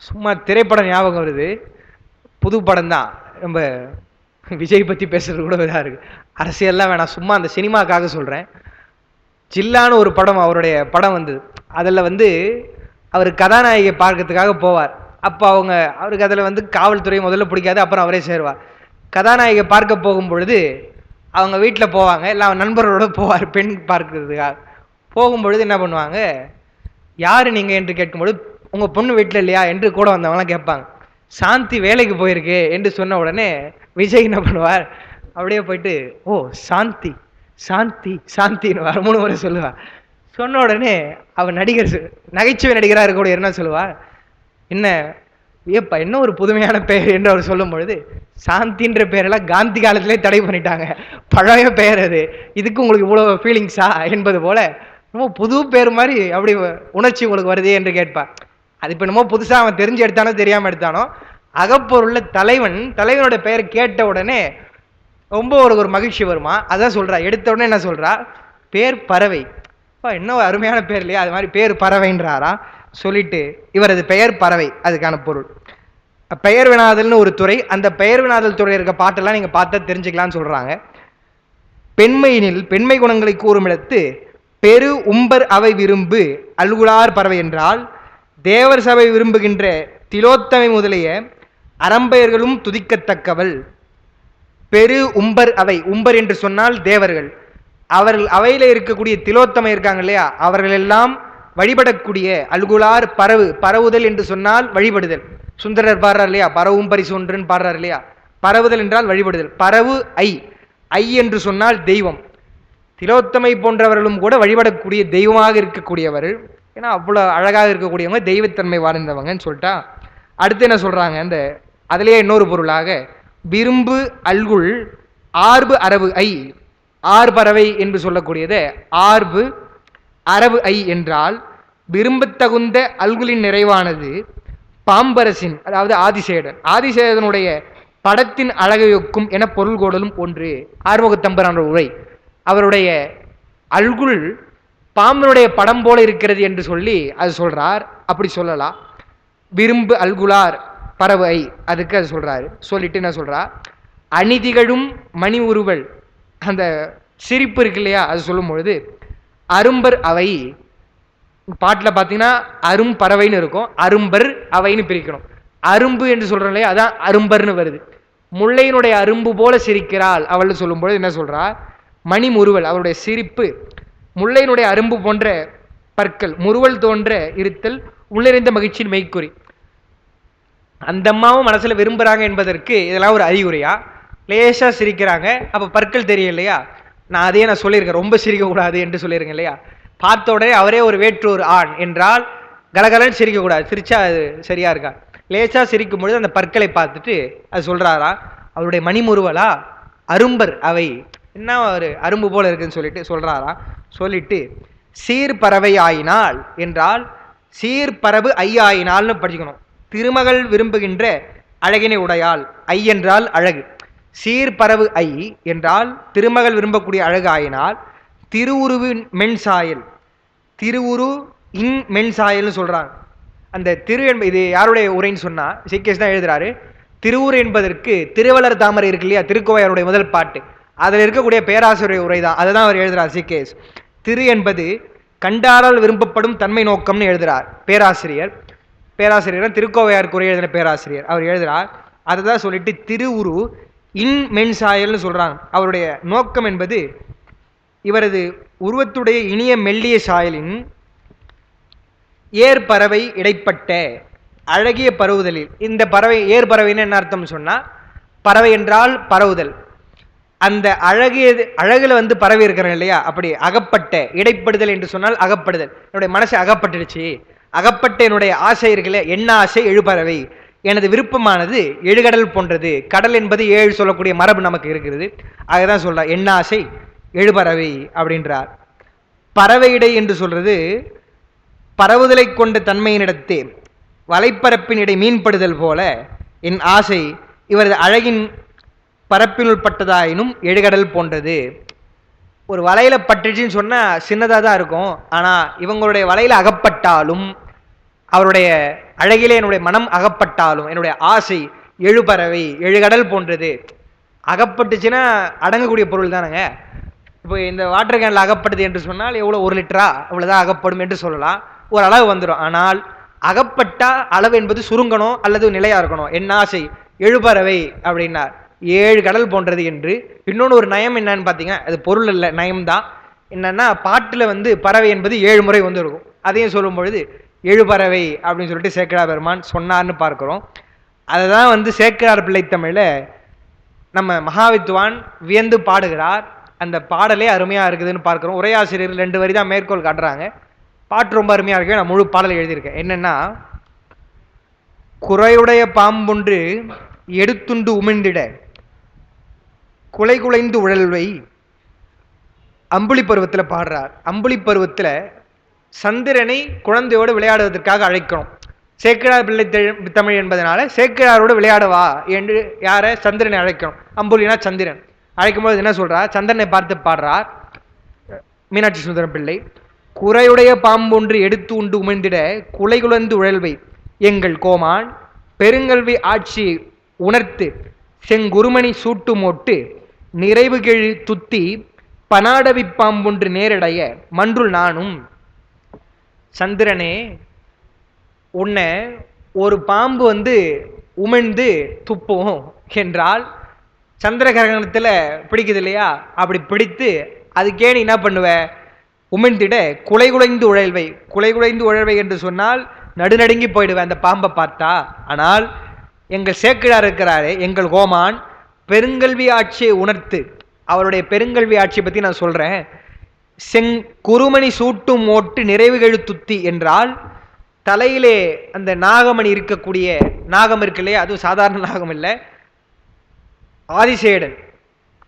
சும்மா திரைப்படம் ஞாபகம் வருது, புது படம் தான், ரொம்ப விஜய் பற்றி பேசுறது கூட இதாக இருக்குது. அரசியல்லாம் வேணாம், சும்மா அந்த சினிமாக்காக சொல்கிறேன். ஜில்லான்னு ஒரு படம், அவருடைய படம் வந்தது. அதில் அவர் கதாநாயகியை பார்க்கறதுக்காக போவார். அப்போ அவருக்கு அதில் காவல்துறை முதல்ல பிடிக்காது, அப்புறம் அவரே சேருவார். கதாநாயகியை பார்க்க போகும் பொழுது அவங்க வீட்டில் போவாங்க, எல்லாம் நண்பர்களோடு போவார் பெண் பார்க்கறதுக்காக. போகும்பொழுது என்ன பண்ணுவாங்க, யார் நீங்கள் என்று கேட்கும்பொழுது உங்கள் பொண்ணு வீட்டில் இல்லையா என்று கூட வந்தவங்களாம் கேட்பாங்க. சாந்தி வேலைக்கு போயிருக்கு என்று சொன்ன உடனே விஜய் என்ன பண்ணுவார், அப்படியே போயிட்டு ஓ சாந்தி சாந்தி சாந்தின்னு 3 முறை சொல்லுவார். சொன்ன உடனே அவர் நடிகர், நகைச்சுவை நடிகராக இருக்கக்கூடிய என்ன சொல்லுவார், என்ன ஏப்பா என்ன ஒரு புதுமையான பெயர் என்று அவர் சொல்லும் பொழுது, சாந்தின்ற பெயரெல்லாம் காந்தி காலத்திலே தடை பண்ணிட்டாங்க, பழைய பெயர் அது, இதுக்கு உங்களுக்கு இவ்வளோ ஃபீலிங்ஸா என்பது போல ரொம்ப புது பேர் மாதிரி அப்படி உணர்ச்சி உங்களுக்கு வருதே என்று கேட்பார். அது இப்போ என்னமோ புதுசாக அவன் தெரிஞ்சு எடுத்தானோ தெரியாமல் எடுத்தானோ, அகப்பொருள்ல தலைவன், தலைவனோட பெயர் கேட்ட உடனே ரொம்ப ஒரு மகிழ்ச்சி வருமா, அதான் சொல்றா. எடுத்த உடனே என்ன சொல்றா, பேர் பறவை. இன்னும் அருமையான பேர் இல்லையா, அது மாதிரி பேர் பறவைன்றாரா. சொல்லிட்டு இவரது பெயர் பறவை, அதுக்கான பொருள். பெயர் வினாதல்னு ஒரு துறை, அந்த பெயர் வினாதல் துறை இருக்க பாட்டெல்லாம் நீங்க பார்த்தா தெரிஞ்சுக்கலாம்னு சொல்றாங்க. பெண்மையினில் பெண்மை குணங்களை கூறும் இடத்து பெரு உம்பர் அவை விரும்பு அல்குலார் பறவை என்றால், தேவர் சபை விரும்புகின்ற திலோத்தமை முதலிய அறம்பெயர்களும் துதிக்கத்தக்கவள். பெரு உம்பர் அவை, உம்பர் என்று சொன்னால் தேவர்கள், அவர்கள் அவையில இருக்கக்கூடிய திலோத்தமை இருக்காங்க இல்லையா, அவர்கள் எல்லாம் வழிபடக்கூடிய அல்குலார் பரவு, பரவுதல் என்று சொன்னால் வழிபடுதல். சுந்தரர் பாடுறார் இல்லையா, பரவும் பரிசு ஒன்றுன்னு பாடுறார் இல்லையா. பரவுதல் என்றால் வழிபடுதல். பரவு ஐ, ஐ என்று சொன்னால் தெய்வம். திலோத்தமை போன்றவர்களும் கூட வழிபடக்கூடிய தெய்வமாக இருக்கக்கூடியவர். ஏன்னா அவ்வளோ அழகாக இருக்கக்கூடியவங்க, தெய்வத்தன்மை வாழ்ந்தவங்கன்னு சொல்லிட்டா. அடுத்து என்ன சொல்றாங்க, அந்த அதுலேயே இன்னொரு பொருளாக விரும்பு அல்குல் ஆர்பு அரபு ஐ, ஆர் பறவை என்று சொல்லக்கூடியது ஆர்பு அரபு ஐ என்றால், விரும்பத்தகுந்த அல்குலின் நிறைவானது பாம்பரசின், அதாவது ஆதிசேடன், ஆதிசேடனுடைய படத்தின் அழகையொக்கும் என பொருள் கோடலும் ஒன்று. ஆறுமுகத்தம்பரான உரை, அவருடைய அல்குல் பாம்பனுடைய படம் போல இருக்கிறது என்று சொல்லி அது சொல்றார். அப்படி சொல்லலாம். விரும்பு அல்குலார் பறவை, அதுக்கு அது சொல்றாரு. சொல்லிட்டு என்ன சொல்றா, அணிதிகழும் மணி உருவல், அந்த சிரிப்பு இருக்கு இல்லையா, அது சொல்லும் பொழுது அரும்பர் அவை, பாட்டில் பார்த்தீங்கன்னா அரும் பறவைன்னு இருக்கும், அரும்பர் அவைன்னு பிரிக்கணும். அரும்பு என்று சொல்றோம் இல்லையா, அதான் அரும்பர்னு வருது. முல்லையினுடைய அரும்பு போல சிரிக்கிறாள் அவள் சொல்லும்போது என்ன சொல்றா, மணி முறுவல், அவருடைய சிரிப்பு முல்லையினுடைய அரும்பு போன்ற பற்கள், முறுவல் தோன்ற இருத்தல் உள்ளிருந்த மகிழ்ச்சியின் மெய்க்குறி. அந்த அம்மாவும் மனசுல விரும்புறாங்க என்பதற்கு இதெல்லாம் ஒரு அறிகுறியா. லேசா சிரிக்கிறாங்க, அப்ப பற்கள் தெரியும் இல்லையா. நான் சொல்லியிருக்கேன், ரொம்ப சிரிக்க கூடாது என்று சொல்லியிருக்கேன் இல்லையா. பார்த்த உடனே அவரே ஒரு வேற்றோர் ஆண் என்றால் கலகலன்னு சிரிக்கக்கூடாது, சிரிச்சா அது சரியா இருக்கா. லேசா சிரிக்கும் பொழுது அந்த பற்களை பார்த்துட்டு அது சொல்றாரா, அவருடைய மணிமுறுவலா அரும்பர் அவை, என்ன ஒரு அரும்பு போல இருக்குன்னு சொல்லிட்டு சொல்றாரா. சொல்லிட்டு சீர்பறவை ஆயினால் என்றால், சீர்பரவு ஐயாயினால்னு படிக்கணும். திருமகள் விரும்புகின்ற அழகினை உடையாள், ஐ என்றால் அழகு. சீர்பரவு ஐ என்றால் திருமகள் விரும்பக்கூடிய அழகு ஆயினால், திருவுருவு மென் சாயல், திருவுரு இன் மென் சாயல்னு சொல்றாங்க. அந்த திரு என்பது இது யாருடைய உரைன்னு சொன்னா சிகேஷ் தான் எழுதுறாரு. திருவுரு என்பதற்கு திருவளர் தாமரை இருக்கு இல்லையா, திருக்கோவையாருடைய முதல் பாட்டு, அதில் இருக்கக்கூடிய பேராசிரியர் உரை தான், அதை தான் அவர் எழுதுறார் சிகேஷ். திரு என்பது கண்டாரால் விரும்பப்படும் தன்மை நோக்கம்னு எழுதுறார் பேராசிரியர். பேராசிரியர் திருக்கோவையாருக்கு உரை எழுதின பேராசிரியர், அவர் எழுதுறார். அதை தான் சொல்லிட்டு திருவுரு இன் மென் சாயல்னு சொல்றாங்க. அவருடைய நோக்கம் என்பது இவரது உருவத்துடைய இனிய மெல்லிய சாயலின் ஏற்பறவை இடைப்பட்ட அழகிய பரவுதலில். இந்த பறவை ஏற்பறவைன்னு என்ன அர்த்தம் சொன்னா, பறவை என்றால் பரவுதல், அந்த அழகுல பறவை இருக்கிறேன் இல்லையா, அப்படி அகப்பட்ட, இடைப்படுதல் என்று சொன்னால் அகப்படுதல். என்னுடைய மனசு அகப்பட்டுடுச்சு, அகப்பட்ட என்னுடைய ஆசை இருக்குல்ல, என்ன ஆசை எழுபறவை, எனது விருப்பமானது எழுகடல் போன்றது. கடல் என்பது 7 சொல்லக்கூடிய மரபு நமக்கு இருக்கிறது. அதுதான் சொல்ற என்ன ஆசை எழுபறவை அப்படின்றார். பறவையிடை என்று சொல்றது பரவுதலை கொண்ட தன்மையினிடத்தே வலைப்பரப்பினிடை மீன்படுதல் போல என் ஆசை இவரது அழகின் பரப்பினுள் பட்டதாயினும் எழுகடல் போன்றது. ஒரு வலையில பட்டுச்சுன்னு சொன்னா சின்னதாக தான் இருக்கும், ஆனா இவங்களுடைய வலையில அகப்பட்டாலும், அவருடைய அழகிலே என்னுடைய மனம் அகப்பட்டாலும், என்னுடைய ஆசை எழுபறவை எழுகடல் போன்றது. அகப்பட்டுச்சுன்னா அடங்கக்கூடிய பொருள் தானேங்க. இப்போ இந்த வாட்டர் கேனில் அகப்படுது என்று சொன்னால் எவ்வளோ, 1 லிட்டரா, அவ்வளோதான் அகப்படும் என்று சொல்லலாம், ஒரு அளவு வந்துடும். ஆனால் அகப்பட்டா அளவு என்பது சுருங்கணும் அல்லது நிலையா இருக்கணும். என்ன ஆசை எழுபறவை அப்படின்னார், 7 கடல் போன்றது என்று. இன்னொன்று ஒரு நயம் என்னன்னு பார்த்தீங்க, அது பொருள் இல்லை, நயம்தான். என்னன்னா பாட்டில் பறவை என்பது 7 முறை இருக்கும். அதையும் சொல்லும் பொழுது எழுபறவை அப்படின்னு சொல்லிட்டு சேக்கிழார் பெருமான் சொன்னார்னு பார்க்கிறோம். அதை தான் சேக்கிழார் பிள்ளை தமிழில் நம்ம மகாவித்வான் வியந்து பாடுகிறார். அந்த பாடலே அருமையாக இருக்குதுன்னு பார்க்குறோம். உரையாசிரியர் 2 வரி தான் மேற்கோள் காட்டுறாங்க. பாட்டு ரொம்ப அருமையாக இருக்கு. நான் முழு பாடலை எழுதியிருக்கேன். என்னன்னா, குறையுடைய பாம்பொன்று எடுத்துண்டு உமிழ்ந்திட குலை குலைந்து உழல்வை அம்புலி பருவத்தில் பாடுறார். அம்புலி பருவத்தில் சந்திரனை குழந்தையோடு விளையாடுவதற்காக அழைக்கணும். சேக்கிழார் பிள்ளை தமிழ் என்பதனால சேக்கிழாரோடு விளையாடவா என்று யாரை? சந்திரனை அழைக்கணும். அம்புலினா சந்திரன். அழைக்கும்போது என்ன சொல்றார்? சந்திரனை பார்த்து பாடுறார் மீனாட்சி சுந்தரம் பிள்ளை. குறையுடைய பாம்பொன்று எடுத்து உண்டு உமிழ்ந்திட குலைகுலந்து உழல்வை எங்கள் கோமான் பெருங்கல்வி ஆட்சி உணர்த்து செங்குருமணி சூட்டு மோட்டு நிறைவு கெழு துத்தி பனாடவி பாம்பொன்று நேரடைய மன்றுள் நானும். சந்திரனே, உன்னை ஒரு பாம்பு உமிழ்ந்து துப்பும் என்றால் சந்திர கிரகணத்தில் பிடிக்குது இல்லையா? அப்படி பிடித்து அதுக்கே நீ என்ன பண்ணுவ? உமிழ்ந்திட குலைகுலைந்து உழல்வை. குலைகுலைந்து உழல்வை என்று சொன்னால் நடுநடுங்கி போயிடுவேன் அந்த பாம்பை பார்த்தா. ஆனால் எங்கள் சேக்கிழார் இருக்கிறாரே, எங்கள் கோமான் பெருங்கல்வி ஆட்சியை உணர்த்து. அவருடைய பெருங்கல்வி ஆட்சியை பற்றி நான் சொல்கிறேன். குருமணி சூட்டும் ஓட்டு நிறைவுகெழு துத்தி என்றால் தலையிலே அந்த நாகமணி இருக்கக்கூடிய நாகம் இருக்கு இல்லையா? அதுவும் சாதாரண நாகம் இல்லை, ஆதிசேடன்.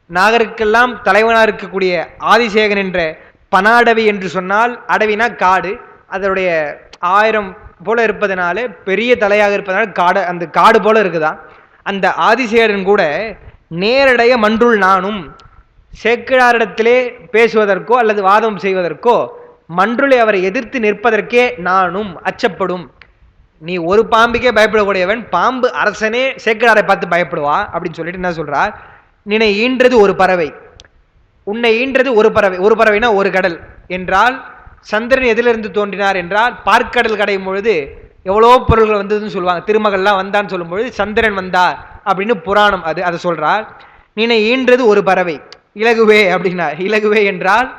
நாகருக்கெல்லாம் தலைவனாக இருக்கக்கூடிய ஆதிசேகன் என்ற பனாடவி என்று சொன்னால், அடவினா காடு, அதனுடைய 1000 போல இருப்பதனால பெரிய தலையாக இருப்பதனால காடு, அந்த காடு போல இருக்குதான். அந்த ஆதிசேடன் கூட நேரடைய மன்றுள் நானும். சேக்கிழாரிடத்திலே பேசுவதற்கோ அல்லது வாதம் செய்வதற்கோ மன்றுளை அவரை எதிர்த்து நிற்பதற்கே நானும் அச்சப்படும். நீ ஒரு பாம்புக்கே பயப்படக்கூடியவன், பாம்பு அரசனே சேக்கிழாரை பார்த்து பயப்படுவா அப்படின்னு சொல்லிட்டு என்ன சொல்றார்? நினை ஈன்றது ஒரு பறவை, உன்னை ஈன்றது ஒரு பறவை. ஒரு பறவைனா ஒரு கடல் என்றால் சந்திரன் எதிலிருந்து தோன்றினார் என்றால் பார்க்கடல் கடையும் பொழுது எவ்வளோ பொருள்கள் வந்ததுன்னு சொல்லுவாங்க. திருமகள்லாம் வந்தான்னு சொல்லும் பொழுது சந்திரன் வந்தார் அப்படின்னு புராணம் அதை சொல்றார். நினை ஈன்றது ஒரு பறவை இலகுவே அப்படின்னா. இலகுவே என்றால்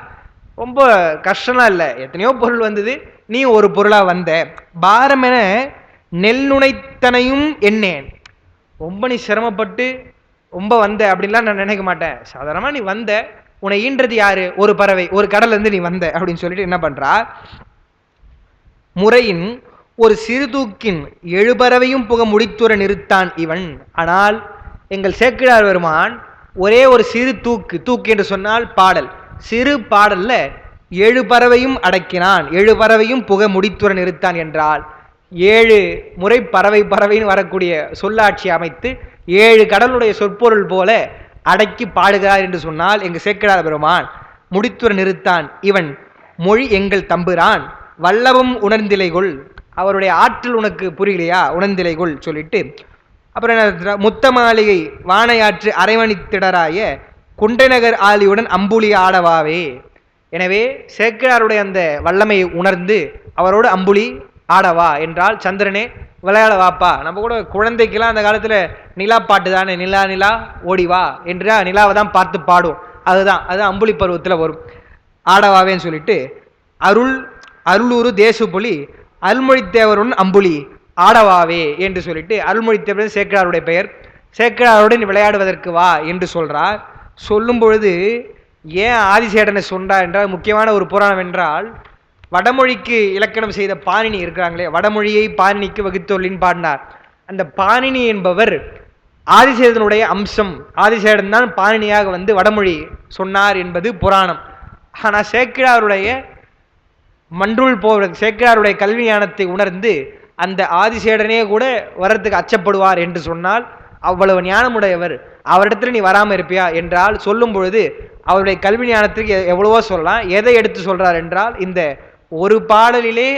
ரொம்ப கஷ்டம்லாம் இல்லை, எத்தனையோ பொருள் வந்தது, நீ ஒரு பொருளா வந்த. பாரம் என நெல் நுணைத்தனையும் எண்ணேன். ரொம்ப நீ சிரமப்பட்டு ரொம்ப வந்த அப்படின்லாம் நான் நினைக்க மாட்டேன். சாதாரணமா நீ வந்த, உன்னை ஈன்றது யாரு? ஒரு பறவை, ஒரு கடல்ல இருந்து நீ வந்த அப்படின்னு சொல்லிட்டு என்ன பண்றா? முறையின் ஒரு சிறு தூக்கின் 7 பறவையும் புக முடித்துற நிறுத்தான் இவன். ஆனால் எங்கள் சேக்கிழார் பெருமான் ஒரே ஒரு சிறு தூக்கு, தூக்கு என்று சொன்னால் பாடல், சிறு பாடல்ல 7 பறவையும் அடக்கினான். 7 பறவையும் புக முடித்துற நிறுத்தான் என்றால் 7 முறை பறவை பறவைன்னு வரக்கூடிய சொல்லாட்சி அமைத்து 7 கடலுடைய சொற்பொருள் போல அடக்கி பாடுகிறார் என்று சொன்னால் எங்க சேக்கிழார் பெருமான் முடித்துற நிறுத்தான் இவன் மொழி எங்கள் தம்புரான் வல்லவும் உணர்ந்திலைகொள். அவருடைய ஆற்றல் உனக்கு புரியலையா? உணர்ந்திலைகொள் சொல்லிட்டு அப்புறம் என்ன? முத்த மாளிகை வானையாற்று அரைமணித்திடராய குண்டைநகர் ஆலியுடன் அம்புலி ஆடவாவே. எனவே சேக்கிழாருடைய அந்த வல்லமையை உணர்ந்து அவரோடு அம்புலி ஆடவா என்றால் சந்திரனே விளையாட வாப்பா. நம்ம கூட குழந்தைக்கெல்லாம் அந்த காலத்தில் நிலா பாட்டு தானே, நிலா நிலா ஓடிவா என்று நிலாவை தான் பார்த்து பாடும். அது அம்புலி பருவத்தில் வரும். ஆடவாவேன்னு சொல்லிட்டு அருளூரு தேசுபொலி அருள்மொழித்தேவருடன் அம்புலி ஆடவாவே என்று சொல்லிட்டு, அருள்மொழித்தேவன் சேக்கிழாருடைய பெயர், சேக்கிழாருடன் விளையாடுவதற்கு வா என்று சொல்றார். சொல்லும் பொழுது ஏன் ஆதிசேடனை சொன்னார் என்றால் முக்கியமான ஒரு புராணம் என்றால், வடமொழிக்கு இலக்கணம் செய்த பாணினி இருக்கிறாங்களே, வடமொழியை பாணினிக்கு வகுத்தொல்லின்னு பாடினார். அந்த பாணினி என்பவர் ஆதிசேடனுடைய அம்சம். ஆதிசேடன் தான் பாணினியாக வடமொழி சொன்னார் என்பது புராணம். ஆனால் சேக்கிழாருடைய மன்றுள் போவது, சேக்கிழாருடைய கல்வி ஞானத்தை உணர்ந்து அந்த ஆதிசேடனே கூட வர்றதுக்கு அச்சப்படுவார் என்று சொன்னால் அவ்வளவு ஞானமுடையவர், அவரிடத்துல நீ வராமல் இருப்பியா என்றால் சொல்லும் பொழுது அவருடைய கல்வி ஞானத்துக்கு எவ்வளவோ சொல்லலாம். எதை எடுத்து சொல்றார் என்றால் இந்த ஒரு பாடலிலே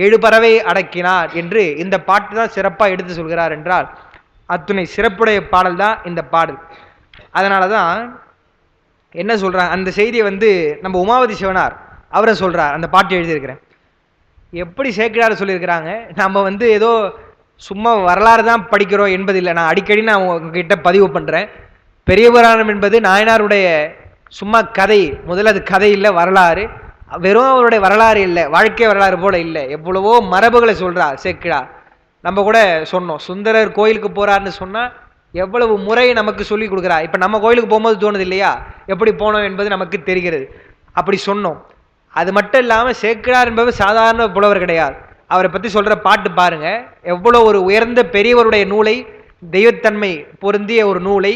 7 பறவை அடக்கினார் என்று இந்த பாட்டு தான் சிறப்பாக எடுத்து சொல்கிறார் என்றால் அத்துணை சிறப்புடைய பாடல் தான் இந்த பாடல். அதனால தான் என்ன சொல்றாங்க, அந்த செய்தியை நம்ம உமாவதி சிவனார் அவரை சொல்றார். அந்த பாட்டு எழுதியிருக்கிறேன். எப்படி சேக்கிழார் சொல்லியிருக்கிறாங்க, நம்ம ஏதோ சும்மா வரலாறு தான் படிக்கிறோம் என்பதில்லை. நான் அடிக்கடி நான் உங்ககிட்ட பதிவு பண்ணுறேன். பெரிய புராணம் என்பது நாயனாருடைய சும்மா கதை, முதல்ல அது கதை இல்லை, வரலாறு. வெறும் அவருடைய வரலாறு இல்லை, வாழ்க்கை வரலாறு போல இல்லை, எவ்வளவோ மரபுகளை சொல்கிறார் சேக்கிழார். நம்ம கூட சொன்னோம், சுந்தரர் கோயிலுக்கு போகிறாருன்னு சொன்னால் எவ்வளவு முறை நமக்கு சொல்லி கொடுக்குறார். இப்போ நம்ம கோயிலுக்கு போகும்போது தோணுது இல்லையா எப்படி போனோம் என்பது நமக்கு தெரிகிறது. அப்படி சொன்னோம். அது மட்டும் இல்லாமல் சேக்கிழார் என்பவர் சாதாரண புலவர் கிடையாது. அவரை பற்றி சொல்கிற பாட்டு பாருங்க, எவ்வளோ ஒரு உயர்ந்த பெரியவருடைய நூலை, தெய்வத்தன்மை பொருந்திய ஒரு நூலை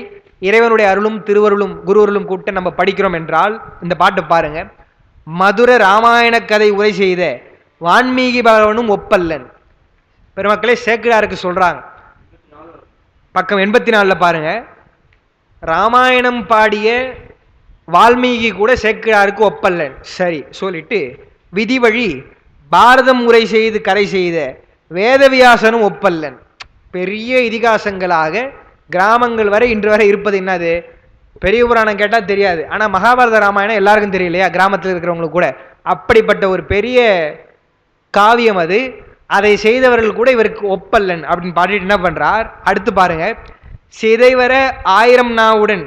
இறைவனுடைய அருளும் திருவருளும் குருவருளும் கூட்ட நம்ம படிக்கிறோம் என்றால் இந்த பாட்டு பாருங்க. மதுர ராமாயண கதை உரை செய்த வான்மீகி பகவனும் ஒப்பல்லன். பெருமக்களே சேக்கிழாருக்கு சொல்றாங்க, பக்கம் 84 பாருங்க. ராமாயணம் பாடிய வால்மீகி கூட சேக்கிழாருக்கு ஒப்பல்ல. சரி சொல்லிட்டு விதி வழி பாரதம் உரை செய்து கரை செய்த வேதவியாசனும் ஒப்பல்லன். பெரிய இதிகாசங்களாக கிராமங்கள் வரை இன்று வரை இருப்பது என்னது? பெரிய புராணம் கேட்டா தெரியாது, ஆனா மகாபாரத ராமாயணம் எல்லாருக்கும் தெரியலையா, கிராமத்தில் இருக்கிறவங்களுக்கு கூட. அப்படிப்பட்ட ஒரு பெரிய காவியம் அது. அதை செய்தவர்கள் கூட இவருக்கு ஒப்பல்லன் அப்படின்னு பாடிட்டு என்ன பண்றார், அடுத்து பாருங்க. சிதைவர 1000 நாவுடன்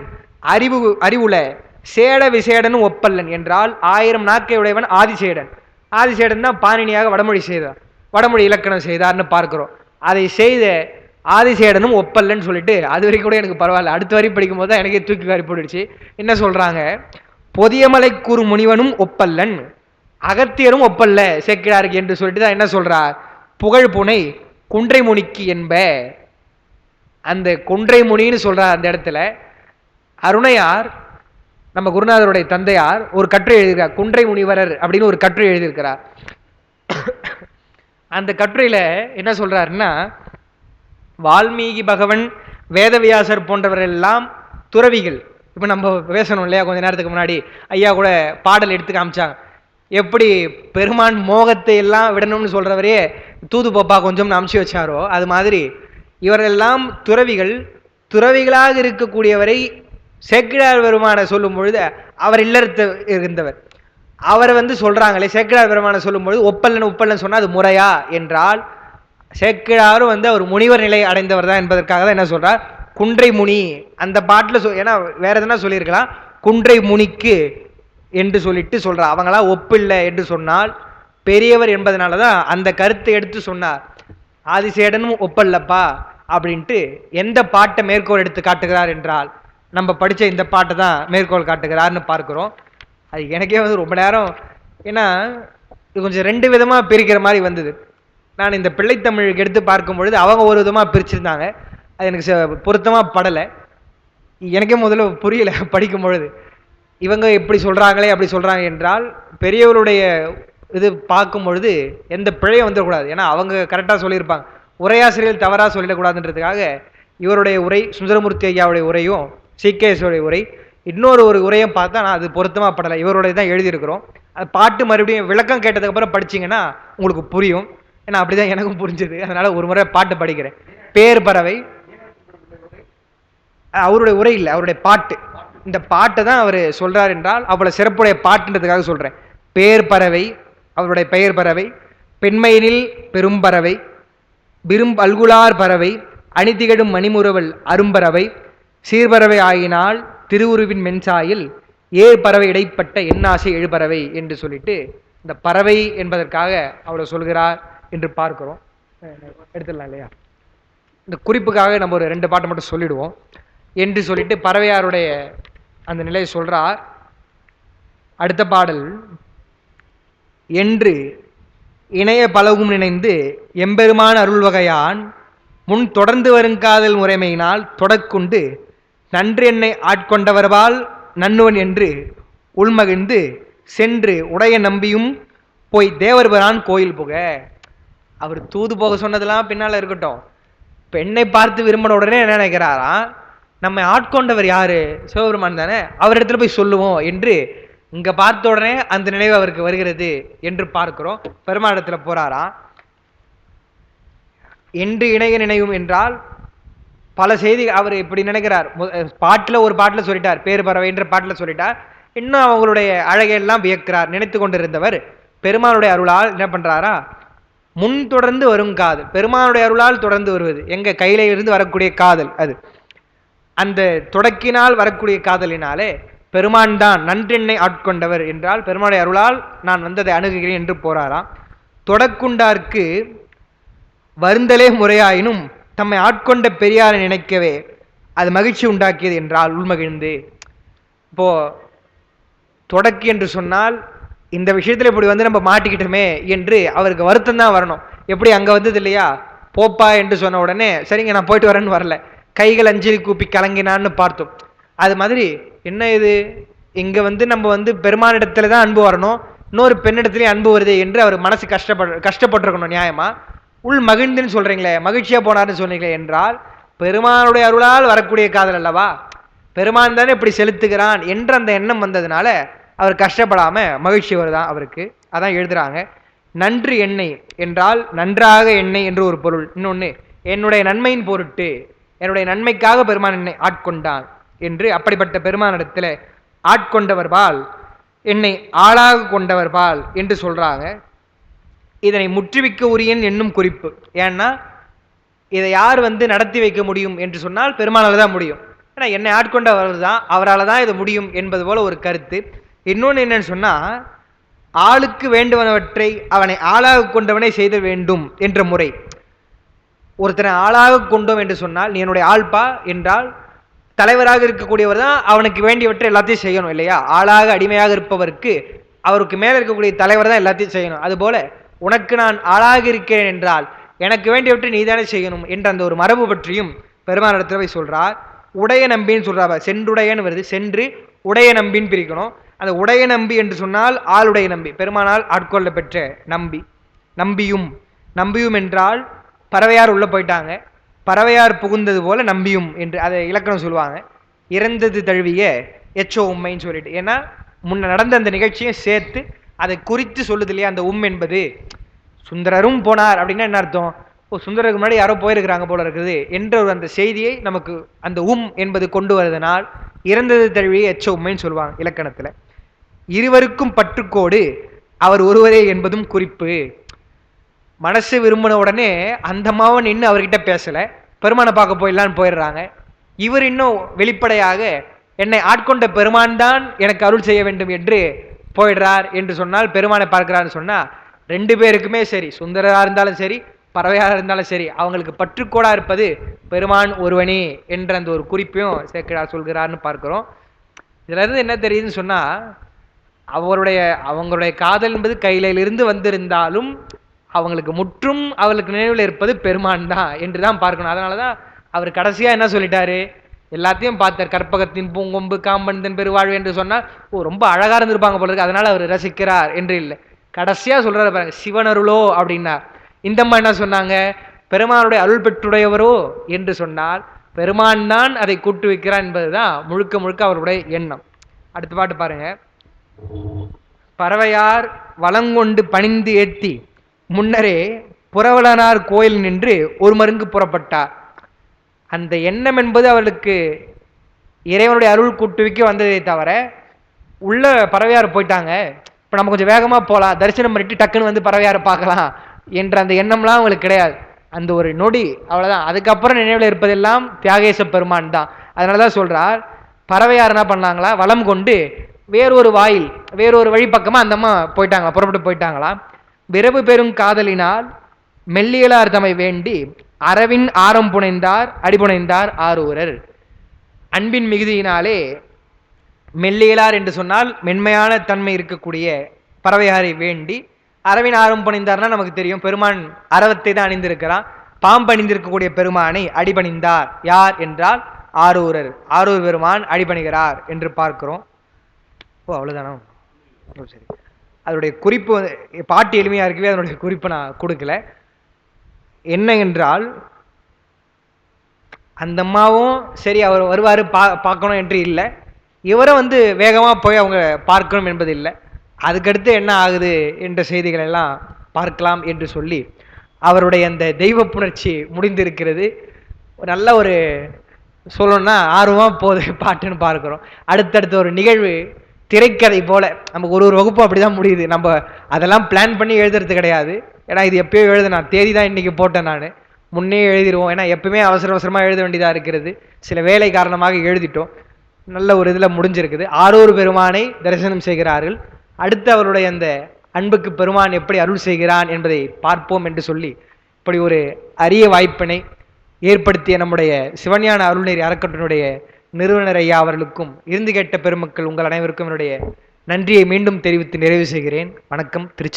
அறிவுல சேட விசேடனும் ஒப்பல்லன் என்றால் 1000 நாக்கை உடையவன் ஆதிசேடன். ஆதிசேடன் தான் பாணினியாக வடமொழி செய்தார், வடமொழி இலக்கணம் செய்தார்னு பார்க்கிறோம். அதை செய்த ஆதிசேடனும் ஒப்பல்லன்னு சொல்லிட்டு, அது வரைக்கும் கூட எனக்கு பரவாயில்ல, அடுத்த வரி படிக்கும் போது தான் எனக்கே தூக்கி வாரி போட்டுடுச்சு. என்ன சொல்றாங்க, பொதியமலை கூறு முனிவனும் ஒப்பல்லன் அகத்தியரும் ஒப்பல்ல சேக்கிழாருக்கு என்று சொல்லிட்டு தான் என்ன சொல்றார், புகழ் புனை குன்றை முனிக்கு என்ப. அந்த குன்றை முனின்னு சொல்றார். அந்த இடத்துல அருணையார், நம்ம குருநாதருடைய தந்தையார், ஒரு கட்டுரை எழுதியிருக்கார், குன்றை முனிவரர் அப்படின்னு ஒரு கட்டுரை எழுதியிருக்கிறார். அந்த கட்டுரையில என்ன சொல்றாருன்னா, வால்மீகி பகவன் வேதவியாசர் போன்றவர்கள் எல்லாம் துறவிகள். இப்ப நம்ம பேசணும் இல்லையா, கொஞ்ச நேரத்துக்கு முன்னாடி ஐயா கூட பாடல் எடுத்து காமிச்சாங்க, எப்படி பெருமான் மோகத்தை எல்லாம் விடணும்னு சொல்றவரே தூது போப்பா கொஞ்சம் அமுச்சு வச்சாரோ, அது மாதிரி இவரெல்லாம் துறவிகள். துறவிகளாக இருக்கக்கூடியவரை சேக்கிழார் பெருமான சொல்லும் பொழுது அவர் இல்லறத்து இருந்தவர், அவரை சொல்றாங்களே சேக்கிழார் பெருமான சொல்லும் பொழுது ஒப்பல்லன் ஒப்பல்லன் சொன்னா அது முறையா என்றால், சேக்கிழாரும் அவர் முனிவர் நிலை அடைந்தவர் தான் என்பதற்காக தான் என்ன சொல்றார், குன்றை முனி. அந்த பாட்டில் ஏன்னா வேற எதனா சொல்லியிருக்கலாம், குன்றை முனிக்கு என்று சொல்லிட்டு சொல்றார். அவங்களா ஒப்பில்லை என்று சொன்னால் பெரியவர் என்பதனாலதான் அந்த கருத்தை எடுத்து சொன்னார். ஆதிசேடனும் ஒப்பல்லப்பா அப்படின்ட்டு எந்த பாட்டை மேற்கோள் எடுத்து காட்டுகிறார் என்றால், நம்ம படிச்ச இந்த பாட்டை தான் மேற்கோள் காட்டுகிறார்னு பார்க்கிறோம். அது எனக்கே ரொம்ப நேரம், ஏன்னா இது கொஞ்சம் 2 விதமா பிரிக்கிற மாதிரி வந்தது. நான் இந்த பிள்ளைத்தமிழுக்கு எடுத்து பார்க்கும் பொழுது அவங்க ஒரு விதமா பிரிச்சிருந்தாங்க, அது எனக்கு பொருத்தமா படலை. எனக்கே முதல்ல புரியல படிக்கும் பொழுது, இவங்க எப்படி சொல்றாங்களே அப்படி சொல்றாங்க என்றால், பெரியவருடைய இது பார்க்கும் பொழுது எந்த பிழையும் வந்துடக்கூடாது, ஏன்னா அவங்க கரெக்டாக சொல்லியிருப்பாங்க, உரையாசிரியர்கள் தவறாக சொல்லிடக்கூடாதுன்றதுக்காக இவருடைய உரை, சுந்தரமூர்த்தி ஐயாவுடைய உரையும் சிகேஎஸ்டைய உரை, இன்னொரு உரையும் பார்த்தா நான் அது பொருத்தமாக படலை, இவருடைய தான் எழுதியிருக்கிறோம். அது பாட்டு மறுபடியும் விளக்கம் கேட்டதுக்கப்புறம் படிச்சிங்கன்னா உங்களுக்கு புரியும், ஏன்னா அப்படிதான் எனக்கும் புரிஞ்சுது. அதனால ஒரு முறை பாட்டு படிக்கிறேன். பேர் பறவை அவருடைய உரை இல்லை, அவருடைய பாட்டு. இந்த பாட்டை தான் அவர் சொல்றார் என்றால் அவ்வளவு சிறப்புடைய பாட்டுன்றதுக்காக சொல்றேன். பேர் பறவை, அவருடைய பெயர் பறவை, பெண்மையினில் பெரும் பறவை, விரும் அல்குலார் பறவை, அணிதிகடும் மணிமுறுவல் அரும்பறவை, சீர்பறவை ஆயினால் திருவுருவின் மென்சாயில் ஏர் பறவை இடைப்பட்ட எண்ணாசை எழுபறவை என்று சொல்லிட்டு இந்த பறவை என்பதற்காக அவ்வளவு சொல்கிறார் என்று பார்க்கிறோம். எடுத்துடலாம் இல்லையா, இந்த குறிப்புக்காக நம்ம ஒரு 2 பாட்டை மட்டும் சொல்லிடுவோம் என்று சொல்லிட்டு பறவையாருடைய அந்த நிலையை சொல்றார். அடுத்த பாடல், என்று இணைய பலவும் நினைந்து எம்பெருமான அருள் வகையான் முன் தொடர்ந்து வருங்காதல் முறைமையினால் தொடக்குண்டு நன்று என்னை ஆட்கொண்டவர்பால் நன்னுவன் என்று உள்மகிழ்ந்து சென்று உடைய நம்பியும் போய் தேவர்பரான் கோயில் புக. அவர் தூது போக சொன்னதெல்லாம் பின்னால இருக்கட்டும், பெண்ணை பார்த்து விரும்பின உடனே என்ன நினைக்கிறாரா, நம்ம ஆட்கொண்டவர் யாரு, சிவபெருமான் தானே, அவரிடத்துல போய் சொல்லுவோம் என்று இங்க பார்த்த உடனே அந்த நினைவு அவருக்கு வருகிறது என்று பார்க்கிறோம். பெருமாடத்துல போறாரா. என்று இணைய நினைவும் என்றால் பல செய்தி அவர் இப்படி நினைக்கிறார். பாட்டுல ஒரு பாட்டுல சொல்லிட்டார், பேர் பறவை என்ற பாட்டுல சொல்லிட்டார். இன்னும் அவங்களுடைய அழகையெல்லாம் வியக்கிறார். நினைத்து கொண்டிருந்தவர் பெருமானுடைய அருளால் என்ன பண்றாரா, முன் தொடர்ந்து வரும் காதல், பெருமானுடைய அருளால் தொடர்ந்து வருவது, எங்க கையில இருந்து வரக்கூடிய காதல், அது அந்த தொடக்கினால் வரக்கூடிய காதலினாலே பெருமான் தான் நன்றெண்ணை ஆட்கொண்டவர் என்றால் பெருமானுடைய அருளால் நான் வந்ததை அணுகுகிறேன் என்று போறாராம். தொடக்குண்டார்க்கு வருந்தலே முறையாயினும் தம்மை ஆட்கொண்ட பெரியாரை நினைக்கவே அது மகிழ்ச்சி உண்டாக்கியது என்றால் உள்மகிழ்ந்து. இப்போ தொடக்கு என்று சொன்னால் இந்த விஷயத்துல இப்படி நம்ம மாட்டிக்கிட்டோமே என்று அவருக்கு வருத்தம் தான் வரணும். எப்படி அங்க வந்தது இல்லையா, போப்பா என்று சொன்ன உடனே சரிங்க நான் போயிட்டு வரேன்னு வரல, கைகள் அஞ்சலி கூப்பி கலங்கினான்னு பார்த்தோம். அது மாதிரி என்ன இது, இங்க நம்ம பெருமானிடத்துல தான் அன்பு வரணும், இன்னொரு பெண்ணிடத்திலேயே அன்பு வருதே என்று அவர் மனசு கஷ்டப்பட்டிருக்கணும் நியாயமா. உள் மகிழ்ந்துன்னு சொல்றீங்களே, மகிழ்ச்சியா போனார்னு சொன்னீங்களே என்றால் பெருமானுடைய அருளால் வரக்கூடிய காதல் அல்லவா? பெருமான் தானே இப்படி செலுத்துகிறான் என்ற அந்த எண்ணம் வந்ததுனால அவர் கஷ்டப்படாம மகிழ்ச்சி வருதான் அவருக்கு. அதான் எழுதுறாங்க. நன்று எண்ணெய் என்றால் நன்றாக எண்ணெய் என்று ஒரு பொருள். இன்னொன்னு, என்னுடைய நன்மையின் பொருட்டு, என்னுடைய நன்மைக்காக பெருமான் என்னை ஆட்கொண்டான் என்று, அப்படிப்பட்ட பெருமானிடத்தில் ஆட்கொண்டவர்பால், என்னை ஆளாக கொண்டவர்பால் என்று சொல்றாங்க. இதனை முற்றுவிக்க உரியன் என்னும் குறிப்பு. ஏன்னா இதை யார் நடத்தி வைக்க முடியும் என்று சொன்னால் பெருமானால தான் முடியும். ஏன்னா என்னை ஆட்கொண்டவர் தான், அவரால் தான் இது முடியும் என்பது போல ஒரு கருத்து. இன்னொன்று என்னன்னு சொன்னா, ஆளுக்கு வேண்டுவனவற்றை அவனை ஆளாக கொண்டவனை செய்த வேண்டும் என்ற முறை. ஒருத்தனை ஆளாக கொண்டோம் என்று சொன்னால், நீ என்னுடைய ஆள்பா என்றால் தலைவராக இருக்கக்கூடியவர் தான் அவனுக்கு வேண்டியவற்றை எல்லாத்தையும் செய்யணும் இல்லையா? ஆளாக அடிமையாக இருப்பவருக்கு அவருக்கு மேலே இருக்கக்கூடிய தலைவர் தான் எல்லாத்தையும் செய்யணும். அதுபோல உனக்கு நான் ஆளாக இருக்கிறேன் என்றால் எனக்கு வேண்டியவற்றை நீதானே செய்யணும் என்ற அந்த ஒரு மரபு பற்றியும் பெருமானிடத்தில் போய் சொல்றார். உடைய நம்பின்னு சொல்றாங்க. சென்றுடையன்னு வருது. சென்று உடைய நம்பின்னு பிரிக்கணும். அந்த உடைய நம்பி என்று சொன்னால் ஆளுடைய நம்பி, பெருமானால் ஆட்கொள்ள பெற்ற நம்பி. நம்பியும், நம்பியும் என்றால் பறவையார் உள்ள போயிட்டாங்க, பறவையார் புகுந்தது போல நம்பியும் என்று அதை இலக்கணம் சொல்லுவாங்க. இறந்தது தழுவிய எச்சோ உண்மைன்னு சொல்லிட்டு. ஏன்னா முன்ன நடந்த அந்த நிகழ்ச்சியை சேர்த்து அதை குறித்து சொல்லுது இல்லையா அந்த என்பது. சுந்தரரும் போனார் அப்படின்னா என்ன அர்த்தம்? ஓ, சுந்தரருக்கு முன்னாடி யாரோ போயிருக்கிறாங்க போல இருக்குது என்ற ஒரு அந்த செய்தியை நமக்கு அந்த என்பது கொண்டு வருவதனால் இறந்தது தழுவிய எச்ச உண்மைன்னு சொல்லுவாங்க இலக்கணத்துல. இருவருக்கும் பற்றுக்கோடு அவர் ஒருவரே என்பதும் குறிப்பு. மனசு விரும்பின உடனே அந்த மாவன் இன்னும் அவர்கிட்ட பேசல, பெருமானை பார்க்க போயிடலான்னு போயிடுறாங்க. இவர் இன்னும் வெளிப்படையாக என்னை ஆட்கொண்ட பெருமான் தான் எனக்கு அருள் செய்ய வேண்டும் என்று போயிடுறார் என்று சொன்னால், பெருமானை பார்க்கிறான்னு சொன்னா ரெண்டு பேருக்குமே சரி, சுந்தரா இருந்தாலும் சரி பறவையாக இருந்தாலும் சரி, அவங்களுக்கு பற்றுக்கோடா இருப்பது பெருமான் ஒருவனே என்ற அந்த ஒரு குறிப்பையும் சேக்கிழார் சொல்கிறார்னு பார்க்கிறோம். இதுல இருந்து என்ன தெரியுதுன்னு சொன்னா, அவங்களுடைய காதல் என்பது கையிலிருந்து வந்திருந்தாலும் அவங்களுக்கு முற்றும் அவளுக்கு நினைவில் இருப்பது பெருமான் தான் என்றுதான் பார்க்கணும். அதனாலதான் அவர் கடைசியா என்ன சொல்லிட்டாரு, எல்லாத்தையும் பார்த்தார். கற்பகத்தின் பூங்கொம்பு காம்பந்தன் பெருவாழ்வு என்று சொன்னா, ஓ ரொம்ப அழகா இருந்திருப்பாங்க போல இருக்கு, அதனால அவர் ரசிக்கிறார் என்று இல்லை. கடைசியா சொல்றாரு பாருங்க, சிவனருளோ அப்படின்னா. இந்த அம்மா என்ன சொன்னாங்க, பெருமானுடைய அருள் பெற்றுடையவரோ என்று சொன்னால் பெருமான் தான் அதை கூட்டு வைக்கிறார் என்பதுதான் முழுக்க முழுக்க அவருடைய எண்ணம். அடுத்த பாட்டு பாருங்க. பறவையார் வளங்கொண்டு பணிந்து ஏத்தி முன்னரே புறவலனார் கோயில் நின்று ஒரு மருங்கு புறப்பட்டார். அந்த எண்ணம் என்பது அவர்களுக்கு இறைவனுடைய அருள் கூட்டுவிக்க வந்ததை தவிர உள்ள பறவையார் போயிட்டாங்க, இப்போ நம்ம கொஞ்சம் வேகமாக போகலாம், தரிசனம் பண்ணிட்டு டக்குன்னு பறவையாரை பார்க்கலாம் என்ற அந்த எண்ணம்லாம் அவங்களுக்கு கிடையாது. அந்த ஒரு நொடி அவ்வளோதான். அதுக்கப்புறம் நினைவில் இருப்பதெல்லாம் தியாகேச பெருமான் தான். அதனால தான் சொல்கிறார், பறவையார் என்ன பண்ணாங்களா, வளம் கொண்டு வேறொரு வாயில் வேறொரு வழி பக்கமாக அந்தம்மா போயிட்டாங்களா, புறப்பட்டு போயிட்டாங்களாம். விரவு பெரும் காதலினால் மெல்லியலார் தம்மை வேண்டி அரவின் ஆரம் புனைந்தார் அடிபுனைந்தார் ஆரூரர். அன்பின் மிகுதியினாலே மெல்லியலார் என்று சொன்னால் மென்மையான தன்மை இருக்கக்கூடிய பறவையாரை வேண்டி அரவின் ஆரம் புனைந்தார்னா நமக்கு தெரியும், பெருமான் அரவத்தை தான் அணிந்திருக்கிறான். பாம்பு அணிந்திருக்கக்கூடிய பெருமானை அடிபணிந்தார். யார் என்றால் ஆரூரர். ஆரூர் பெருமான் அடிபணிகிறார் என்று பார்க்கிறோம். ஓ அவ்வளவுதானா? சரி, அதனுடைய குறிப்பு பாட்டு எளிமையா இருக்கவே அதனுடைய குறிப்பை நான் கொடுக்கல. என்ன என்றால், அந்த அம்மாவும் சரி அவர் வருவார் பார்க்கணும் என்று இல்லை, இவரை வேகமாக போய் அவங்க பார்க்கணும் என்பது இல்லை. அதுக்கடுத்து என்ன ஆகுது என்ற செய்திகள் எல்லாம் பார்க்கலாம் என்று சொல்லி அவருடைய அந்த தெய்வ புணர்ச்சி முடிந்திருக்கிறது. நல்ல ஒரு சொல்லணும்னா ஆர்வமாக போகுது பாட்டுன்னு பார்க்குறோம். அடுத்தடுத்த ஒரு நிகழ்வு திரைக்கதை போல நமக்கு ஒரு வகுப்பு அப்படிதான் முடியுது. நம்ம அதெல்லாம் பிளான் பண்ணி எழுதுறது கிடையாது. ஏன்னா இது எப்பயோ எழுதுனா தேதி தான் இன்னைக்கு போட்டேன், நான் முன்னே எழுதிடுவோம். ஏன்னா எப்பவுமே அவசர அவசரமாக எழுத வேண்டியதாக இருக்கிறது, சில வேலை காரணமாக எழுதிட்டோம். நல்ல ஒரு இதில் முடிஞ்சிருக்குது. ஆரூர் பெருமானை தரிசனம் செய்கிறார்கள். அடுத்து அவருடைய அந்த அன்புக்கு பெருமான் எப்படி அருள் செய்கிறான் என்பதை பார்ப்போம் என்று சொல்லி இப்படி ஒரு அரிய வாய்ப்பினை ஏற்படுத்திய நம்முடைய சிவஞான அருள்நெறி அறக்கட்டளையினுடைய நிறுவனர் ஐயா அவர்களுக்கும் இருந்து கேட்ட பெருமக்கள் உங்கள் அனைவருக்கும் என்னுடைய நன்றியை மீண்டும் தெரிவித்து நிறைவு செய்கிறேன். வணக்கம். திருச்சி.